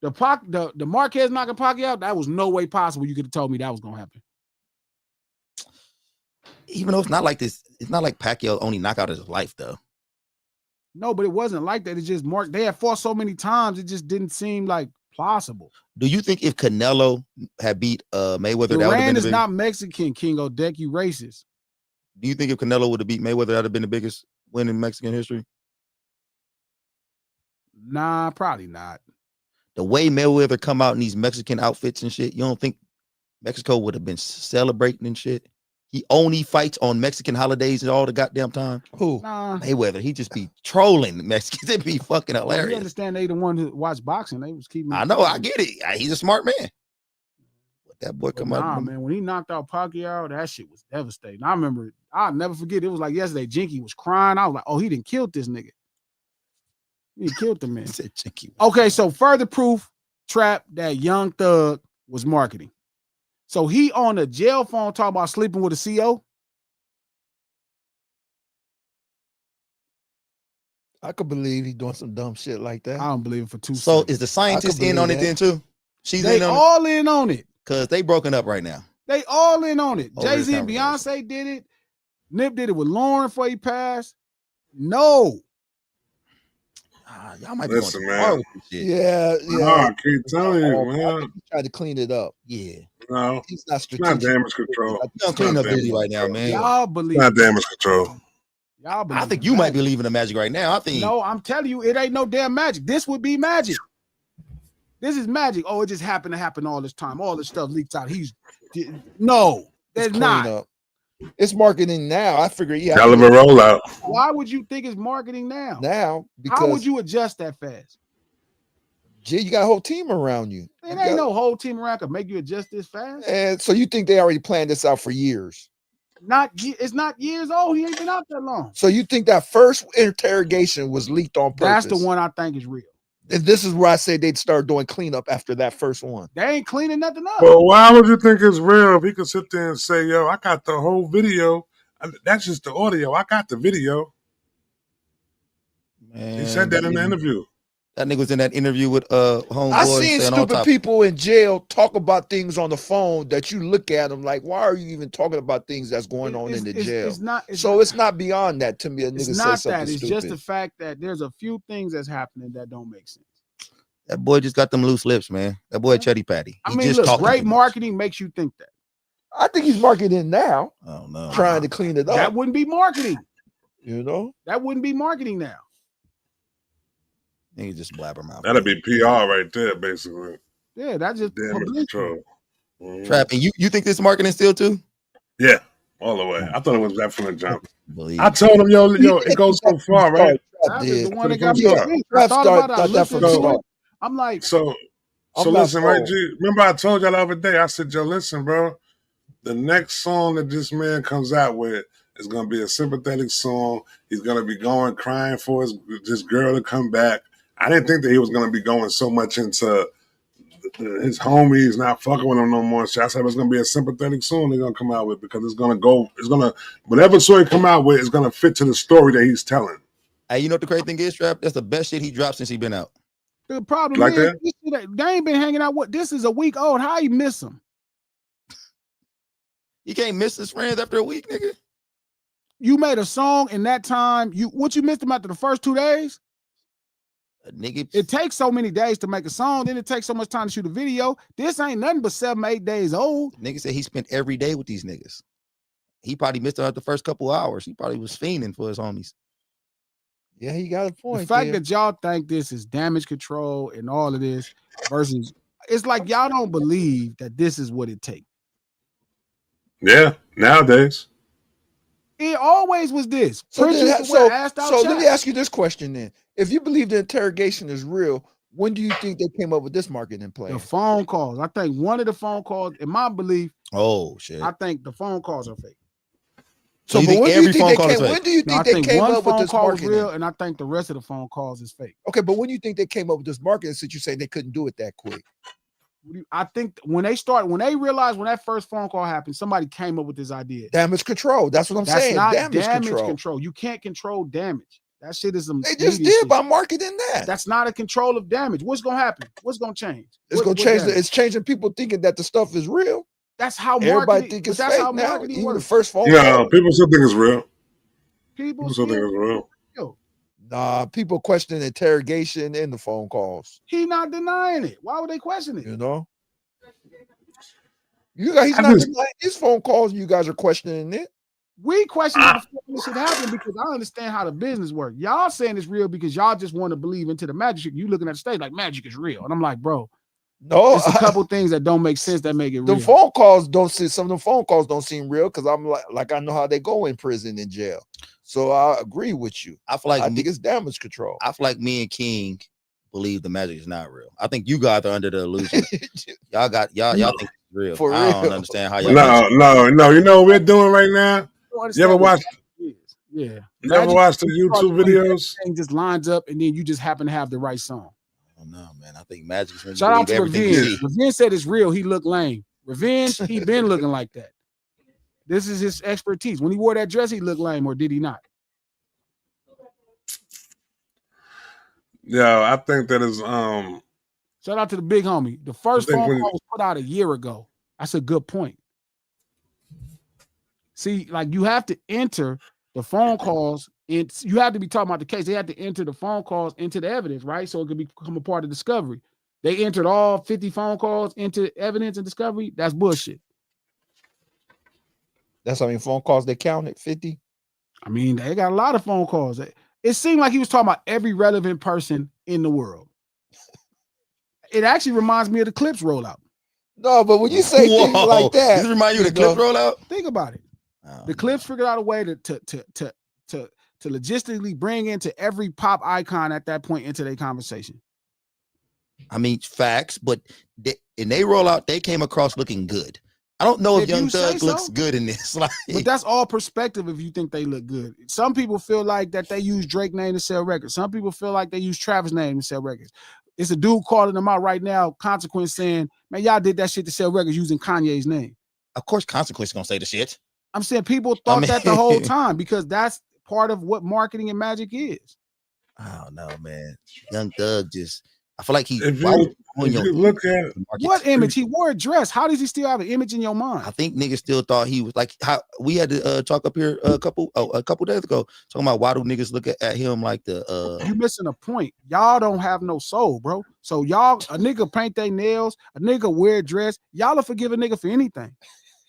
The Marquez knocking Pacquiao, that was no way possible. You could have told me that was gonna happen. Even though it's not like this, it's not like Pacquiao only knockout his life though. No, but it wasn't like that. It's just they had fought so many times, it just didn't seem like plausible. Do you think if Canelo had beat Mayweather, Duran is not Mexican, King Odek, you racist. Do you think if Canelo would have beat Mayweather, that would have been the biggest win in Mexican history? Nah, probably not. The way Mayweather come out in these Mexican outfits and shit, you don't think Mexico would have been celebrating and shit? He only fights on Mexican holidays all the goddamn time. Who? Nah. Mayweather. He just be trolling the Mexicans. It'd be fucking hilarious. You understand they the one who watched boxing. They was keeping. I know. I get it. He's a smart man. But that boy come out. Nah, man. When he knocked out Pacquiao, that shit was devastating. I remember. I'll never forget. It was like yesterday. Jinky was crying. I was like, oh, he didn't kill this nigga. He killed the man. Okay, so further proof, Trap, that Young Thug was marketing. So he on the jail phone talking about sleeping with a CO. I could believe he's doing some dumb shit like that. I don't believe it for 2 So seconds. is the scientist in on it then too? She's they in on all in on it. Because they broken up right now. They all in on it. Oh, Jay-Z and Beyonce did it. Nip did it with Lauren before he passed. No. Y'all might be Listen, going man. with this shit. Yeah. I keep telling you, man. He tried to clean it up. Yeah. No, He's not it's strategic. not damage control. He's on cleanup duty right now, man. Y'all believe It's not damage control. Y'all believe I think you might be leaving the magic right now. I think. No, I'm telling you, it ain't no damn magic. This would be magic. This is magic. Oh, it just happened to happen all this time. All this stuff leaks out. No, there's not. Up. It's marketing now. I figure Hell of a rollout. Why would you think it's marketing now? Now, because how would you adjust that fast? Gee, you got a whole team around you. It ain't no whole team around can make you adjust this fast. And so you think they already planned this out for years? It's not years old. He ain't been out that long. So you think that first interrogation was leaked on purpose? That's the one I think is real. And this is where I say they'd start doing cleanup after that first one. They ain't cleaning nothing up. Well, why would you think it's real if he could sit there and say, yo, I got the whole video. That's just the audio. I got the video. Man, he said that in the interview. That nigga was in that interview with Homeboy. I seen stupid people in jail talk about things on the phone that you look at them like, why are you even talking about things that's going on in the jail? It's not beyond that to me. A nigga it's not say that. It's stupid. just the fact that there's a few things that's happening that don't make sense. That boy just got them loose lips, man. That boy Chetty Patty. I mean, look, great marketing makes you think that. I think he's marketing now. Oh no, trying to clean it up. That wouldn't be marketing. You know, that wouldn't be marketing now. Nigga just blabbermouth. That'd be PR right there, basically. Yeah, that's just damage control. Trap, and you think this marketing still too? Yeah, all the way. I thought it was that from the jump. Believe. I told him, yo, it goes so far, right? That is the one that got me From the convinced. I thought about it. I looked from the into start. it. I'm like, So I'm not listen, right, sold. G? Remember I told y'all the other day, I said, yo, listen, bro, the next song that this man comes out with is going to be a sympathetic song. He's going to be going crying for this girl to come back. I didn't think that he was going to be going so much into his homies not fucking with him no more. So I said it's going to be a sympathetic song they're going to come out with because it's going to whatever story come out with is going to fit to the story that he's telling. Hey, you know what the crazy thing is, Strap? That's the best shit he dropped since he been out. the problem Like is, that? they ain't been hanging out. What? This is a week old. How you miss him? You can't miss his friends after a week, nigga. You made a song in that time. You missed him after the first 2 days? Nigga, it takes so many days to make a song, then it takes so much time to shoot a video. This ain't nothing but 7-8 days old. Nigga said he spent every day with these niggas. He probably missed out the first couple hours. He probably was fiending for his homies. Yeah, he got a point. The fact that y'all think this is damage control and all of this versus it's like y'all don't believe that this is what it takes. Yeah, nowadays. It always was this. So let me ask you this question then. If you believe the interrogation is real, when do you think they came up with this marketing plan? The phone calls. I think one of the phone calls, in my belief, oh shit, I think the phone calls are fake. So, but when do you think they came up with this marketing? Real, and I think the rest of the phone calls is fake. Okay, but when do you think they came up with this marketing since you say they couldn't do it that quick? I think when they realized when that first phone call happened, somebody came up with this idea. Damage control. That's what I'm saying. That's not damage control. You can't control damage. That shit is some. They just did by marketing that. That's not a control of damage. What's gonna happen? What's gonna change? It's gonna change. It's changing people thinking that the stuff is real. That's how everybody think it's that's fake how now. Even works. The first phone call. People still think it's real. People still think it's real. Nah, people question interrogation in the phone calls. He not denying it. Why would they question it? You know, he's not denying his phone calls. You guys are questioning it. We question it before this shit happened because I understand how the business works. Y'all saying it's real because y'all just want to believe into the magic. You looking at the stage like magic is real, and I'm like, bro, no, it's a couple things that don't make sense that make it real. The phone calls don't seem. Some of the phone calls don't seem real because I'm like I know how they go in prison and jail. So I agree with you. I feel like I think it's damage control. I feel like me and King believe the magic is not real. I think you guys are under the illusion. y'all think it's real. For I don't real. understand how y'all. No. You know what we're doing right now? You ever watch? Yeah. You ever watch the YouTube videos? Everything just lines up, and then you just happen to have the right song. Oh no, man! I think magic is. Shout out to Revenge. Revenge said it's real. He looked lame. Revenge, he been looking like that. This is his expertise. When he wore that dress, he looked lame, or did he not? Yeah, I think that is. Shout out to the big homie. The first phone call was put out a year ago. That's a good point. See, like you have to enter the phone calls, and you have to be talking about the case. They have to enter the phone calls into the evidence, right? So it could become a part of discovery. They entered all 50 phone calls into evidence and discovery. That's bullshit. That's how many phone calls they counted? 50? I mean, they got a lot of phone calls. It seemed like he was talking about every relevant person in the world. It actually reminds me of the Clips rollout. No, but when you say things like that, does it remind you of the Clips rollout? Think about it. The Clips figured out a way to logistically bring into every pop icon at that point into their conversation. I mean, facts, but they roll out, they came across looking good. I don't know if Young Thug looks good in this. Like, but that's all perspective if you think they look good. Some people feel like that they use Drake's name to sell records. Some people feel like they use Travis' name to sell records. It's a dude calling them out right now, Consequence, saying, man, y'all did that shit to sell records using Kanye's name. Of course, Consequence is going to say the shit. I'm saying people thought that the whole time because that's part of what marketing and magic is. I don't know, man. Young Thug just, I feel like he. If you look at what image he wore a dress, how does he still have an image in your mind? I think niggas still thought he was like how we had to talk up here a couple days ago talking about why do niggas look at him like the You missing a point. Y'all don't have no soul, bro. So y'all, a nigga paint their nails, a nigga wear a dress. Y'all will forgive a nigga for anything.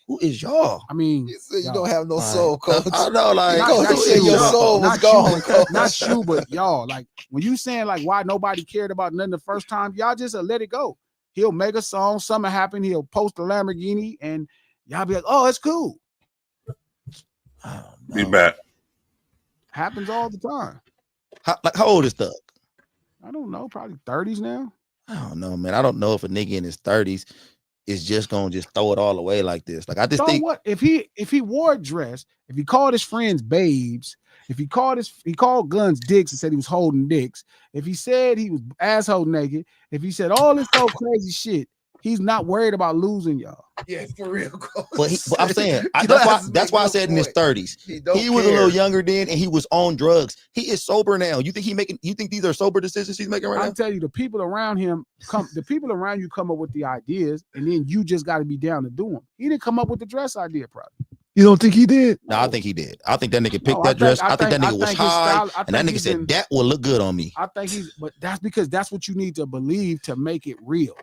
Who is y'all? I mean, you said you don't have no soul, coach. I know, like you say your soul was gone, coach. Not you, but y'all. Like when you saying like why nobody cared about nothing the first time, y'all just let it go. He'll make a song, something happen, he'll post a Lamborghini, and y'all be like, oh, it's cool. Be back. Happens all the time. How old is Thug? I don't know, probably 30s now. I don't know, man. I don't know if a nigga in his 30s is just gonna just throw it all away like this. Like I just think what if he wore a dress, if he called his friends babes, if he called guns dicks and said he was holding dicks, if he said he was asshole naked, if he said all this old crazy shit, he's not worried about losing y'all. Yeah, for real. But I'm saying that's why I said in his 30s. He was a little younger then, and he was on drugs. He is sober now. You think these are sober decisions he's making right now? I'm telling you, the people around him come up with the ideas, and then you just got to be down to do them. He didn't come up with the dress idea, probably. You don't think he did? No, I think he did. I think that nigga picked that dress. I think that nigga was high, and that nigga said that will look good on me. I think but that's because that's what you need to believe to make it real.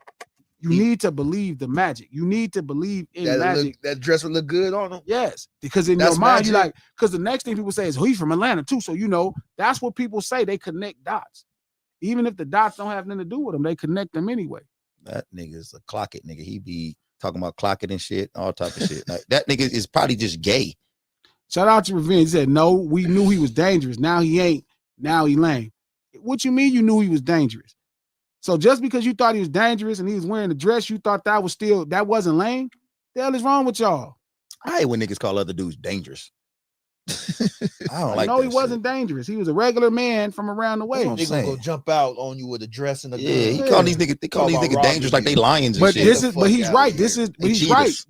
You need to believe the magic. You need to believe in magic. That dress would look good on him. Yes, because in your mind, you like, because the next thing people say is, he's from Atlanta too. So, that's what people say. They connect dots. Even if the dots don't have nothing to do with them, they connect them anyway. That nigga's a clock it nigga. He be talking about clock it and shit, all type of shit. Like, that nigga is probably just gay. Shout out to Revenge. He said, no, we knew he was dangerous. Now he ain't. Now he lame. What you mean you knew he was dangerous? So just because you thought he was dangerous and he was wearing a dress, you thought that wasn't lame? The hell is wrong with y'all? I hate when niggas call other dudes dangerous. I don't like no, that he wasn't dangerous. He was a regular man from around the way. They gonna go jump out on you with a dress and a gun. Yeah, he call these niggas dangerous like they lions and shit. But he's right.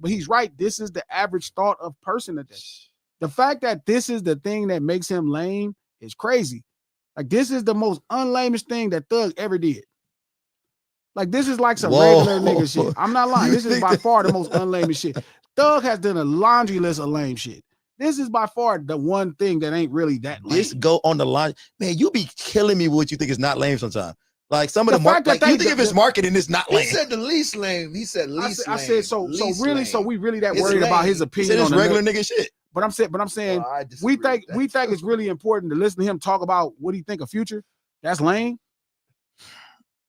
He's right. This is the average thought of person today. The fact that this is the thing that makes him lame is crazy. Like, this is the most unlamest thing that Thug ever did. Like, this is like some regular nigga shit. I'm not lying. This is by far the most unlamest shit. Thug has done a laundry list of lame shit. This is by far the one thing that ain't really that lame. This go on the line. Man, you be killing me with what you think is not lame sometimes. Like, some of the market, like, you think if it's marketing, it's not lame. He said the least lame. He said least lame. I said, so we really that worried about his opinion on regular nigga shit. But I'm saying we think it's really important to listen to him talk about what he think of Future. That's lame.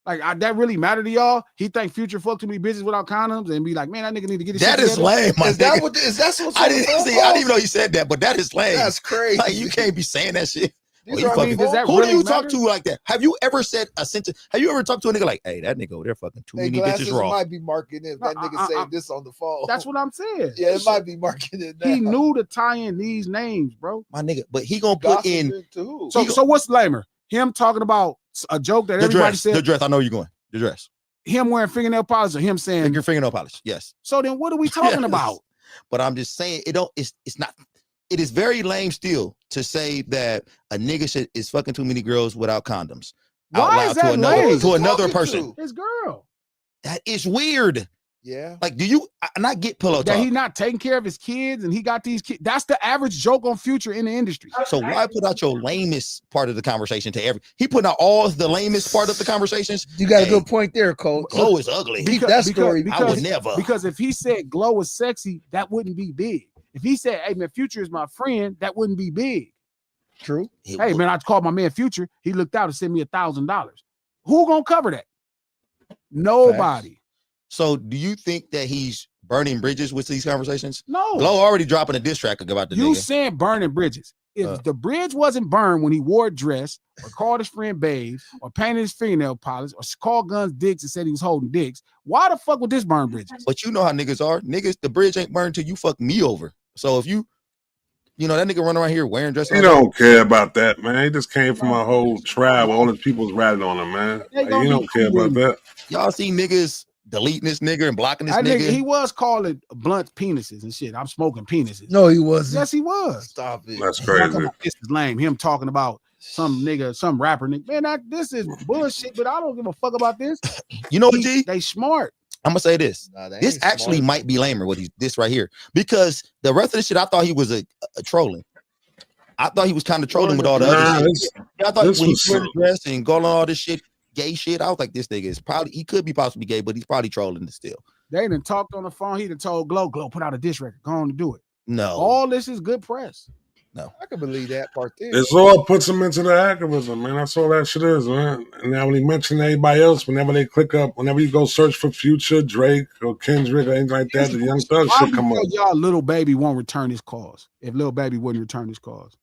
Like, that really matter to y'all? He think Future fuck too many bitches without condoms and be like, man, that nigga need to get his shit together. That is lame, my nigga. Is that what's I didn't even know you said that, but that is lame. That's crazy. Like, you can't be saying that shit. Who do really you talk to like that? Have you ever said a sentence? Have you ever talked to a nigga like, hey, that nigga over there fucking too many bitches raw? Might be marking it. That nigga saying this on the phone. That's what I'm saying. Yeah, it might be marking it now. He knew to tie in these names, bro. My nigga, but he gonna put in. So what's lamer? Him talking about a joke that everybody said. The dress. I know where you're going. The dress. Him wearing fingernail polish or him saying your fingernail polish. Yes. So then what are we talking about? But I'm just saying it's not. It is very lame still to say that a nigga is fucking too many girls without condoms. Why is that lame? To another person? His girl. That is weird. Yeah. Like, do you not get pillow talk? That he not taking care of his kids and he got these kids. That's the average joke on Future in the industry. So why put out your lamest part of the conversation to he put out all the lamest part of the conversations? You got a good point there, Cole. Glow is ugly. That story. I would never. Because if he said Glow is sexy, that wouldn't be big. If he said, hey man, Future is my friend, that wouldn't be big. True. Hey man, I called my man Future. He looked out and sent me $1,000. Who gonna cover that? Nobody. Facts. So do you think that he's burning bridges with these conversations? No. Glow already dropping a diss track about the nigga. You nigga. saying burning bridges. If the bridge wasn't burned when he wore a dress or called his friend babes or painted his fingernail polish or called guns dicks and said he was holding dicks, why the fuck would this burn bridges? But you know how niggas are. Niggas, the bridge ain't burned till you fuck me over. So if you that nigga running around here wearing dresses. He don't care about that, man. He just came from a whole tribe. All his people's ratting on him, man. Like, he don't care about that. Y'all see niggas deleting this nigga and blocking this nigga. He was calling blunt penises and shit. I'm smoking penises. No, he wasn't. Yes, he was. Stop it. That's crazy. This is lame. Him talking about some nigga, some rapper nigga. Man, this is bullshit, but I don't give a fuck about this. You know what, G? They smart. I'm gonna say this. This actually smart. might be lamer what this right here. Because the rest of the shit, I thought he was a trolling. I thought he was kind of trolling with all the other shit. I thought when he wear the dress and going on all this shit, gay shit, I was like, this nigga is probably, he could be possibly gay, but he's probably trolling still. They done talked on the phone. He done told Glow, put out a diss record. Go on to do it. No. All this is good press. No. I can believe that part there. It's all puts him into the activism, man. That's all that shit is, man. And now when he mentioned everybody else, whenever they click up, whenever you go search for Future, Drake, or Kendrick, or anything like that, the Young Thug Why shit we come up. tell y'all Little Baby won't return his calls if Little Baby wouldn't return his calls?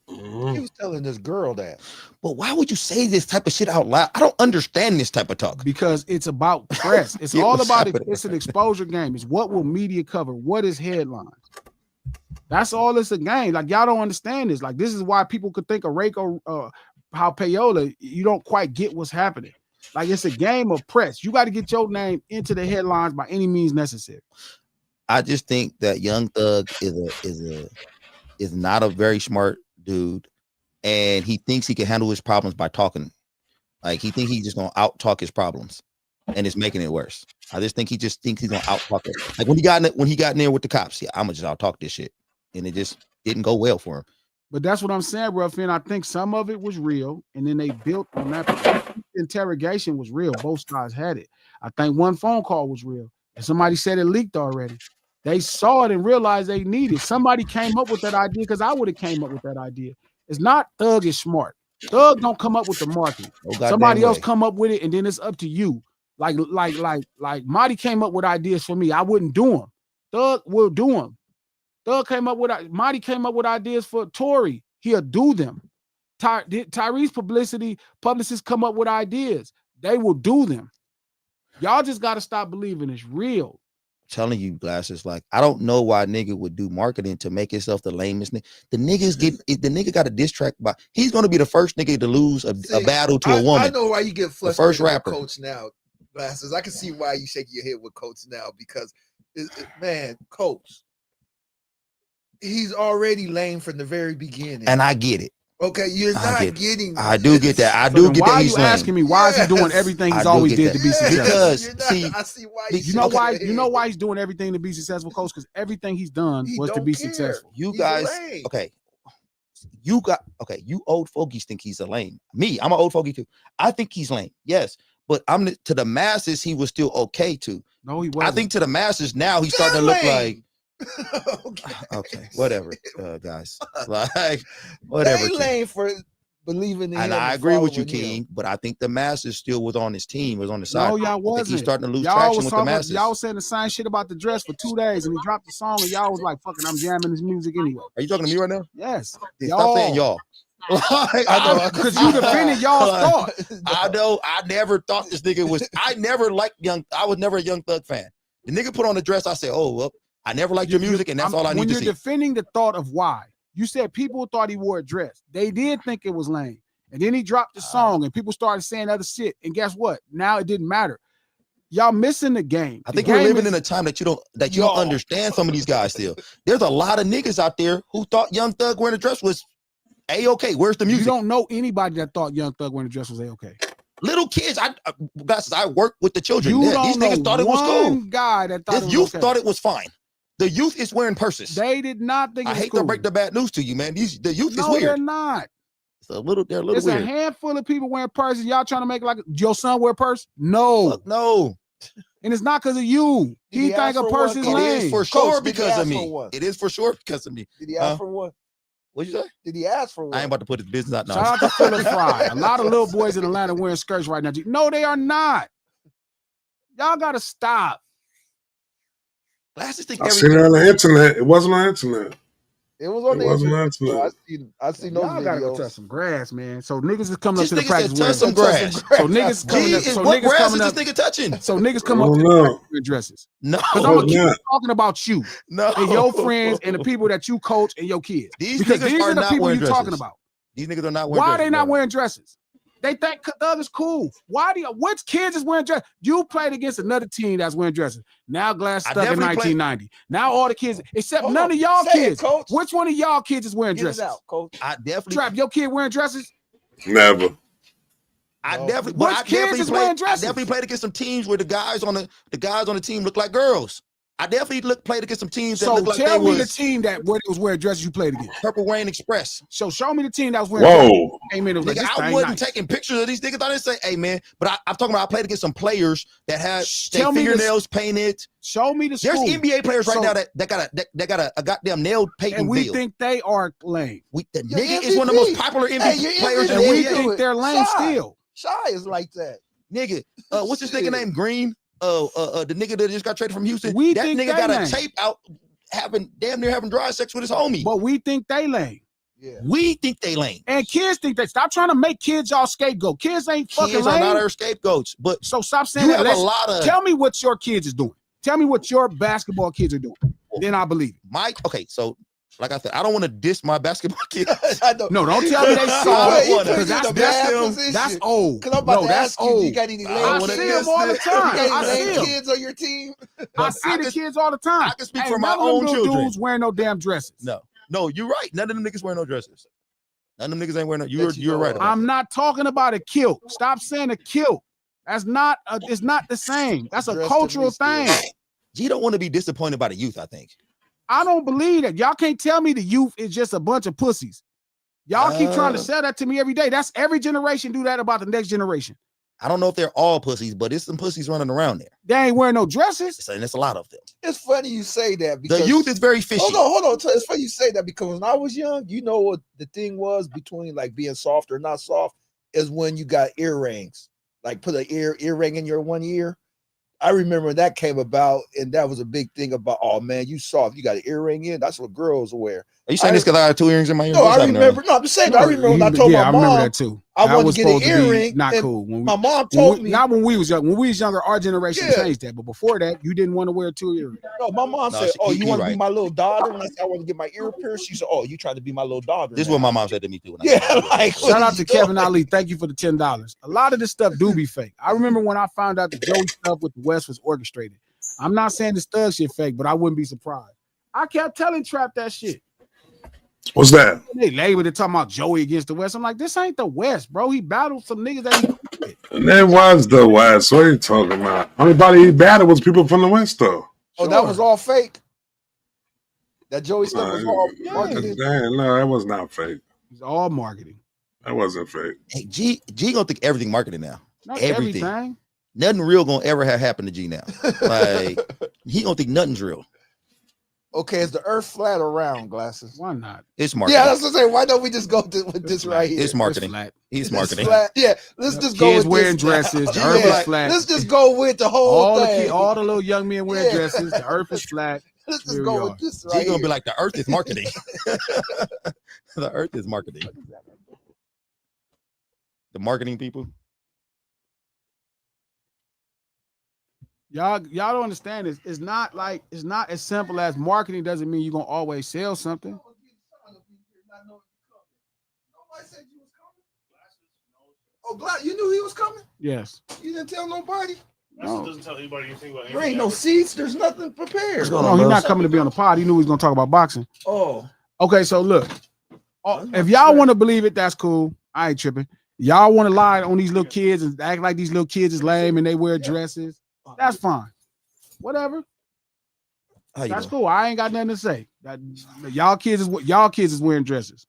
He was telling this girl that. But why would you say this type of shit out loud? I don't understand this type of talk. Because it's about press. It's Get all what's about it. happening. It's an exposure game. It's what will media cover? What is headlines? That's all it's a game. Like, y'all don't understand this. Like, this is why people could think of Rako, how Payola, you don't quite get what's happening. Like, it's a game of press. You got to get your name into the headlines by any means necessary. I just think that Young Thug is not a very smart dude, and he thinks he can handle his problems by talking. Like, he thinks he's just gonna out talk his problems, and it's making it worse. I just think he just thinks he's gonna out talk it. Like when he got in there with the cops, yeah, I'm gonna just out talk this shit, and it just didn't go well for him. But that's what I'm saying, bro. Finn, I think some of it was real, and then they built on that. Interrogation was real. Both sides had it. I think one phone call was real, and somebody said it leaked already. They saw it and realized they needed. Somebody came up with that idea because I would have came up with that idea. It's not Thug is smart. Thug don't come up with the marketing. Somebody else come up with it, and then it's up to you. Like Marty came up with ideas for me. I wouldn't do them. Thug will do them. Thug came up with Marty came up with ideas for Tory. He'll do them. Tyrese publicists come up with ideas. They will do them. Y'all just got to stop believing it's real. Telling you, Glasses, like, I don't know why nigga would do marketing to make himself the lamest nigga. The nigga got a diss track by, he's gonna be the first nigga to lose a battle to a woman. I know why you get frustrated first rapper. with Coach now, Glasses. I can see why you shake your head with Coach now, because man, Coach, he's already lame from the very beginning. And I get it. Okay, you're not getting. I do get that. I do get that. Why are you asking me? Why is he doing everything he's always did to be successful? Because I see why. You know why? You know why he's doing everything to be successful, Coach? Because everything he's done was to be successful. You guys, okay. You old fogies think he's a lame. Me, I'm an old fogey too. I think he's lame. Yes, but to the masses, he was still okay too. No, he wasn't. I think to the masses now, he's starting to look like. Okay, whatever, guys. Like, whatever. They lame for believing in him. And I agree with you, King, but I think the masses still was on his team, was on the side. No, y'all wasn't. He's starting to lose traction with the masses. Y'all was saying the same shit about the dress for 2 days, and he dropped the song, and y'all was like, "Fucking, I'm jamming his music anyway." Are you talking to me right now? Yes. Stop saying y'all. I know, because you defended y'all's thought. I know. I never thought this nigga was. I never liked I was never a Young Thug fan. The nigga put on the dress. I said, "Oh well." I never liked your music, and that's all I need to see. When you're defending the thought of why, you said people thought he wore a dress. They did think it was lame. And then he dropped the song, and people started saying other shit. And guess what? Now it didn't matter. Y'all missing the game. I think we're living in a time that you don't understand some of these guys still. There's a lot of niggas out there who thought Young Thug wearing a dress was A-okay. Where's the music? You don't know anybody that thought Young Thug wearing a dress was A-okay. Little kids, I work with the children. These niggas thought it was cool. Guy that thought this youth thought it was fine. The youth is wearing purses. They did not think. I hate to break the bad news to you, man. The youth is weird. No, they're not. They're a little weird. There's a handful of people wearing purses. Y'all trying to make like your son wear a purse? No, fuck no. And it's not because of you. He think a purse is lame. It is for sure because of me. It is for sure because of me. Did he ask for one? What'd you say? Did he ask for one? I ain't about to put his business out now. Shout out to Philip Fry. A lot of little boys in Atlanta wearing skirts right now. No, they are not. Y'all gotta stop. I seen it on the internet. It wasn't on the internet. It was on the internet. I see no Y'all gotta go touch some grass, man. So niggas is coming up to the practice wearing some grass. So niggas coming up. So what niggas grass coming is up. this nigga touching? So niggas come up to the practice wearing dresses. No, because I'm gonna keep talking about you, no, and your friends and the people that you coach and your kids. Because these are the people you're talking about. These niggas are not wearing. Why are dresses, they not wearing dresses? They think Thug is cool. Why do you? Which kids is wearing dresses? You played against another team that's wearing dresses. Now Glass stuck in 1990. Now all the kids, except none of y'all kids. Which one of y'all kids is wearing dresses? Out, Coach. I definitely. Trap, your kid wearing dresses? Never. I definitely. Which kids is wearing dresses? I definitely played against some teams where the guys on the team look like girls. I definitely played against some teams that So looked like tell they me the was team that was wearing dresses you played against. Purple Rain Express. So show me the team that was wearing dresses. Whoa. Came in and was Nigga, like, this I thing wasn't nice. taking pictures of these niggas. I didn't say, hey man, but I'm talking about I played against some players that had Tell their me the- fingernails painted. Show me the There's school. NBA players right So- now that got a goddamn nail painting and we bill. think they are lame. The Your nigga is one of the most MVP. popular MVP Hey, your players in And the we NBA. think they're lame Shy. still. Shy is like that. Nigga, what's this nigga Shit. name? Green? The nigga that just got traded from Houston. We that think nigga they got lame. a tape out damn near having dry sex with his homie. But we think they lame. Yeah. We think they lame. And kids think that. Stop trying to make kids y'all scapegoat. Kids ain't fucking Kids lame. are not our scapegoats, but So stop saying you that. have a lot of Tell me what your kids is doing. Tell me what your basketball kids are doing. Then I believe it. Mike. Okay, so like I said, I don't want to diss my basketball kids. I know. No, don't tell me they I soft. don't wanna. Because that's old. Because I'm about to that's ask you, do you old. got any I lame don't I wanna see kids? them all the You time. got I any see lame them. kids on your team? I see the kids all the time. I can speak Ain't for my none of them own little children. dudes wearing no damn dresses. No, you're right. None of them niggas wear no dresses. None of them niggas ain't wearing no. That you You're know right. of. About I'm that. not talking about a kilt. Stop saying a kilt. That's not. It's not the same. That's a Dress to cultural me still. thing. You don't want to be disappointed by the youth. I think. I don't believe that. Y'all can't tell me the youth is just a bunch of pussies. Y'all keep trying to sell that to me every day. That's every generation do that about the next generation. I don't know if they're all pussies, but it's some pussies running around there. They ain't wearing no dresses. And it's a lot of them. It's funny you say that because The youth is very fishy. Hold on. It's funny you say that because when I was young, you know what the thing was between like being soft or not soft is when you got earrings, like put an earring in your one ear. I remember that came about, and that was a big thing about. Oh man, you soft. You got an earring in. That's what girls wear. Are you saying this because I have 2 earrings in my ear? No, What's I happening remember. No, I'm just saying. I remember when I told my I remember mom that too. I That wanted was to get an supposed to be earring. not and cool. When we, my mom told me not when we was young. When we was younger, our generation Yeah. changed that. But before that, you didn't want to wear 2 earrings. No, my mom No, said, "Oh, you you want to right. be my little daughter?" And I said, "I want to get my ear pierced." She said, "Oh, you trying to be my little daughter?" This is now." what my mom said to me too. When Yeah, I like Shout out to what are you Kevin doing? Ali. Thank you for the $10. A lot of this stuff do be fake. I remember when I found out the Joey stuff with the West was orchestrated. I'm not saying the Stug shit fake, but I wouldn't be surprised. I kept telling Trap that shit. What's that? They labeled it talking about Joey against the West. I'm like, this ain't the West, bro. He battled some niggas that he with. And that was the West. What are you talking about? Everybody he battled was people from the West, though. Oh, that was all fake. That Joey stuff was all Yeah. marketed. No, that was not fake. It's all marketing. That wasn't fake. Hey, G gonna think everything marketing now. Not Everything. everything. Nothing real gonna ever have happened to G now. Like he gonna think nothing's real. Okay, is the Earth flat or round? Glasses. Why not? It's marketing. Yeah, that's what I'm saying. Why don't we just go with this right here? It's marketing. Flat. He's It's marketing. flat. Yeah, let's just go Kids with wearing this now. dresses. The Yeah, Earth is flat. let's just go with the whole All thing. the little young men wearing Yeah. dresses. The Earth is flat. Let's just Here we go are. with this G right gonna here. be like the Earth is marketing. The Earth is marketing. The marketing people. Y'all don't understand this. It's not as simple as marketing doesn't mean you're gonna always sell something. Oh, Glad you knew he was coming? Yes. You didn't tell nobody? No. Doesn't tell anybody anything about There ain't no seats. There's nothing prepared. What's going No, on, he's bro? not coming to be on the pod. He knew he was gonna talk about boxing. Oh, Okay, so look. If y'all want to believe it, that's cool. I ain't tripping. Y'all want to lie on these little kids and act like these little kids is lame and they wear dresses. That's fine. Whatever. How you That's doing? cool. I ain't got nothing to say. That y'all kids is wearing dresses.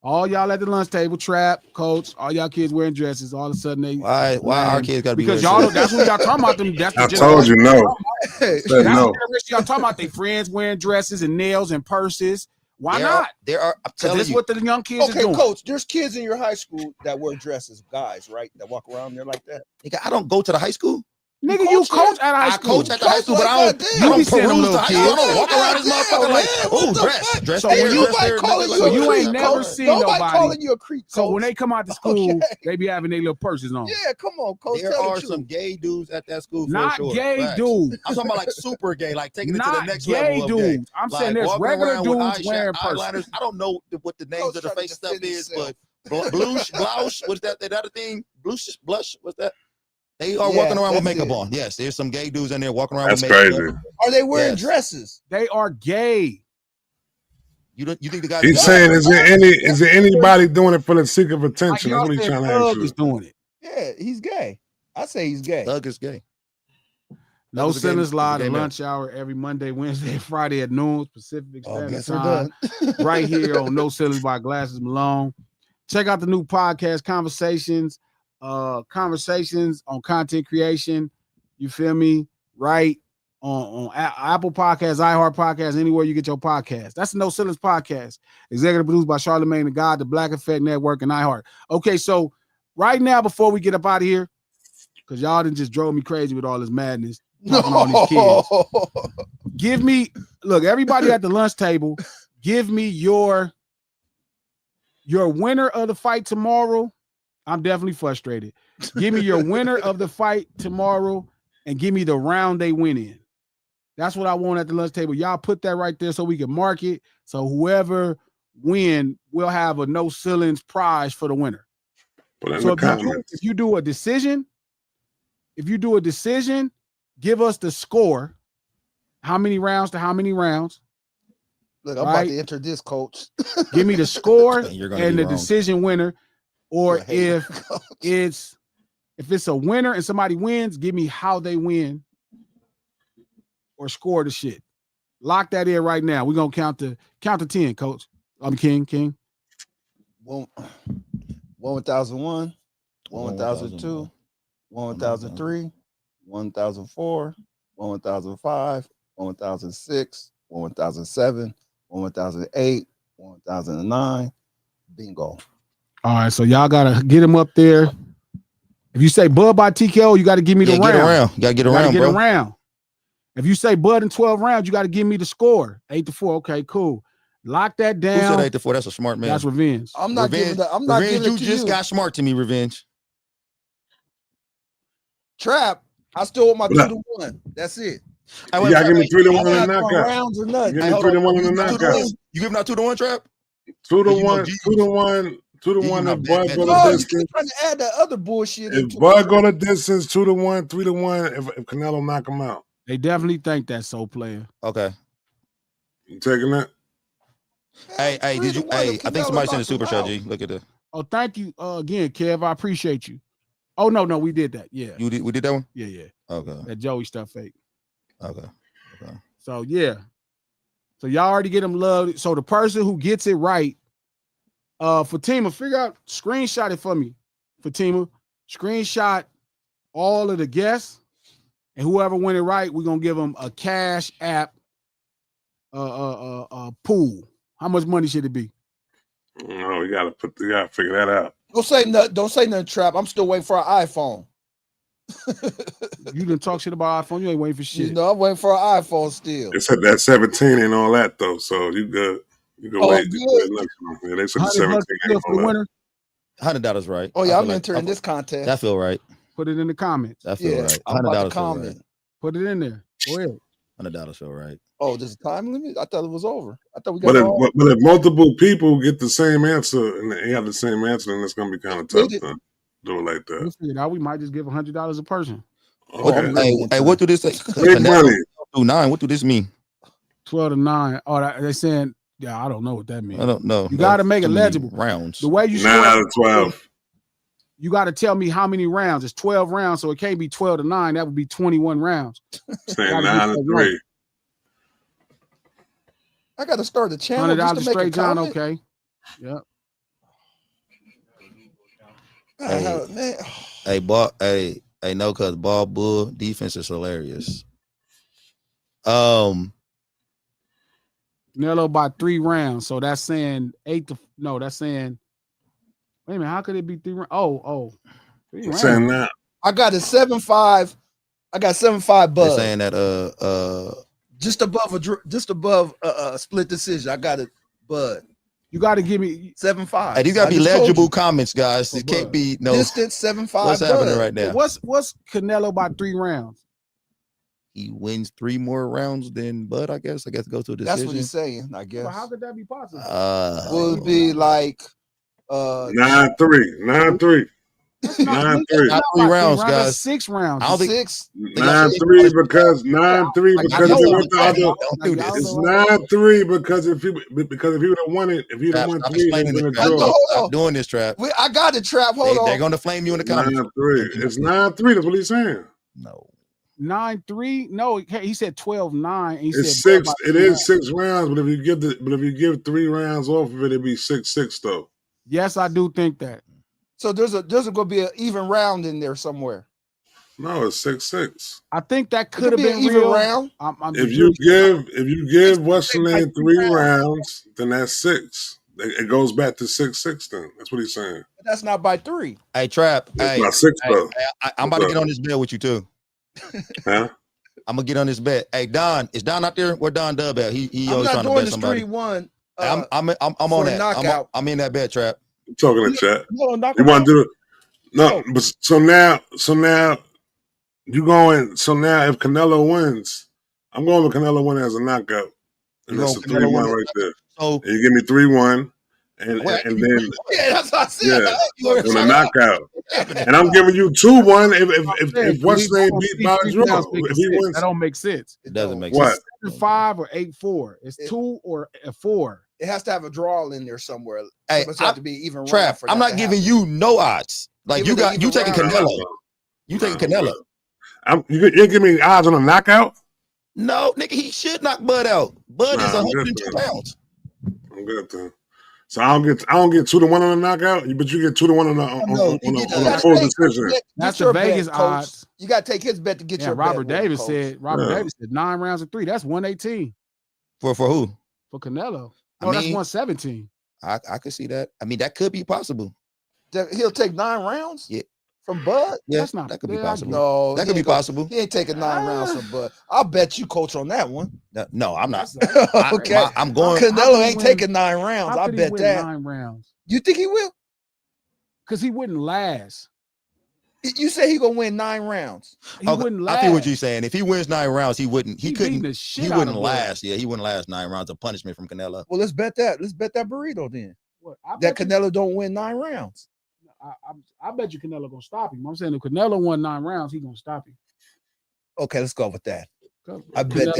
All y'all at the lunch table, Trap, Coach, all y'all kids wearing dresses. All of a sudden they Why our kids gotta be because wearing y'all dresses? that's what y'all talking about them. That's the I told you no. hey, Said That's no. the generation y'all talking about. They friends wearing dresses and nails and purses. Why not? There are. I'm Because telling that's you. what the young kids okay, are doing. Coach. There's kids in your high school that wear dresses, guys, right? That walk around there like that. Nigga, I don't go to the high school. Nigga, you coach coach at high I school. coach at the high school, but like I don't. that, I damn. You be don't seeing them peruse the little high school. I don't kids. walk around this motherfucker like, Man, oh, what the dress, fuck? dress So Hey, when there, you- dress there. calling nigga, you So a you creep, ain't never Coach. seen Nobody nobody. calling you a creep, So Coach. when they come out to school, Okay. they be having their little purses on. Yeah, come on, Coach. There tell the are truth. some gay dudes at that school for Not sure. gay Facts. dudes. I'm talking about like super gay, like taking it to Not the next gay level of gay. dudes. I'm Like saying there's walking regular around with dudes wearing purses. eyeliners. I don't know what the names Coach of the trying to fake stuff defend is, himself. but blush, what's that? That other thing? Blush, what's that? They are Yeah, walking around with that's makeup it. on. Yes, there's some gay dudes in there walking around That's with makeup. crazy. Are they wearing Yes. dresses? They are gay. You think the guys? He's saying, is there anybody doing it for the sake of Like attention? That's y'all what he's said, trying to ask Thug you. is doing it. Yeah, he's gay. I say he's gay. Thug is gay. No was a game- Ceilings that was a Live, the game lunch hour every Monday, Wednesday, and Friday at noon Pacific Oh, Standard guess we're Time. done. Right here on No Ceilings by Glasses Malone. Check out the new podcast, Conversations on content creation. You feel me? Right on Apple Podcasts, iHeart Podcasts, anywhere you get your podcast. That's the No Ceilings podcast. Executive produced by Charlamagne the God, the Black Effect Network, and iHeart. Okay, so right now, before we get up out of here, because y'all done just drove me crazy with all this madness, talking to all these kids. Give me, look, everybody at the lunch table, give me your winner of the fight tomorrow. I'm definitely frustrated. Give me your winner of the fight tomorrow and give me the round they win in. That's what I want at the lunch table. Y'all put that right there so we can mark it. So whoever win will have a No Ceilings prize for the winner. So if you do a decision, give us the score. How many rounds to how many rounds? Look, I'm about to enter this, coach. Give me the score and the decision winner. Or if it's a winner and somebody wins, give me how they win or score the shit. Lock that in right now. We're gonna count to 10, coach. I'm King. 1001, 1002, 1003, 1004, 1005, 1006, 1007, 1008, 1009. Bingo. All right, so y'all gotta get him up there. If you say Bud by TKO, you got to give me the round. You gotta get around. If you say Bud in 12 rounds, you got to give me the score. 8-4. Okay, cool. Lock that down. Who said 8-4? That's a smart man. That's Revenge. I'm not giving that. I'm not Revenge, giving it you to just got smart to me, Revenge. Trap. I still want my 2-1. That's it. You gotta give me 3-1 in the knockout. Rounds or nothing. Give me 3-1 in the knockout. You giving out 2-1, Trap? 2-1, 2-1. 2-1 if Bud go No, the you distance. keep trying to add that other bullshit. If Bud go the distance, 2-1, 3-1. If Canelo knock him out, they definitely think that's so player. Okay, you taking that? Hey, did you? Hey, I think somebody sent a super chat. G, look at that. Oh, thank you again, Kev. I appreciate you. Oh no, we did that. Yeah, we did that one. Yeah. Okay, that Joey stuff fake. Okay. So yeah, so y'all already get him love. So the person who gets it right. Fatima, screenshot it for me. Fatima, screenshot all of the guests, and whoever win it right, we're gonna give them a cash app pool. How much money should it be? No, you gotta figure that out. Don't say nothing, Trap. I'm still waiting for an iPhone. You didn't talk shit about iPhone. You ain't waiting for shit. You know, I'm waiting for an iPhone still. They said that 17 and all that though, so you good. You can wait. Yeah, they said the 17 ain't for the winner. $100 right. Oh yeah, I'm entering this contest. That feel right. Put it in the comments. That feel right. $100 comment. Right. Put it in there. Go ahead. $100 feel right. Oh, there's a time limit? I thought it was over. I thought we got but if multiple people get the same answer and they have the same answer, then it's gonna be kind of tough to do it like that. We figured out we might just give $100 a person. Okay. Hey, what do this say? Big money. 9. What do this mean? 12-9. Oh, they're saying, yeah, I don't know what that means. I don't know. You got to make it legible. Rounds. The way you 9 out of 12. You got to tell me how many rounds. It's 12 rounds, so it can't be 12-9. That would be 21 rounds. Saying 9-3. I got to start the channel just to make straight, a John. comment. Okay. Yep. Hey, no, cause ball bull defense is hilarious. Canelo by 3 rounds, so that's saying 8 to no. That's saying. Wait a minute, how could it be 3 rounds? Oh, 3 rounds. Saying that. I got a 7-5. I got 7-5 Bud. They're saying that just above a split decision. I got it, Bud. You got to give me 7-5. Hey, these got to be legible comments, guys. It can't be no distance 7-5. What's happening right now? What's Canelo by 3 rounds? He wins 3 more rounds than Bud. I guess go to a decision. That's what he's saying. I guess. Well, how could that be possible? Would be like 9-3. 9-3. 9-3. 3 rounds, guys. That's 6 rounds. I don't think 6. 9-3 because it's 9-3 because if he would have won it, if he would have won 3, I'm doing this, Trap. I got it, Trap. Hold on. They're gonna flame you in the comments. 9-3. It's 9-3. That's what he's saying. No. 9-3. No, he said 12-9. He It's said 6. It is 6 rounds, but if you give 3 rounds off of it, it'd be 6-6 though. Yes, I do think that. So there's gonna be an even round in there somewhere. No, it's 6-6. I think that could have been even real. round. If you give what's the name 3 rounds, then that's 6. It goes back to 6-6 then. That's what he's saying. But that's not by 3. Hey, Trap. It's not 6 though. I'm about to get on this bet with you too. Huh? I'm gonna get on this bet. Hey, Don, is Don out there? Where Don Dub at? He always trying to bet somebody. 3-1. I'm on that. I'm in that bet, Trap. I'm talking to chat. No, you want to do it? No, but so now you going? So now if Canelo wins, I'm going with Canelo win as a knockout, and that's a 3-1 right there. So and you give me 3-1, and then that's what I said. Yeah, on a knockout, and I'm giving you 2-1 if what's name beat Bajro. If he wins, that don't make sense. It doesn't make sense. What? 7-5 or 8-4. It's 2 or a 4. It has to have a draw in there somewhere. Hey, it have to be even. Trap. I'm not giving you no odds. Like you taking Canelo. You taking Canelo. You give me odds on a knockout? No, nigga, he should knock Bud out. Bud is 102 pounds. I'm good then. So I don't get 2-1 on a knockout, but you get 2-1 on a full decision. That's the Vegas odds. You got to take his bet to get your Robert bet. Davis said 9 rounds of 3. That's 118. For who? For Canelo. Oh, that's 117. I could see that. I mean, that could be possible. He'll take 9 rounds? Yeah. From Bud? Yeah, that's not. That could be possible. No, that could be possible. He ain't taking 9 rounds from Bud. I'll bet you, coach, on that one. No, I'm not. Okay, I'm going. Canelo ain't taking 9 rounds. I bet that 9 rounds. You think he will? Because he wouldn't last. You say he gonna win 9 rounds. He wouldn't last. I feel what you're saying. If he wins 9 rounds, he wouldn't. He couldn't. He wouldn't last. Yeah, he wouldn't last 9 rounds of punishment from Canelo. Well, let's bet that. Let's bet that burrito then. What? That Canelo don't win 9 rounds. I bet you Canelo gonna stop him. I'm saying if Canelo won 9 rounds, he gonna stop him. Okay, let's go with that. I bet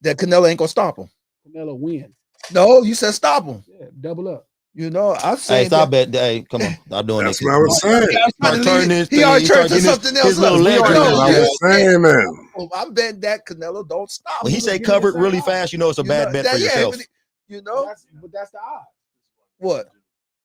that Canelo ain't gonna stop him. Canelo win. No, you said stop him. Yeah, double up. You know, I'm saying. Hey, stop bet. Hey, come on, I'm doing this. That's what I was saying. He already turned to something else. His little leg. I was saying that. I'm betting that Canelo don't stop. When he say covered really fast, you know it's a bad bet for yourself. You know, but that's the odds. What?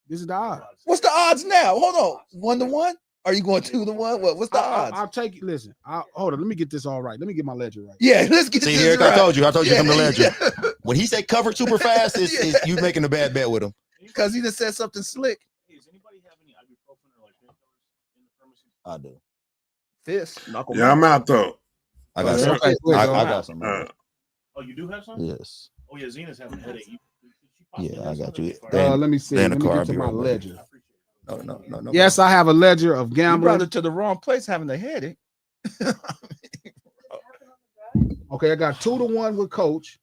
This is the odds. What's the odds now? Hold on. 1-1? Are you going 2-1? What's the odds? I'll take it. Listen, hold on. Let me get this all right. Let me get my ledger right. Yeah, let's get. See, this Eric, right. I told you from the ledger. Yeah. When he say covered super fast, is you making a bad bet with him. Because he just said something slick. Hey, does anybody have any ibuprofen or like painkillers in the pharmacy? I do. Fist. Yeah, I'm out though. I got some. I got some. Oh, you do have some? Yes. Oh yeah, Zena's having a headache. Yeah, I got you. Let me see. Let me get to my ledger. No. Yes, I have a ledger of You gambling. brought it to the wrong place, having a headache. Okay, I got 2-1 with Coach.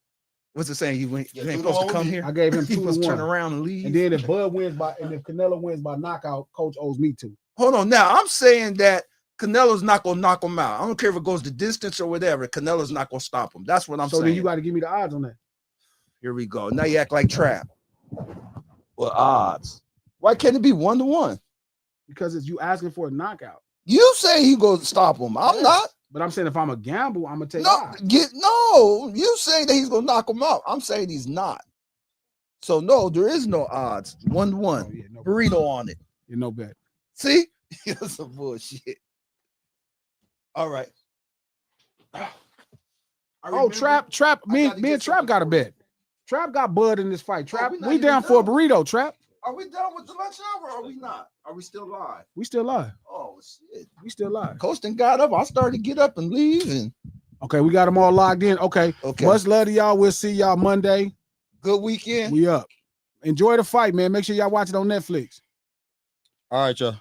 What's it saying? You ain't supposed to come here. I gave him 2-1. He must turn around and leave. And then if Bud wins and if Canelo wins by knockout, Coach owes me 2. Hold on. Now I'm saying that Canelo's not gonna knock him out. I don't care if it goes the distance or whatever. Canelo's not gonna stop him. That's what I'm saying. So then you got to give me the odds on that. Here we go. Now you act like Trap. What odds? Why can't it be 1-1? Because it's you asking for a knockout. You say he gonna stop him. I'm not. But I'm saying if I'm a gamble, I'm gonna take odds. You say that he's gonna knock him out. I'm saying he's not. So no, there is no odds. 1-1. Oh, yeah, no burrito on it. You know bet. See? That's some bullshit. All right. Trap. Me and Trap got a bet. Trap got Bud in this fight. Trap, we down for a burrito, Trap. Are we done with the lunch hour or are we not? Are we still live? We still live. Oh shit. We still live. Coach done got up. I started to get up and leave. And okay, we got them all logged in. Okay. Much love to y'all. We'll see y'all Monday. Good weekend. We up. Enjoy the fight, man. Make sure y'all watch it on Netflix. All right, y'all.